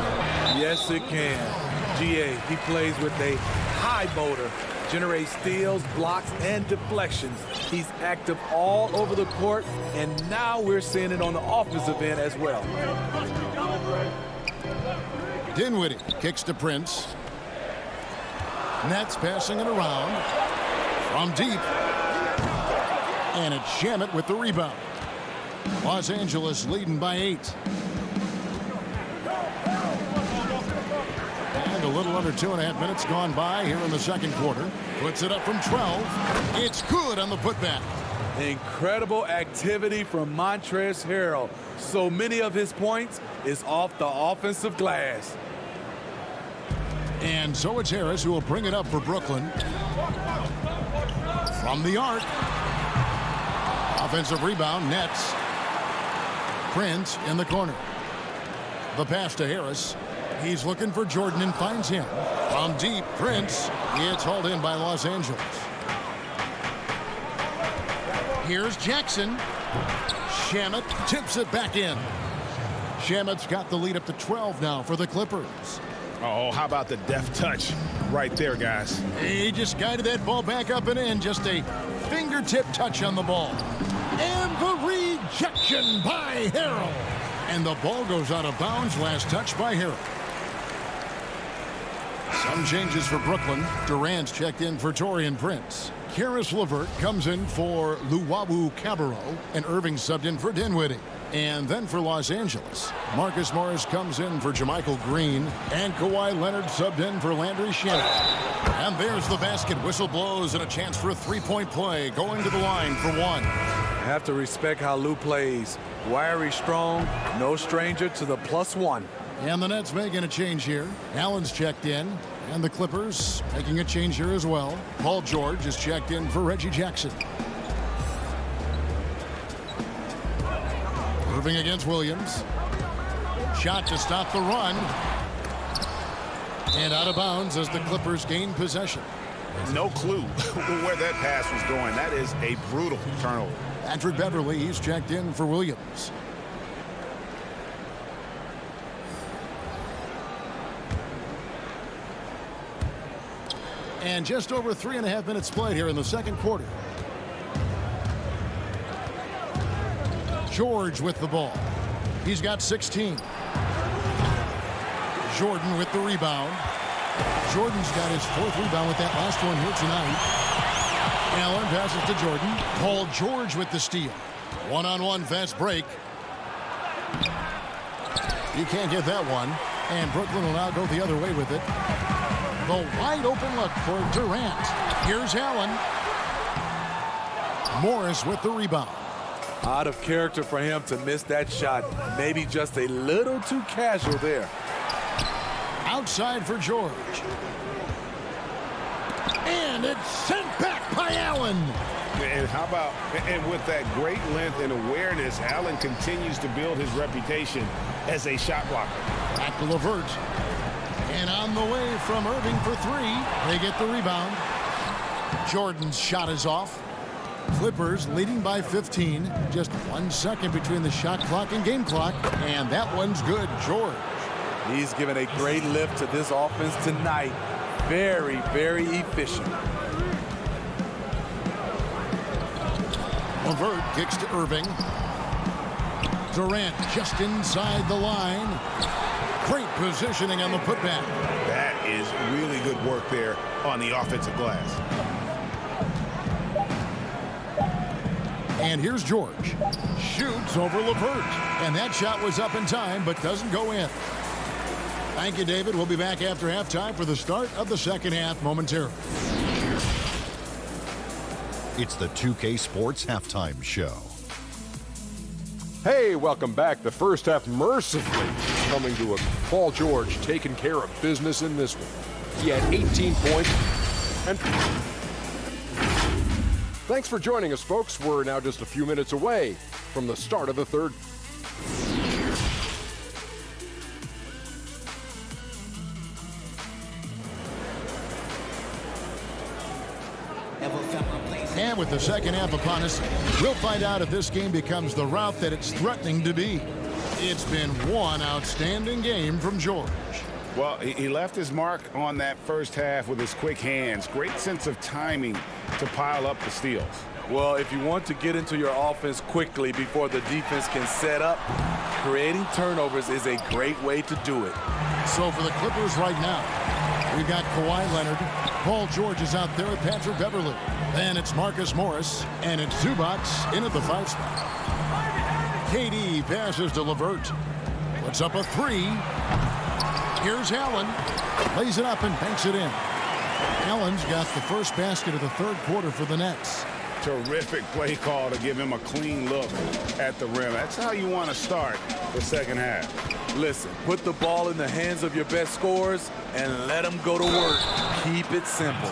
Yes, it can. GA, he plays with a high motor, generates steals, blocks, and deflections. He's active all over the court, and now we're seeing it on the offensive end as well. Dinwiddie kicks to Prince. Nets passing it around. From deep. And it's Shamet with the rebound. Los Angeles leading by 8. And a little under 2.5 minutes gone by here in the second quarter. Puts it up from 12. It's good on the putback. Incredible activity from Montrezl Harrell. So many of his points is off the offensive glass. And so it's Harris who will bring it up for Brooklyn. From the arc. Offensive rebound, Nets. Prince in the corner. The pass to Harris. He's looking for Jordan and finds him. From deep, Prince. It's hauled in by Los Angeles. Here's Jackson. Shamet tips it back in. Shamet's got the lead up to 12 now for the Clippers. Oh, how about the deft touch right there, guys? He just guided that ball back up and in. Just a fingertip touch on the ball. And the rejection by Harrell. And the ball goes out of bounds. Last touch by Harrell. Some changes for Brooklyn. Durant's checked in for Taurean Prince. Karis LeVert comes in for Luwawu Cabarro. And Irving subbed in for Dinwiddie. And then for Los Angeles, Marcus Morris comes in for JaMychal Green, and Kawhi Leonard subbed in for Landry Shamet. And there's the basket. Whistle blows and a chance for a three-point play. Going to the line for one. I have to respect how Lou plays. Wiry, strong, no stranger to the +1. And the Nets making a change here. Allen's checked in, and the Clippers making a change here as well. Paul George is checked in for Reggie Jackson. Moving against Williams. Shot to stop the run. And out of bounds as the Clippers gain possession. No clue where that pass was going. That is a brutal turnover. Patrick Beverly, he's checked in for Williams. And just over 3.5 minutes played here in the second quarter. George with the ball. He's got 16. Jordan with the rebound. Jordan's got his 4th rebound with that last one here tonight. Allen passes to Jordan. Paul George with the steal. One-on-one fast break. You can't get that one. And Brooklyn will now go the other way with it. The wide open look for Durant. Here's Allen. Morris with the rebound. Out of character for him to miss that shot. Maybe just a little too casual there. Outside for George. And it's sent back by Allen. And how about, and with that great length and awareness, Allen continues to build his reputation as a shot blocker. Back to LeVert. And on the way from Irving for 3. They get the rebound. Jordan's shot is off. Clippers leading by 15. Just 1 second between the shot clock and game clock. And that one's good. George. He's given a great lift to this offense tonight. Very, very efficient. LeVert kicks to Irving. Durant just inside the line. Great positioning on the putback. That is really good work there on the offensive glass. And here's George. Shoots over LeVert. And that shot was up in time, but doesn't go in. Thank you, David. We'll be back after halftime for the start of the second half momentarily. It's the 2K Sports Halftime Show. Hey, welcome back. The first half mercifully coming to a Paul George taking care of business in this one. He had 18 points. And thanks for joining us, folks. We're now just a few minutes away from the start of the third. And with the second half upon us, we'll find out if this game becomes the rout that it's threatening to be. It's been one outstanding game from George. Well, he left his mark on that first half with his quick hands. Great sense of timing to pile up the steals. Well, if you want to get into your offense quickly before the defense can set up, creating turnovers is a great way to do it. So for the Clippers right now, we've got Kawhi Leonard. Paul George is out there with Patrick Beverly. Then it's Marcus Morris, and it's Zubac in at the 5 spot. KD passes to LeVert. Puts up a 3. Here's Allen. Lays it up and banks it in. Allen's got the first basket of the third quarter for the Nets. Terrific play call to give him a clean look at the rim. That's how you want to start the second half. Listen, put the ball in the hands of your best scorers and let them go to work. Keep it simple.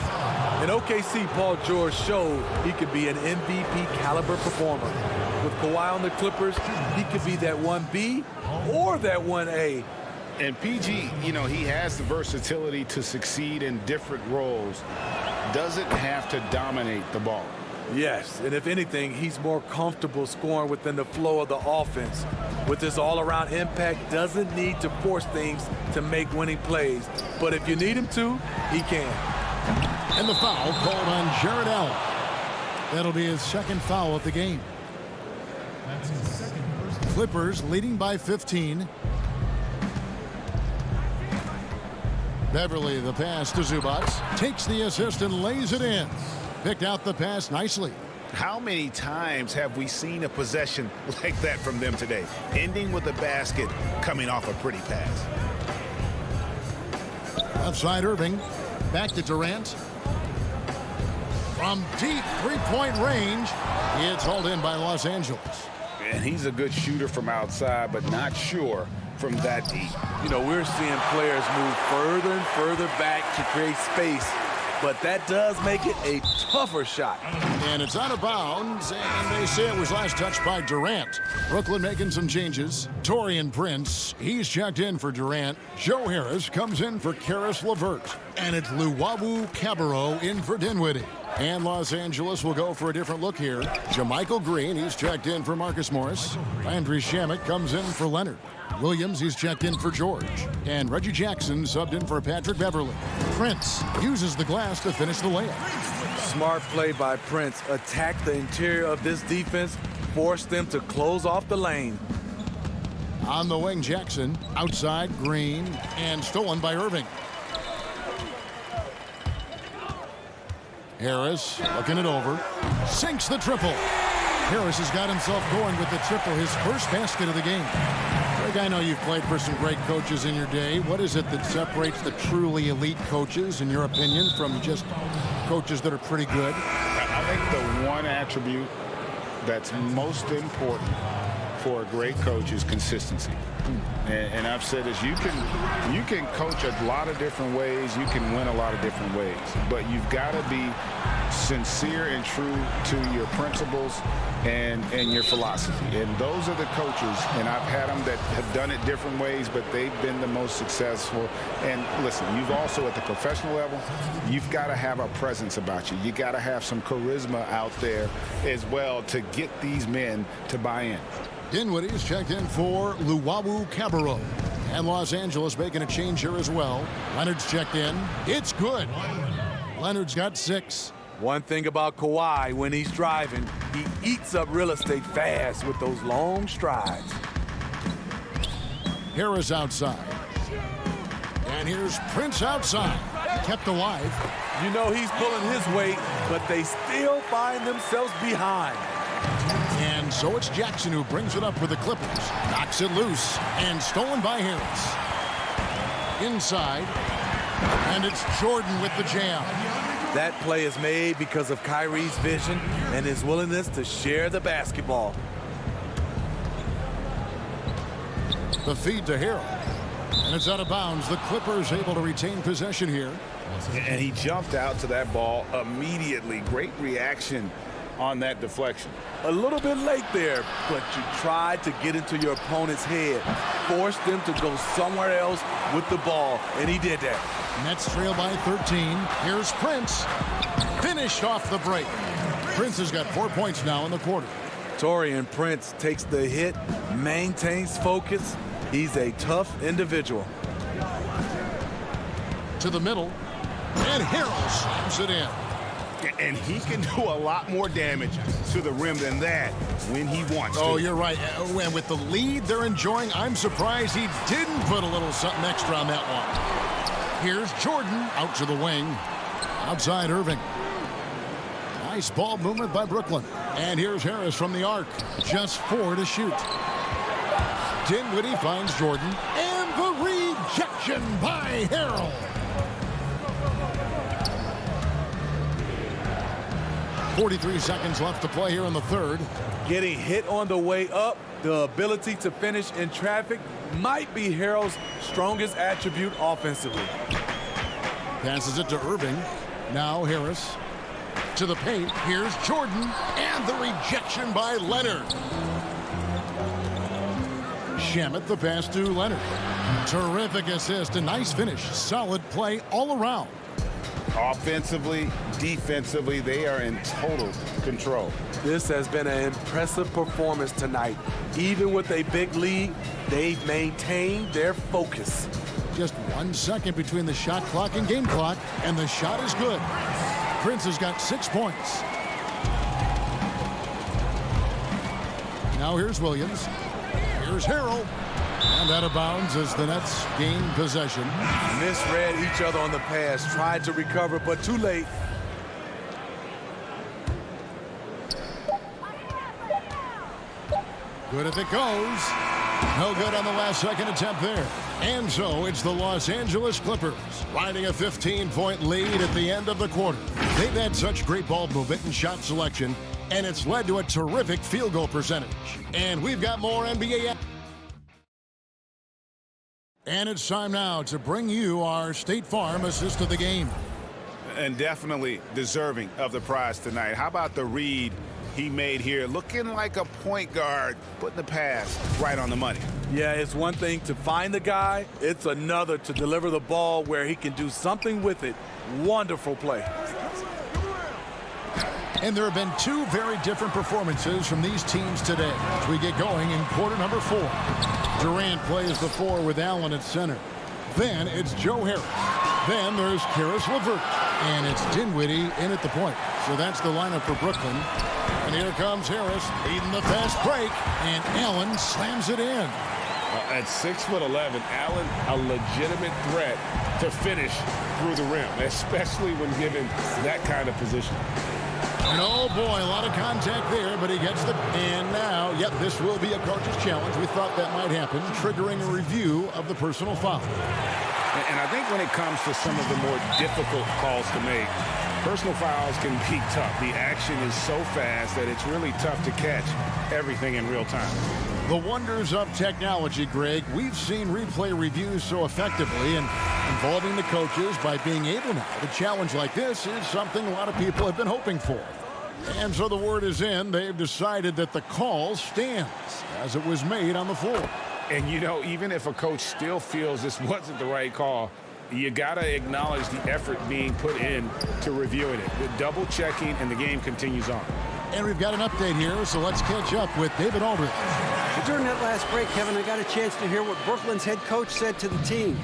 In OKC, Paul George showed he could be an MVP caliber performer. With Kawhi on the Clippers, he could be that 1B or that 1A. And PG, you know, he has the versatility to succeed in different roles. Doesn't have to dominate the ball. Yes, and if anything, he's more comfortable scoring within the flow of the offense. With his all-around impact, doesn't need to force things to make winning plays. But if you need him to, he can. And the foul called on Jared Allen. That'll be his second foul of the game. That's his second. Clippers leading by 15. Beverly, the pass to Zubac. Takes the assist and lays it in. Picked out the pass nicely. How many times have we seen a possession like that from them today? Ending with a basket, coming off a pretty pass. Outside Irving. Back to Durant. From deep three-point range. It's hauled in by Los Angeles. And he's a good shooter from outside, but not sure from that deep. You know, we're seeing players move further and further back to create space, but that does make it a tougher shot. And it's out of bounds, and they say it was last touched by Durant. Brooklyn making some changes. Taurean Prince, he's checked in for Durant. Joe Harris comes in for Karis LeVert. And it's Luwawu Cabarrot in for Dinwiddie. And Los Angeles will go for a different look here. JaMychal Green, he's checked in for Marcus Morris. Landry Shamet comes in for Leonard. Williams, he's checked in for George. And Reggie Jackson subbed in for Patrick Beverly. Prince uses the glass to finish the layup. Smart play by Prince. Attack the interior of this defense. Force them to close off the lane. On the wing, Jackson. Outside, Green. And stolen by Irving. Harris looking it over. Sinks the triple. Harris has got himself going with the triple, his first basket of the game. Greg, I know you've played for some great coaches in your day. What is it that separates the truly elite coaches, in your opinion, from just coaches that are pretty good? I think the one attribute that's most important for a great coach is consistency. And I've said this, you can coach a lot of different ways, you can win a lot of different ways, but you've got to be sincere and true to your principles and your philosophy. And those are the coaches, and I've had them that have done it different ways, but they've been the most successful. And listen, you've also at the professional level, you've got to have a presence about you. You got to have some charisma out there as well to get these men to buy in. Dinwiddie's checked in for Luwawu Cabarrot. And Los Angeles making a change here as well. Leonard's checked in. It's good. Leonard's got 6. One thing about Kawhi, when he's driving, he eats up real estate fast with those long strides. Harris outside. And here's Prince outside. Kept alive. You know he's pulling his weight, but they still find themselves behind. And so it's Jackson who brings it up for the Clippers. Knocks it loose and stolen by Harris. Inside. And it's Jordan with the jam. That play is made because of Kyrie's vision and his willingness to share the basketball. The feed to Harrell. And it's out of bounds. The Clippers able to retain possession here. And he jumped out to that ball immediately. Great reaction on that deflection. A little bit late there, but you tried to get into your opponent's head. Force them to go somewhere else with the ball, and he did that. Nets trail by 13. Here's Prince. Finished off the break. Prince has got 4 points now in the quarter. Taurean Prince takes the hit, maintains focus. He's a tough individual. To the middle, and Harrell slams it in. And he can do a lot more damage to the rim than that when he wants to. Oh, you're right. And with the lead they're enjoying, I'm surprised he didn't put a little something extra on that one. Here's Jordan out to the wing. Outside Irving. Nice ball movement by Brooklyn. And here's Harris from the arc. Just 4 to shoot. Dinwiddie finds Jordan. And the rejection by Harrell. 43 seconds left to play here in the third. Getting hit on the way up, the ability to finish in traffic might be Harrell's strongest attribute offensively. Passes it to Irving. Now Harris to the paint. Here's Jordan. And the rejection by Leonard. Shamet the pass to Leonard. Terrific assist. A nice finish. Solid play all around. Offensively, defensively, they are in total control. This has been an impressive performance tonight. Even with a big lead, they've maintained their focus. Just 1 second between the shot clock and game clock, and the shot is good. Prince has got 6 points. Now here's Williams. Here's Harrell. And out of bounds as the Nets gain possession. Misread each other on the pass. Tried to recover, but too late. Good if it goes. No good on the last second attempt there. And so it's the Los Angeles Clippers riding a 15-point lead at the end of the quarter. They've had such great ball movement and shot selection, and it's led to a terrific field goal percentage. And we've got more NBA. And it's time now to bring you our State Farm assist of the game. And definitely deserving of the prize tonight. How about the read he made here? Looking like a point guard, putting the pass right on the money. Yeah, it's one thing to find the guy. It's another to deliver the ball where he can do something with it. Wonderful play. And there have been 2 very different performances from these teams today as we get going in quarter number 4. Durant plays the 4 with Allen at center. Then it's Joe Harris. Then there's Karis LeVert. And it's Dinwiddie in at the point. So that's the lineup for Brooklyn. And here comes Harris leading the fast break. And Allen slams it in. At 6'11", Allen, a legitimate threat to finish through the rim, especially when given that kind of position. And oh boy, a lot of contact there, but he gets the... And now, yep, this will be a coach's challenge. We thought that might happen, triggering a review of the personal foul. And I think when it comes to some of the more difficult calls to make, personal fouls can be tough. The action is so fast that it's really tough to catch everything in real time. The wonders of technology, Greg. We've seen replay reviews so effectively, and involving the coaches by being able now to challenge like this is something a lot of people have been hoping for. And so the word is in. They've decided that the call stands as it was made on the floor. And, you know, even if a coach still feels this wasn't the right call, you got to acknowledge the effort being put in to reviewing it. The double checking, and the game continues on. And we've got an update here, so let's catch up with David Aldridge. During that last break, Kevin, I got a chance to hear what Brooklyn's head coach said to the team.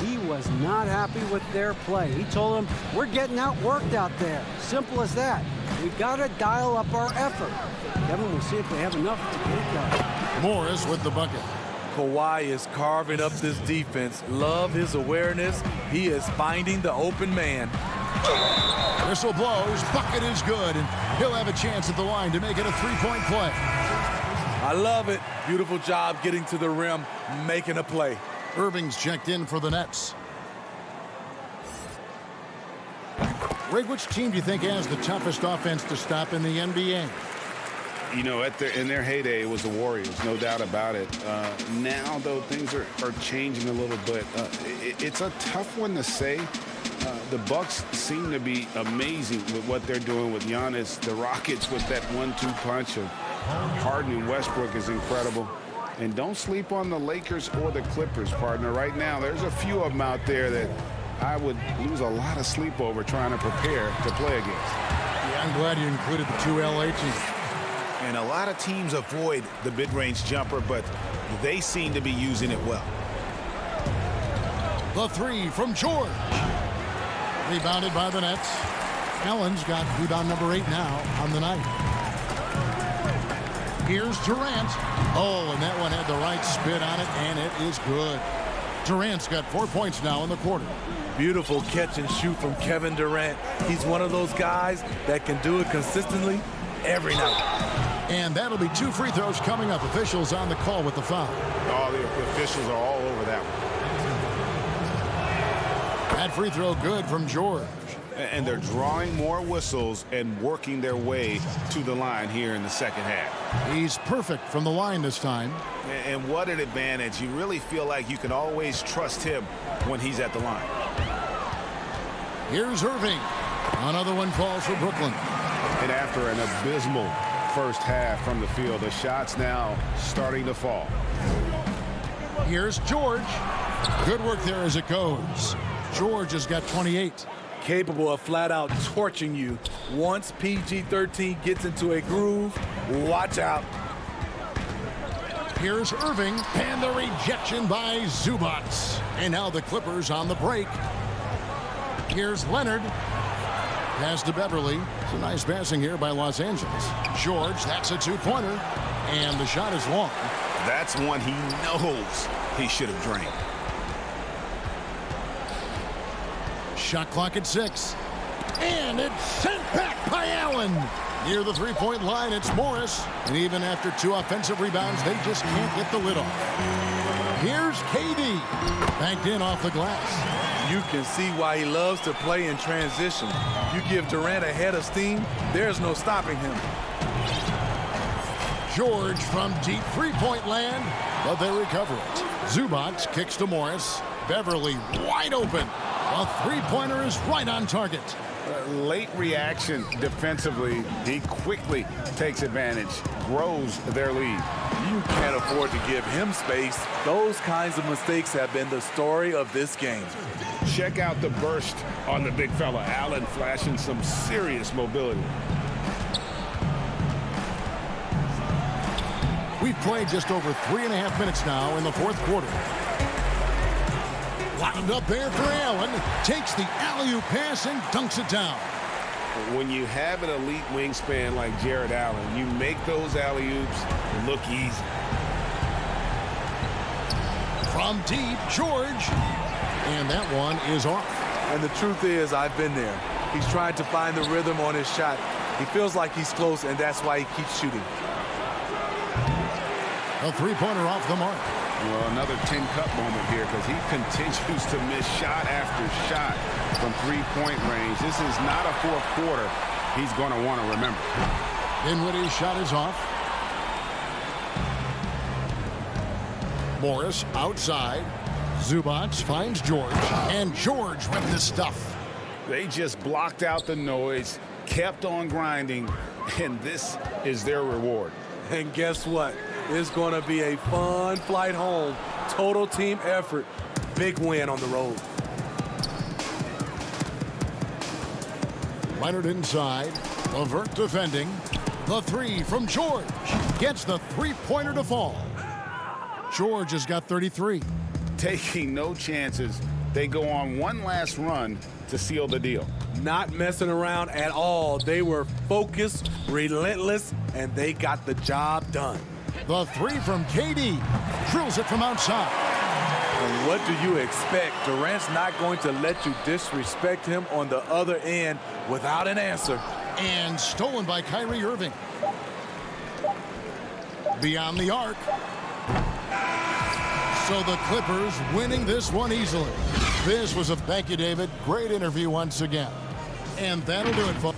He was not happy with their play. He told them, we're getting outworked out there. Simple as that. We got to dial up our effort. Kevin, we'll see if they have enough to get it done. Morris with the bucket. Kawhi is carving up this defense. Love his awareness. He is finding the open man. Whistle blows. Bucket is good, and he'll have a chance at the line to make it a 3-point play. I love it. Beautiful job getting to the rim, making a play. Irving's checked in for the Nets. Greg, which team do you think has the toughest offense to stop in the NBA? You know, in their heyday, it was the Warriors, no doubt about it. Now, though, things are changing a little bit. It's a tough one to say. The Bucks seem to be amazing with what they're doing with Giannis. The Rockets with that 1-2 punch of Harden and Westbrook is incredible. And don't sleep on the Lakers or the Clippers, partner. Right now, there's a few of them out there that I would lose a lot of sleep over trying to prepare to play against. Yeah, I'm glad you included the 2 LA teams. And a lot of teams avoid the mid-range jumper, but they seem to be using it well. The 3 from George. Rebounded by the Nets. Allen's got rebound number 8 now on the night. Here's Durant. Oh, and that one had the right spin on it, and it is good. Durant's got 4 points now in the quarter. Beautiful catch and shoot from Kevin Durant. He's one of those guys that can do it consistently every night. And that'll be 2 free throws coming up. Officials on the call with the foul. Oh, the officials are all over that one. That free throw good from George. And they're drawing more whistles and working their way to the line here in the second half. He's perfect from the line this time. And what an advantage. You really feel like you can always trust him when he's at the line. Here's Irving. Another one falls for Brooklyn. And after an abysmal first half from the field, the shots now starting to fall. Here's George. Good work there as it goes. George has got 28. capable of flat out torching you. Once PG-13 gets into a groove, watch out. Here's Irving, and the rejection by Zubac. And now the Clippers on the break. Here's Leonard. Pass to Beverly. It's a nice passing here by Los Angeles. George, that's a two-pointer. And the shot is long. That's one he knows he should have drained. Shot clock at 6. And it's sent back by Allen. Near the three-point line, it's Morris. And even after 2 offensive rebounds, they just can't get the lid off. Here's KD. Banked in off the glass. You can see why he loves to play in transition. You give Durant a head of steam, there's no stopping him. George from deep three-point land, but they recover it. Zubac kicks to Morris. Beverly wide open. A three-pointer is right on target. Late reaction defensively. He quickly takes advantage, grows their lead. You can't afford to give him space. Those kinds of mistakes have been the story of this game. Check out the burst on the big fella. Allen flashing some serious mobility. We've played just over 3.5 minutes now in the fourth quarter. Lined up there for Allen. Takes the alley-oop pass and dunks it down. When you have an elite wingspan like Jared Allen, you make those alley-oops look easy. From deep, George. And that one is off. And the truth is, I've been there. He's trying to find the rhythm on his shot. He feels like he's close, and that's why he keeps shooting. A three-pointer off the mark. Well, another tin cup moment here because he continues to miss shot after shot from three-point range. This is not a fourth quarter he's going to want to remember. Dinwiddie's shot is off. Morris outside. Zubac finds George. And George with the stuff. They just blocked out the noise, kept on grinding, and this is their reward. And guess what? It's going to be a fun flight home. Total team effort. Big win on the road. Leonard inside. LeVert defending. The three from George. Gets the three-pointer to fall. George has got 33. Taking no chances. They go on one last run to seal the deal. Not messing around at all. They were focused, relentless, and they got the job done. The three from KD. Drills it from outside. And what do you expect? Durant's not going to let you disrespect him on the other end without an answer. And stolen by Kyrie Irving. Beyond the arc. So the Clippers winning this one easily. This was a thank you, David. Great interview once again. And that'll do it, folks.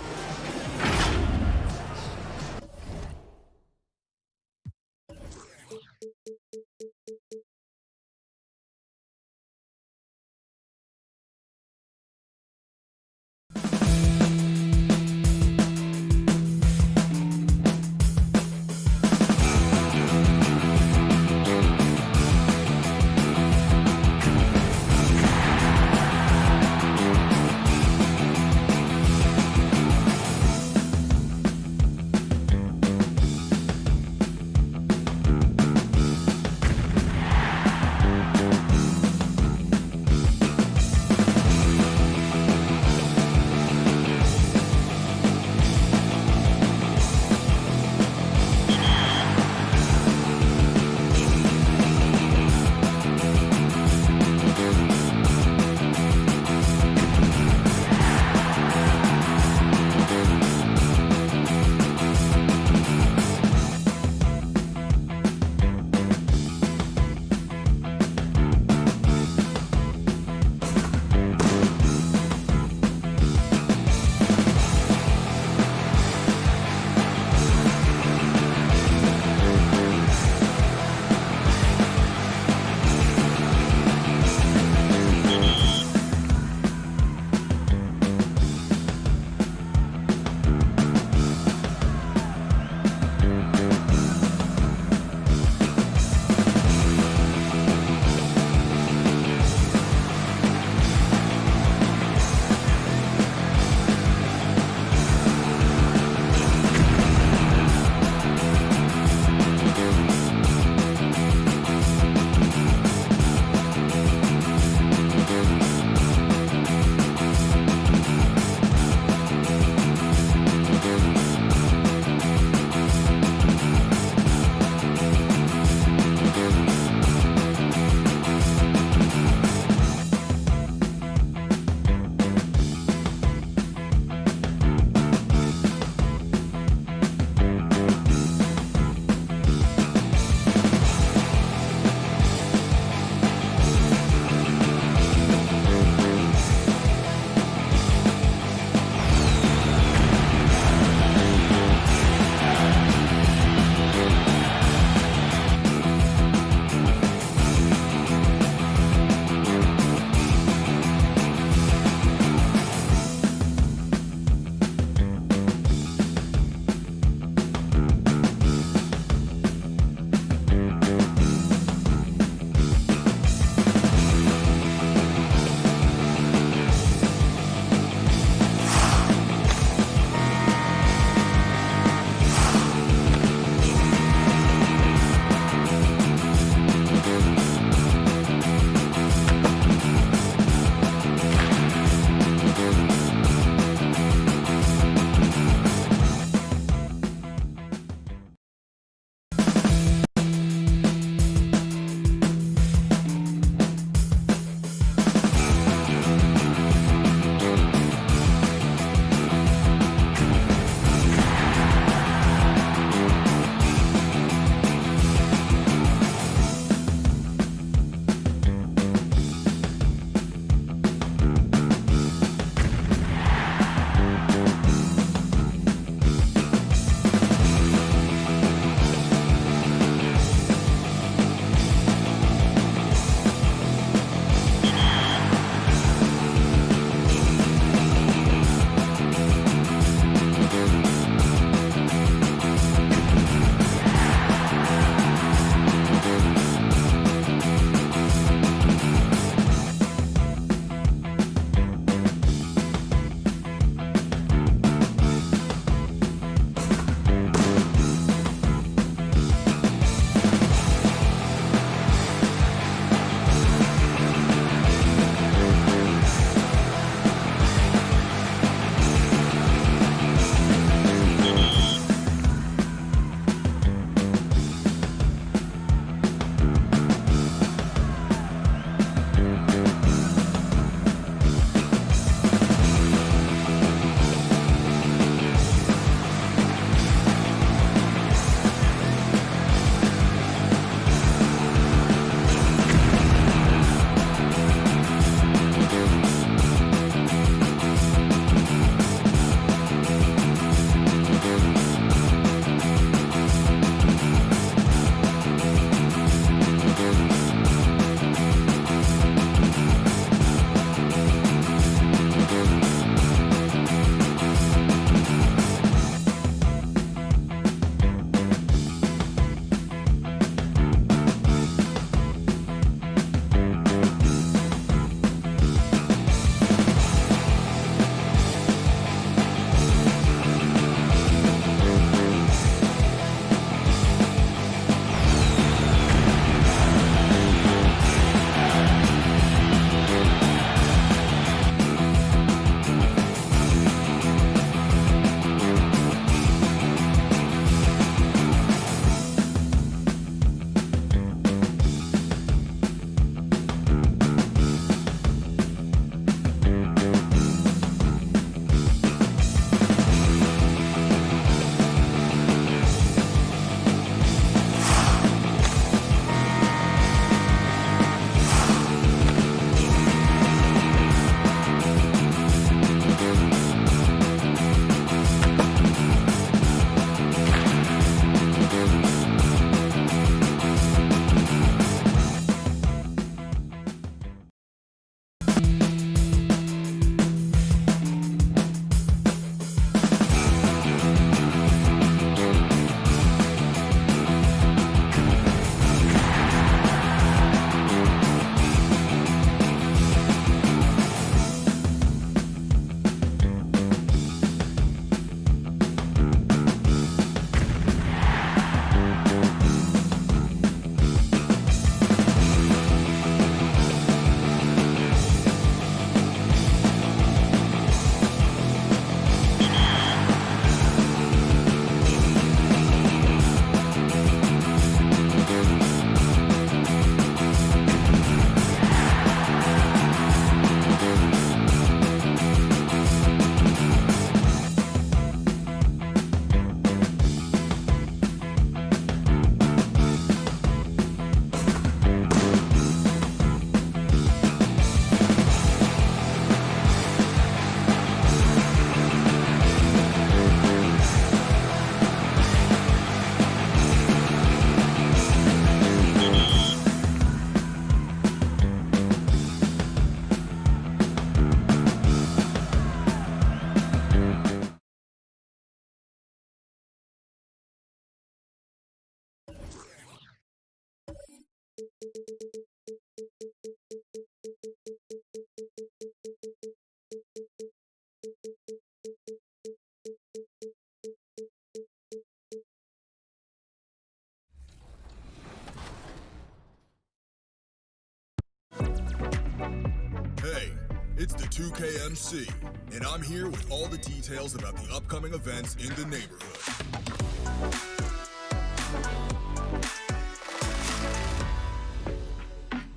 It's the 2KMC, and I'm here with all the details about the upcoming events in the neighborhood.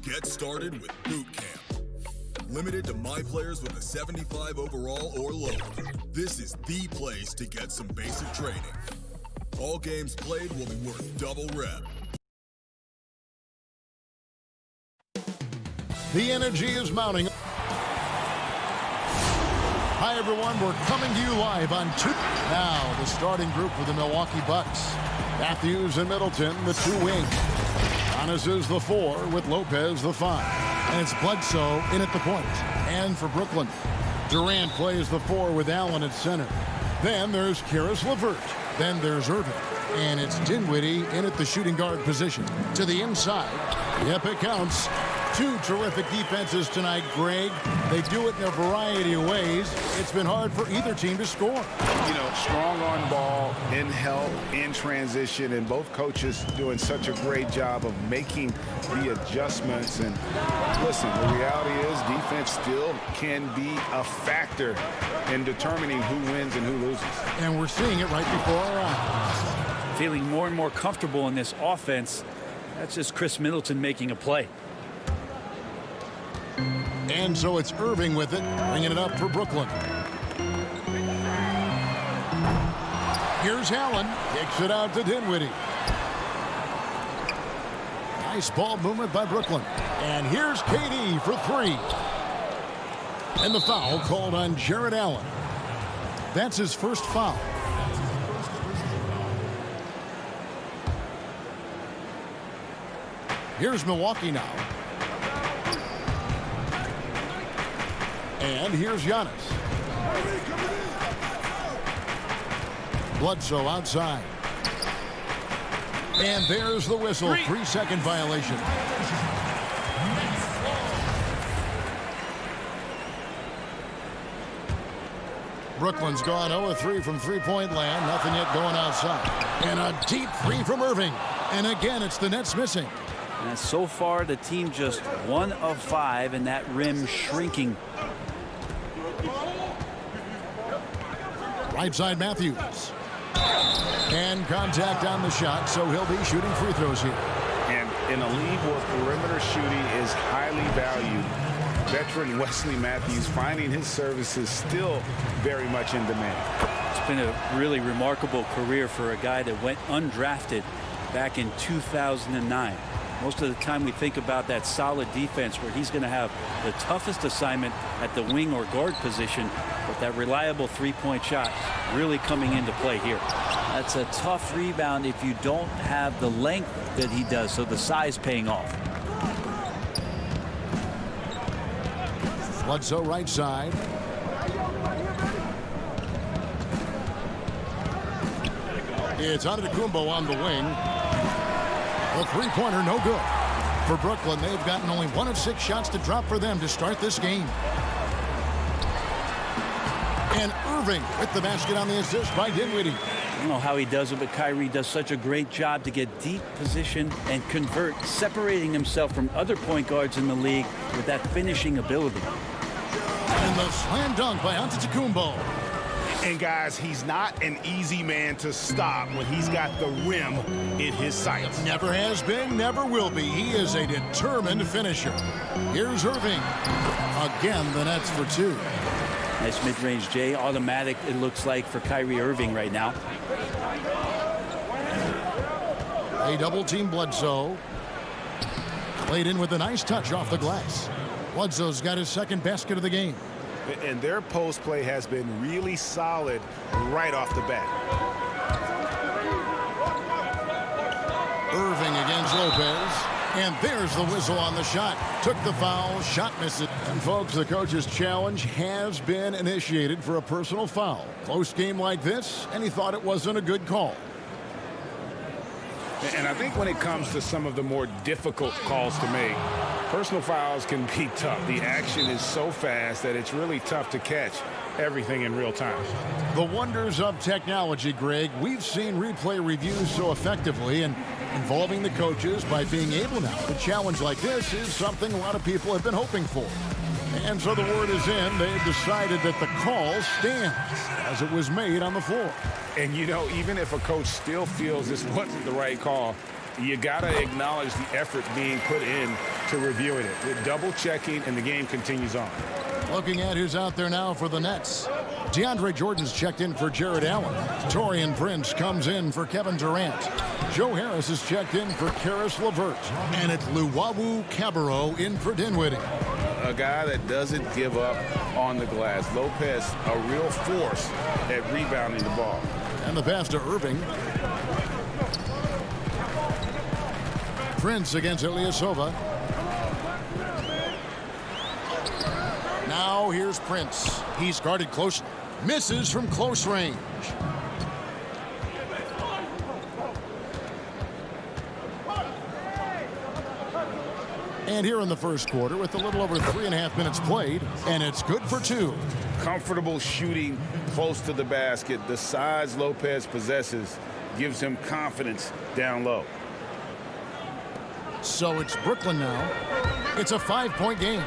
Get started with boot camp. Limited to my players with a 75 overall or lower. This is the place to get some basic training. All games played will be worth double rep. The energy is mounting. Hi, everyone. We're coming to you live on 2. Now, the starting group for the Milwaukee Bucks. Matthews and Middleton, the 2 wings. Giannis is the 4 with Lopez the 5. And it's Bledsoe in at the point. And for Brooklyn, Durant plays the 4 with Allen at center. Then there's Karis LeVert. Then there's Irving. And it's Dinwiddie in at the shooting guard position. To the inside. Yep, it counts. 2 terrific defenses tonight, Greg. They do it in a variety of ways. It's been hard for either team to score. You know, strong on ball, in help, in transition, and both coaches doing such a great job of making the adjustments. And listen, the reality is defense still can be a factor in determining who wins and who loses. And we're seeing it right before our eyes. Feeling more and more comfortable in this offense. That's just Chris Middleton making a play. And so it's Irving with it, bringing it up for Brooklyn. Here's Allen, kicks it out to Dinwiddie. Nice ball movement by Brooklyn. And here's KD for 3. And the foul called on Jared Allen. That's his first foul. Here's Milwaukee now. And here's Giannis. Bledsoe outside. And there's the whistle. 3-second violation. Brooklyn's gone 0-3 from three-point land. Nothing yet going outside. And a deep 3 from Irving. And again, it's the Nets missing. And so far, the team just 1 of 5, and that rim shrinking. Right side Matthews. And contact on the shot, so he'll be shooting free throws here. And in a league where perimeter shooting is highly valued, veteran Wesley Matthews finding his services still very much in demand. It's been a really remarkable career for a guy that went undrafted back in 2009. Most of the time we think about that solid defense where he's going to have the toughest assignment at the wing or guard position, but that reliable three-point shot really coming into play here. That's a tough rebound if you don't have the length that he does, so the size paying off. Bledsoe right side. It's Antetokounmpo on the wing. The three-pointer no good. For Brooklyn, they've gotten only 1 of 6 shots to drop for them to start this game. And Irving with the basket on the assist by Dinwiddie. I don't know how he does it, but Kyrie does such a great job to get deep position and convert, separating himself from other point guards in the league with that finishing ability. And the slam dunk by Antetokounmpo. And guys, he's not an easy man to stop when he's got the rim in his sights. Never has been, never will be. He is a determined finisher. Here's Irving. Again, the Nets for 2. Nice mid-range, Jay. Automatic, it looks like, for Kyrie Irving right now. A double-team Bledsoe. Played in with a nice touch off the glass. Bledsoe's got his second basket of the game. And their post play has been really solid right off the bat. Irving against Lopez. And there's the whistle on the shot. Took the foul, shot misses. And folks, the coach's challenge has been initiated for a personal foul. Close game like this, and he thought it wasn't a good call. And I think when it comes to some of the more difficult calls to make, personal fouls can be tough. The action is so fast that it's really tough to catch. everything in real time. The wonders of technology, Greg. We've seen replay reviews so effectively, and involving the coaches by being able now. A challenge like this is something a lot of people have been hoping for. And so the word is in. They've decided that the call stands as it was made on the floor. And, you know, even if a coach still feels this wasn't the right call, you got to acknowledge the effort being put in to reviewing it. With double checking, and the game continues on. Looking at who's out there now for the Nets. DeAndre Jordan's checked in for Jared Allen. Taurean Prince comes in for Kevin Durant. Joe Harris is checked in for Karis LeVert. And it's Luwawu Cabarrot in for Dinwiddie. A guy that doesn't give up on the glass. Lopez, a real force at rebounding the ball. And the pass to Irving. Prince against Ilyasova. Now here's Prince. He's guarded close. Misses from close range. And here in the first quarter with a little over 3.5 minutes played, and it's good for 2. Comfortable shooting close to the basket. The size Lopez possesses gives him confidence down low. So it's Brooklyn now. It's a 5-point game.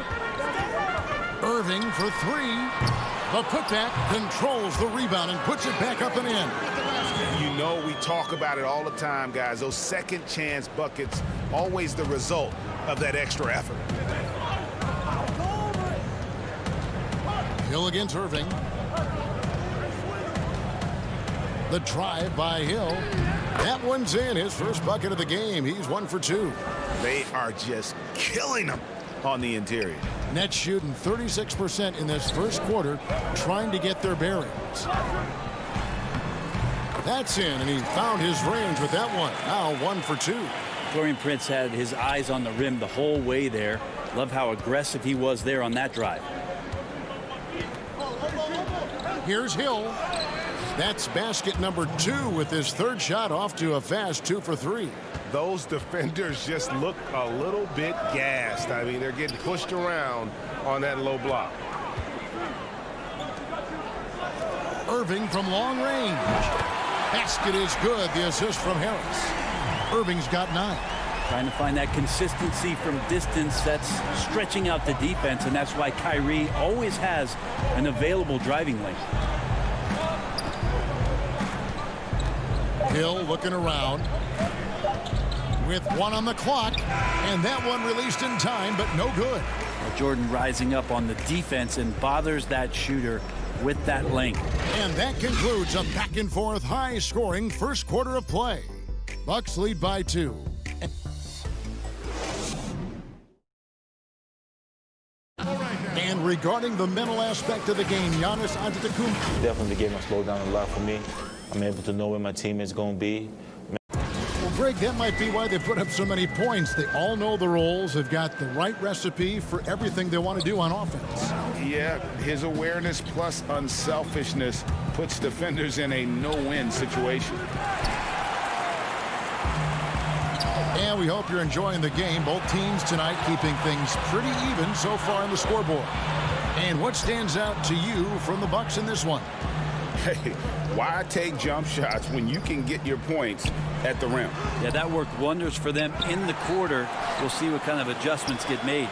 Irving for 3. The putback controls the rebound and puts it back up and in. You know, we talk about it all the time, guys. Those second chance buckets, always the result of that extra effort. Hill against Irving. The drive by Hill. That one's in. His first bucket of the game. He's 1 for 2. They are just killing them on the interior. Nets shooting 36% in this first quarter, trying to get their bearings. That's in, and he found his range with that one. Now 1 for 2. Taurean Prince had his eyes on the rim the whole way there. Love how aggressive he was there on that drive. Here's Hill. That's basket number 2 with his third shot off to a fast 2 for 3. Those defenders just look a little bit gassed. I mean, they're getting pushed around on that low block. Irving from long range. Basket is good. The assist from Harris. Irving's got 9. Trying to find that consistency from distance that's stretching out the defense, and that's why Kyrie always has an available driving lane. Hill looking around with 1 on the clock, and that one released in time, but no good. Jordan rising up on the defense and bothers that shooter with that length. And that concludes a back-and-forth high-scoring first quarter of play. Bucks lead by 2. And regarding the mental aspect of the game, Giannis Antetokounmpo. Definitely the game has slowed down a lot for me. I'm able to know where my teammate's going to be. Well, Greg, that might be why they put up so many points. They all know the roles, have got the right recipe for everything they want to do on offense. Yeah, his awareness plus unselfishness puts defenders in a no-win situation. And we hope you're enjoying the game. Both teams tonight keeping things pretty even so far on the scoreboard. And what stands out to you from the Bucks in this one? Hey, why take jump shots when you can get your points at the rim? Yeah, that worked wonders for them in the quarter. We'll see what kind of adjustments get made.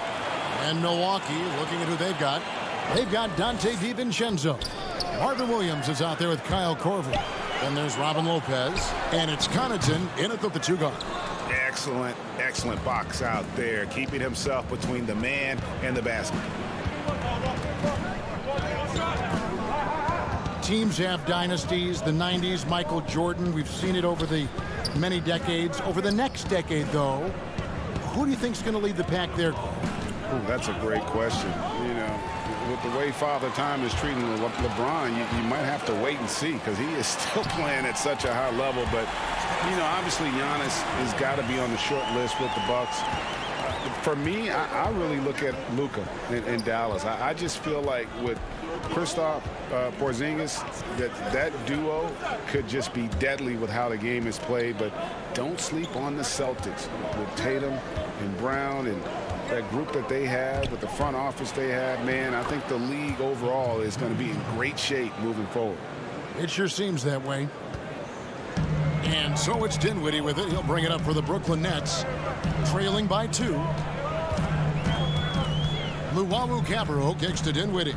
And Milwaukee, looking at who they've got. They've got Dante DiVincenzo. Marvin Williams is out there with Kyle Korver. Then there's Robin Lopez. And it's Connaughton in at the 2 guard. Excellent, excellent box out there, keeping himself between the man and the basket. Teams have dynasties. The 90s, Michael Jordan. We've seen it over the many decades. Over the next decade, though, who do you think is going to lead the pack there? Ooh, that's a great question. You know, with the way Father Time is treating LeBron, you might have to wait and see because he is still playing at such a high level. But, you know, obviously Giannis has got to be on the short list with the Bucks. For me, I really look at Luka in Dallas. I just feel like with Kristaps Porzingis, that duo could just be deadly with how the game is played. But don't sleep on the Celtics with Tatum and Brown and that group that they have, with the front office they have, man, I think the league overall is going to be in great shape moving forward. It sure seems that way. And so it's Dinwiddie with it. He'll bring it up for the Brooklyn Nets, trailing by 2. Luwawu-Cabarrot kicks to Dinwiddie.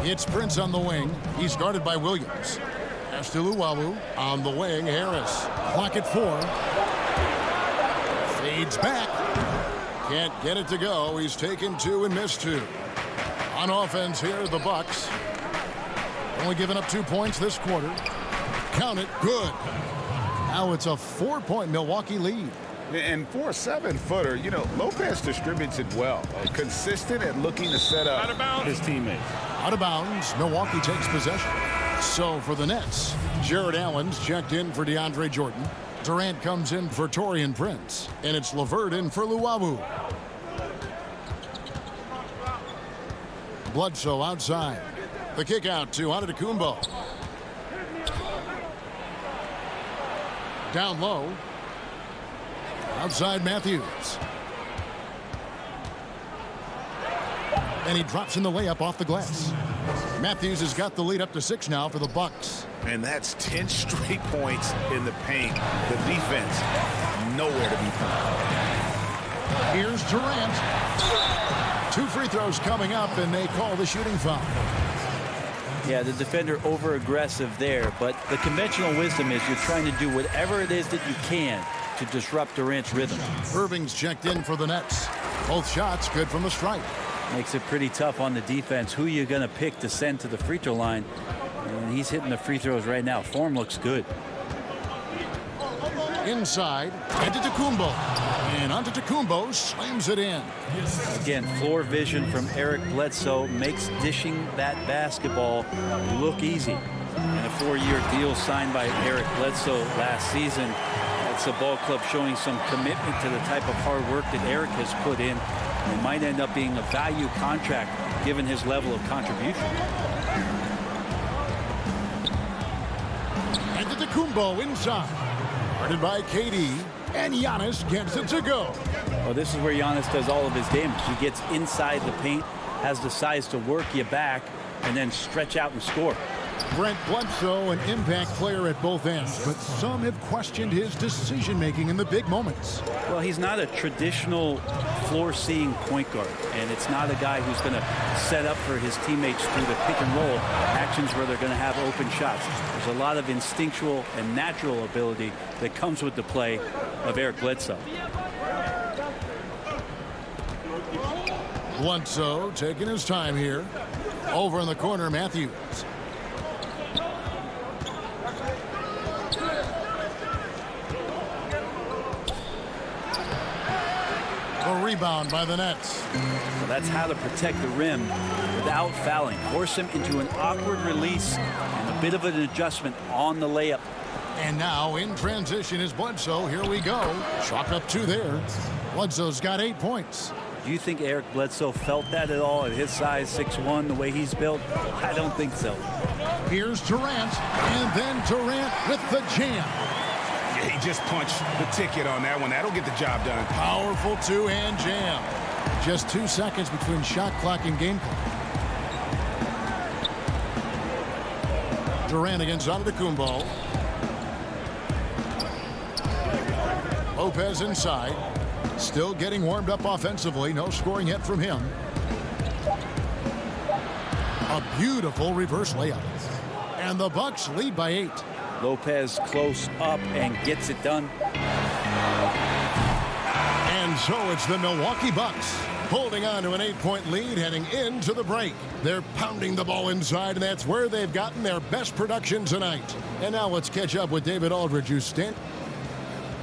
It's Prince on the wing. He's guarded by Williams. Pass to Luwawu. On the wing, Harris. Clock at 4. Fades back. Can't get it to go. He's taken 2 and missed 2. On offense here, the Bucks. Only giving up 2 points this quarter. Count it. Good. Now it's a 4-point Milwaukee lead. And for a 7-footer, you know, Lopez distributes it well. Consistent at looking to set up his teammates. Out of bounds, Milwaukee takes possession. So for the Nets, Jared Allen's checked in for DeAndre Jordan. Durant comes in for Taurean Prince. And it's LeVert in for Luwawu. Bledsoe outside. The kick out to Antetokounmpo. Down low. Outside Matthews. And he drops in the layup off the glass. Matthews has got the lead up to 6 now for the Bucks. And that's 10 straight points in the paint. The defense, nowhere to be found. Here's Durant. 2 free throws coming up, and they call the shooting foul. Yeah, the defender over-aggressive there, but the conventional wisdom is you're trying to do whatever it is that you can to disrupt Durant's rhythm. Irving's checked in for the Nets. Both shots good from the stripe. Makes it pretty tough on the defense. Who you're going to pick to send to the free throw line. And he's hitting the free throws right now. Form looks good. Inside, Antetokounmpo. And Antetokounmpo slams it in. Again, floor vision from Eric Bledsoe makes dishing that basketball look easy. And a 4-year deal signed by Eric Bledsoe last season. That's a ball club showing some commitment to the type of hard work that Eric has put in. It might end up being a value contract given his level of contribution. Antetokounmpo inside. Guarded by KD. And Giannis gets it to go. Well, this is where Giannis does all of his damage. He gets inside the paint, has the size to work you back, and then stretch out and score. Brent Bledsoe, an impact player at both ends, but some have questioned his decision-making in the big moments. Well, he's not a traditional floor-seeing point guard, and it's not a guy who's going to set up for his teammates through the pick and roll actions where they're going to have open shots. There's a lot of instinctual and natural ability that comes with the play of Eric Bledsoe. Bledsoe taking his time here. Over in the corner, Matthews. A rebound by the Nets. Well, that's how to protect the rim without fouling. Force him into an awkward release and a bit of an adjustment on the layup. And now in transition is Bledsoe. Here we go. Chalk up 2 there. Bledsoe's got 8 points. Do you think Eric Bledsoe felt that at all at his size, 6'1", the way he's built? I don't think so. Here's Durant, and then Durant with the jam. Yeah, he just punched the ticket on that one. That'll get the job done. Powerful 2-hand jam. Just 2 seconds between shot clock and game clock. Durant against Antetokounmpo. Lopez inside. Still getting warmed up offensively. No scoring yet from him. A beautiful reverse layup. And the Bucks lead by 8. Lopez close up and gets it done. And so it's the Milwaukee Bucks holding on to an 8-point lead heading into the break. They're pounding the ball inside, and that's where they've gotten their best production tonight. And now let's catch up with David Aldridge, who's standing.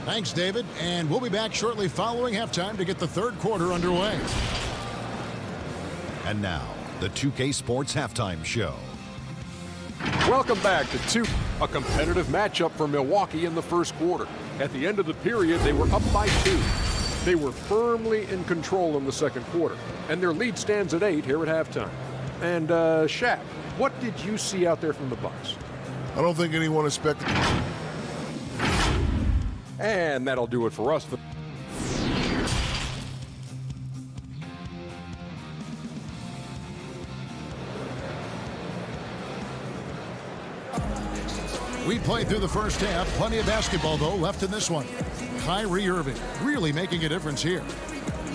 Thanks, David, and we'll be back shortly following halftime to get the third quarter underway. And now, the 2K Sports Halftime Show. Welcome back to a competitive matchup for Milwaukee in the first quarter. At the end of the period, they were up by 2. They were firmly in control in the second quarter, and their lead stands at 8 here at halftime. And Shaq, what did you see out there from the Bucks? I don't think anyone expected And that'll do it for us. We played through the first half. Plenty of basketball, though, left in this one. Kyrie Irving really making a difference here.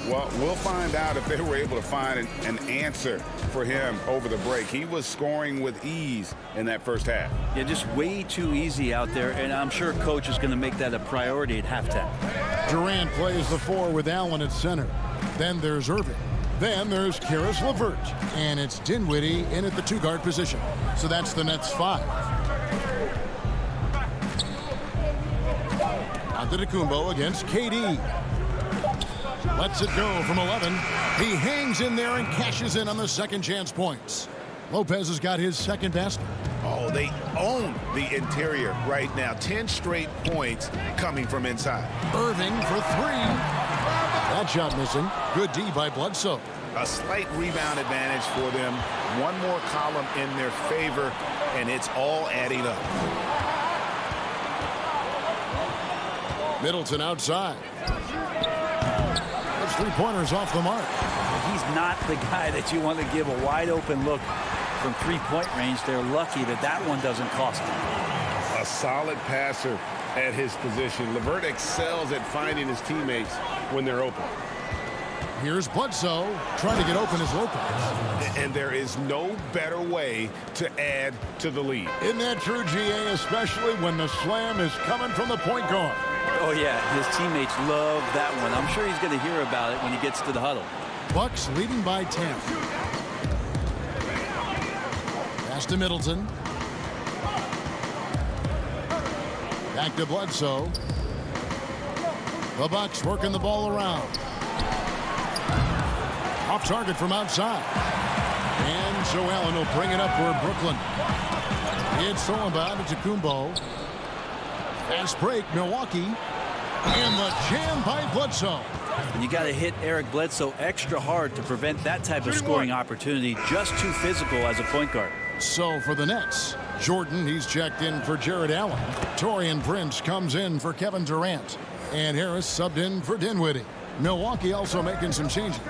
Well, we'll find out if they were able to find an answer for him over the break. He was scoring with ease in that first half. Yeah, just way too easy out there, and I'm sure coach is going to make that a priority at halftime. Durant plays the 4 with Allen at center. Then there's Irving. Then there's Karis LeVert. And it's Dinwiddie in at the 2-guard position. So that's the Nets 5. Antetokounmpo against KD. Lets it go from 11. He hangs in there and cashes in on the second chance points. Lopez has got his second basket. Oh, they own the interior right now. 10 straight points coming from inside. Irving for 3. That shot missing. Good D by Bledsoe. A slight rebound advantage for them. One more column in their favor, and it's all adding up. Middleton outside. Those 3-pointers off the mark. He's not the guy that you want to give a wide open look from 3-point range. They're lucky that that one doesn't cost them. A solid passer at his position. LeVert excels at finding his teammates when they're open. Here's Bledsoe trying to get open as Lopez. And there is no better way to add to the lead. Isn't that true, GA, especially when the slam is coming from the point guard? Oh, yeah, his teammates love that one. I'm sure he's going to hear about it when he gets to the huddle. Bucks leading by 10. Pass to Middleton. Back to Bledsoe. The Bucks working the ball around. Off target from outside. And so Allen will bring it up for Brooklyn. It's stolen by Antetokounmpo. Fast break, Milwaukee. And the jam by Bledsoe. And you got to hit Eric Bledsoe extra hard to prevent that type of scoring opportunity. Just too physical as a point guard. So for the Nets, Jordan, he's checked in for Jared Allen. Taurean Prince comes in for Kevin Durant. And Harris subbed in for Dinwiddie. Milwaukee also making some changes.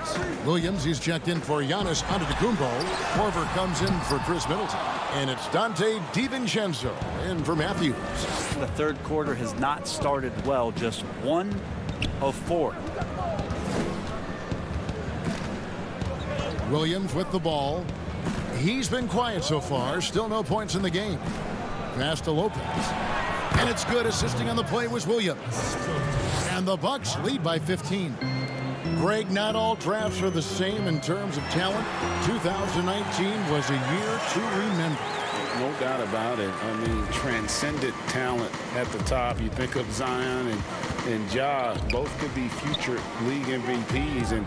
Williams, he's checked in for Giannis Antetokounmpo. Korver comes in for Chris Middleton. And it's Dante DiVincenzo in for Matthews. The third quarter has not started well, just 1 of 4. Williams with the ball. He's been quiet so far. Still no points in the game. Pass to Lopez. And it's good. Assisting on the play was Williams. And the Bucks lead by 15. Greg, not all drafts are the same in terms of talent. 2019 was a year to remember. No doubt about it. I mean, transcendent talent at the top. You think of Zion and Ja, both could be future league MVPs. And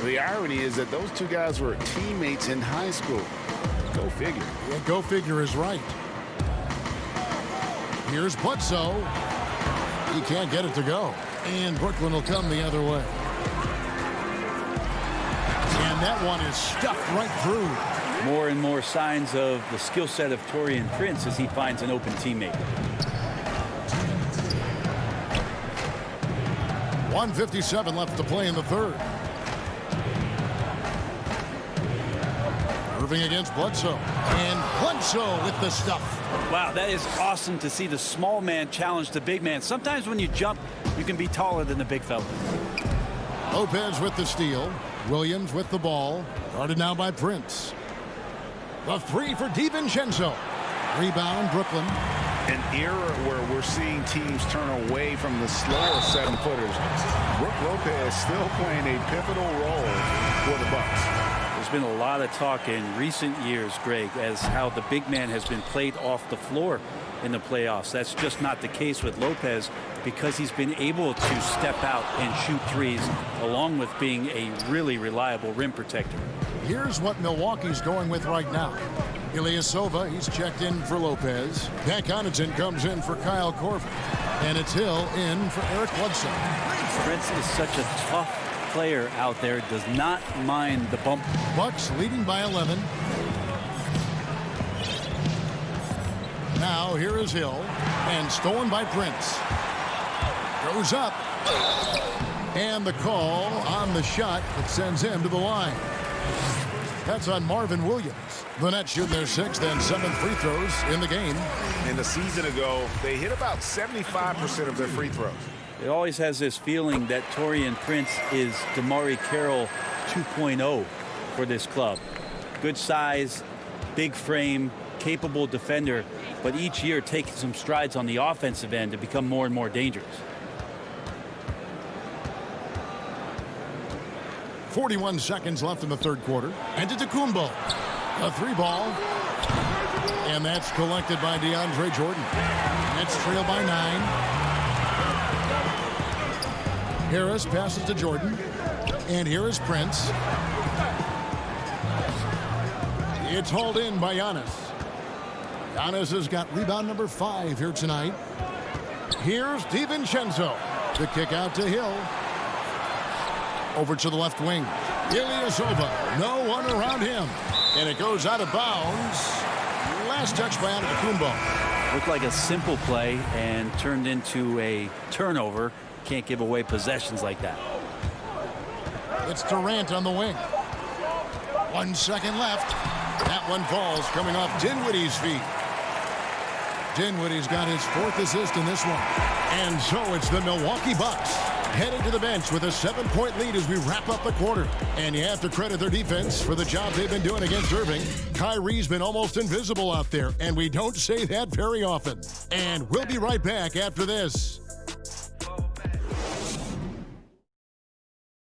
the irony is that those two guys were teammates in high school. Go figure. Yeah, go figure is right. Here's Bledsoe. He can't get it to go. And Brooklyn will come the other way. And that one is stuffed right through. More and more signs of the skill set of Taurean Prince as he finds an open teammate. 1:57 left to play in the third. Irving against Bledsoe. And Bledsoe with the stuff. Wow, that is awesome to see the small man challenge the big man. Sometimes when you jump, you can be taller than the big fella. Lopez with the steal. Williams with the ball. Guarded now by Prince. The 3 for DiVincenzo. Rebound, Brooklyn. An era where we're seeing teams turn away from the slower 7-footers. Brook Lopez still playing a pivotal role for the Bucks. There's been a lot of talk in recent years, Greg, as how the big man has been played off the floor in the playoffs. That's just not the case with Lopez because he's been able to step out and shoot threes along with being a really reliable rim protector. Here's what Milwaukee's going with right now. Ilyasova, he's checked in for Lopez. Pat Connaughton comes in for Kyle Korver. And it's Hill in for Eric Bledsoe. Prince is such a tough player out there, does not mind the bump. Bucks leading by 11. Now here is Hill, and stolen by Prince. Goes up. And the call on the shot that sends him to the line. That's on Marvin Williams. The Nets shoot their 6th and 7th free throws in the game. And a season ago, they hit about 75% of their free throws. It always has this feeling that Taurean Prince is DeMarre Carroll 2.0 for this club. Good size, big frame, capable defender, but each year taking some strides on the offensive end to become more and more dangerous. 41 seconds left in the third quarter. And to Kumbo. A 3-ball. And that's collected by DeAndre Jordan. Nets trail by 9. Harris passes to Jordan. And here is Prince. It's hauled in by Giannis. Giannis has got rebound number 5 here tonight. Here's DiVincenzo. The kick out to Hill. Over to the left wing. Ilyasova. No one around him. And it goes out of bounds. Last touch by Antetokounmpo. Looked like a simple play and turned into a turnover. Can't give away possessions like that. It's Durant on the wing. 1 second left. That one falls coming off Dinwiddie's feet. Dinwiddie's got his 4th assist in this one. And so it's the Milwaukee Bucks heading to the bench with a 7-point lead as we wrap up the quarter. And you have to credit their defense for the job they've been doing against Irving. Kyrie's been almost invisible out there, and we don't say that very often. And we'll be right back after this.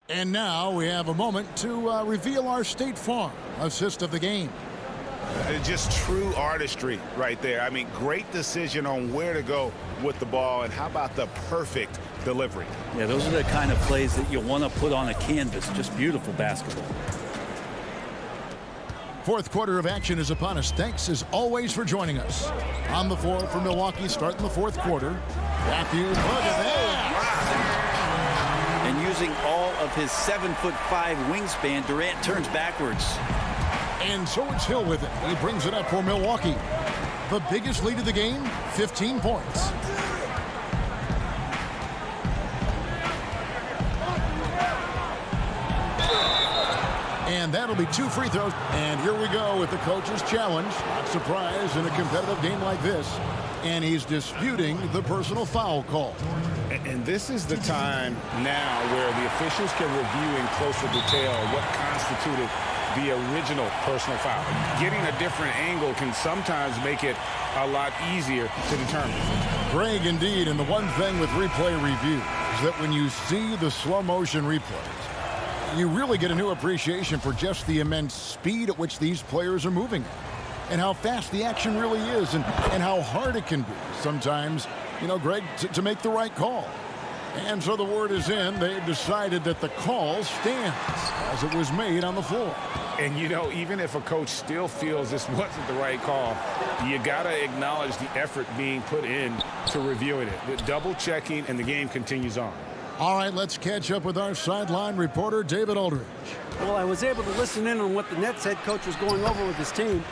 And now we have a moment to reveal our State Farm assist of the game. Just true artistry right there. I mean, great decision on where to go with the ball, and how about the perfect delivery? Yeah, those are the kind of plays that you want to put on a canvas. Just beautiful basketball. Fourth quarter of action is upon us. Thanks as always for joining us. On the floor for Milwaukee starting the fourth quarter. Matthews, look at that. And using all of his 7'5" wingspan, Durant turns backwards. And so it's Hill with it. He brings it up for Milwaukee. The biggest lead of the game, 15 points. And that'll be 2 free throws. And here we go with the coach's challenge. Not surprised in a competitive game like this. And he's disputing the personal foul call. And this is the time now where the officials can review in closer detail what constituted the original personal foul. Getting a different angle can sometimes make it a lot easier to determine. Greg, indeed, and the one thing with replay review is that when you see the slow motion replays, you really get a new appreciation for just the immense speed at which these players are moving and how fast the action really is and how hard it can be sometimes, Greg, to make the right call. And so the word is in. They've decided that the call stands as it was made on the floor. And, even if a coach still feels this wasn't the right call, you got to acknowledge the effort being put in to reviewing it. The double checking, and the game continues on. All right, let's catch up with our sideline reporter, David Aldridge. Well, I was able to listen in on what the Nets head coach was going over with his team.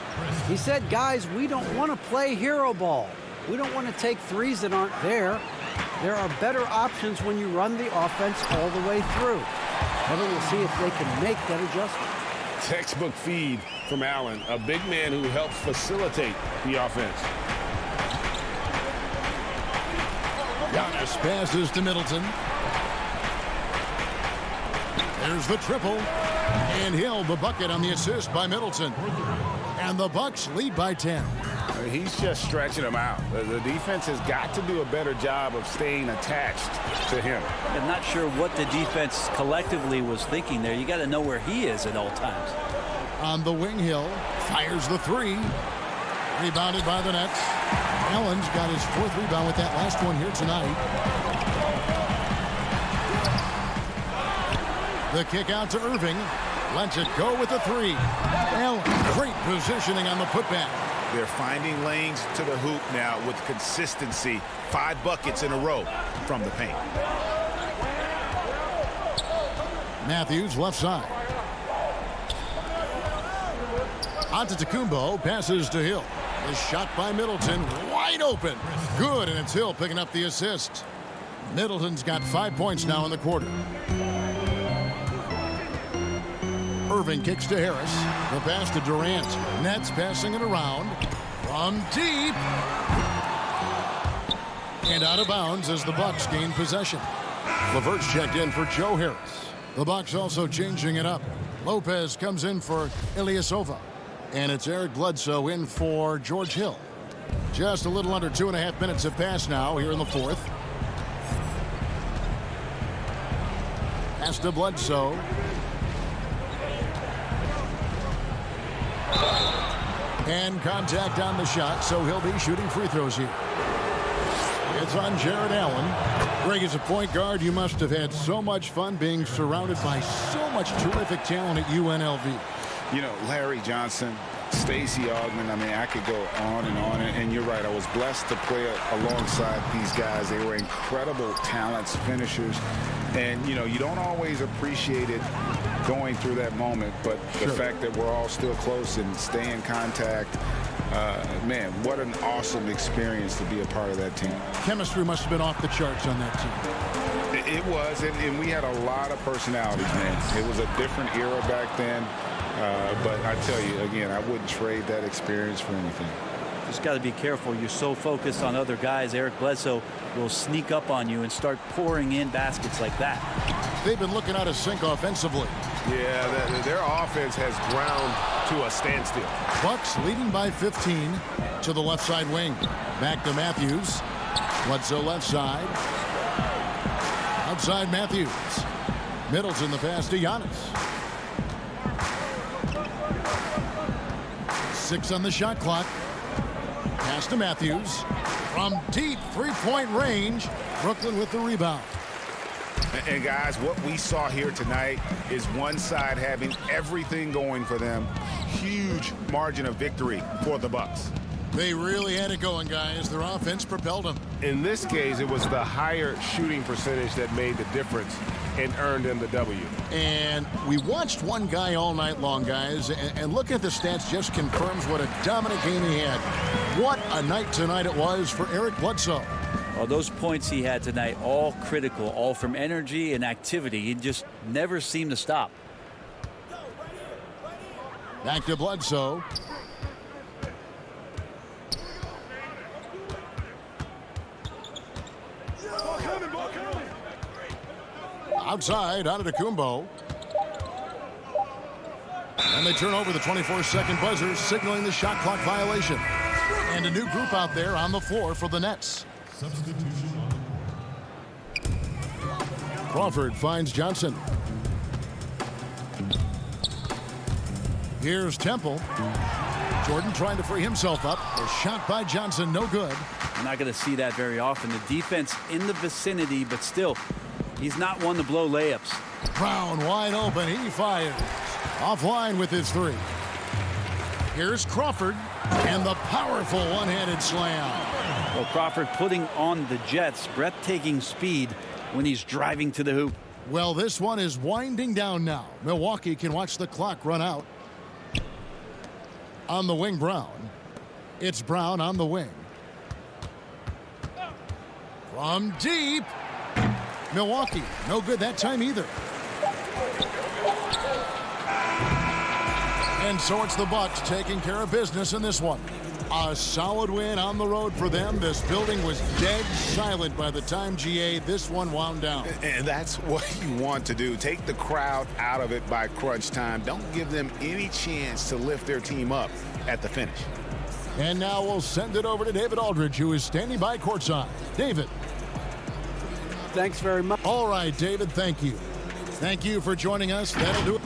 He said, guys, we don't want to play hero ball. We don't want to take threes that aren't there. There are better options when you run the offense all the way through. But we'll see if they can make that adjustment. Textbook feed from Allen, a big man who helps facilitate the offense. Giannis passes to Middleton. There's the triple. And Hill, the bucket on the assist by Middleton. And the Bucks lead by 10. He's just stretching them out. The defense has got to do a better job of staying attached to him. I'm not sure what the defense collectively was thinking there. You got to know where he is at all times. On the wing, Hill fires the 3. Rebounded by the Nets. Allen's got his 4th rebound with that last one here tonight. The kick out to Irving. Lets it go with the 3. Allen, great positioning on the putback. They're finding lanes to the hoop now with consistency. 5 buckets in a row from the paint. Matthews left side. Antetokounmpo passes to Hill. The shot by Middleton, wide open. Good, and it's Hill picking up the assist. Middleton's got 5 points now in the quarter. Irving kicks to Harris. The pass to Durant. Nets passing it around. From deep. And out of bounds as the Bucks gain possession. LeVert's checked in for Joe Harris. The Bucks also changing it up. Lopez comes in for Ilyasova. And it's Eric Bledsoe in for George Hill. Just a little under 2.5 minutes have passed now here in the fourth. Pass to Bledsoe. And contact on the shot, so he'll be shooting free throws here. It's on Jared Allen. Greg, as a point guard, you must have had so much fun being surrounded by so much terrific talent at UNLV. You know, Larry Johnson, Stacey Augmon, I mean, I could go on. And you're right, I was blessed to play alongside these guys. They were incredible talents, finishers. And, you know, you don't always appreciate it going through that moment, but the fact that we're all still close and stay in contact, man, what an awesome experience to be a part of that team. Chemistry must have been off the charts on that team. It was, and we had a lot of personalities, man. It was a different era back then, but I tell you, again, I wouldn't trade that experience for anything. Just got to be careful. You're so focused on other guys. Eric Bledsoe will sneak up on you and start pouring in baskets like that. They've been looking out of sync offensively. Yeah, their offense has ground to a standstill. Bucks leading by 15 to the left side wing. Back to Matthews. Bledsoe left side. Outside Matthews. Middleton the pass to Giannis. 6 on the shot clock. Pass to Matthews. From deep three-point range. Brooklyn with the rebound. And guys, what we saw here tonight is one side having everything going for them. Huge margin of victory for the Bucks. They really had it going, guys. Their offense propelled them. In this case, it was the higher shooting percentage that made the difference and earned them the W. And we watched one guy all night long, guys, and look at the stats just confirms what a dominant game he had. What a night tonight it was for Eric Bledsoe. Well, those points he had tonight, all critical, all from energy and activity. He just never seemed to stop. Back to Bledsoe. Outside, Antetokounmpo. And they turn over the 24-second buzzer, signaling the shot clock violation. And a new group out there on the floor for the Nets. Crawford finds Johnson. Here's Temple. Jordan trying to free himself up. A shot by Johnson, no good. You're not going to see that very often. The defense in the vicinity, but still, he's not one to blow layups. Brown wide open. He fires. Offline with his three. Here's Crawford. And the powerful one-handed slam. Well, Crawford putting on the Jets breathtaking speed when he's driving to the hoop. Well, this one is winding down now. Milwaukee can watch the clock run out. On the wing, Brown. It's Brown on the wing. From deep. Milwaukee, no good that time either. And so it's the Bucks taking care of business in this one. A solid win on the road for them. This building was dead silent by the time, GA, this one wound down. And that's what you want to do. Take the crowd out of it by crunch time. Don't give them any chance to lift their team up at the finish. And now we'll send it over to David Aldridge, who is standing by courtside. David. Thanks very much. All right, David, thank you. Thank you for joining us. That'll do it.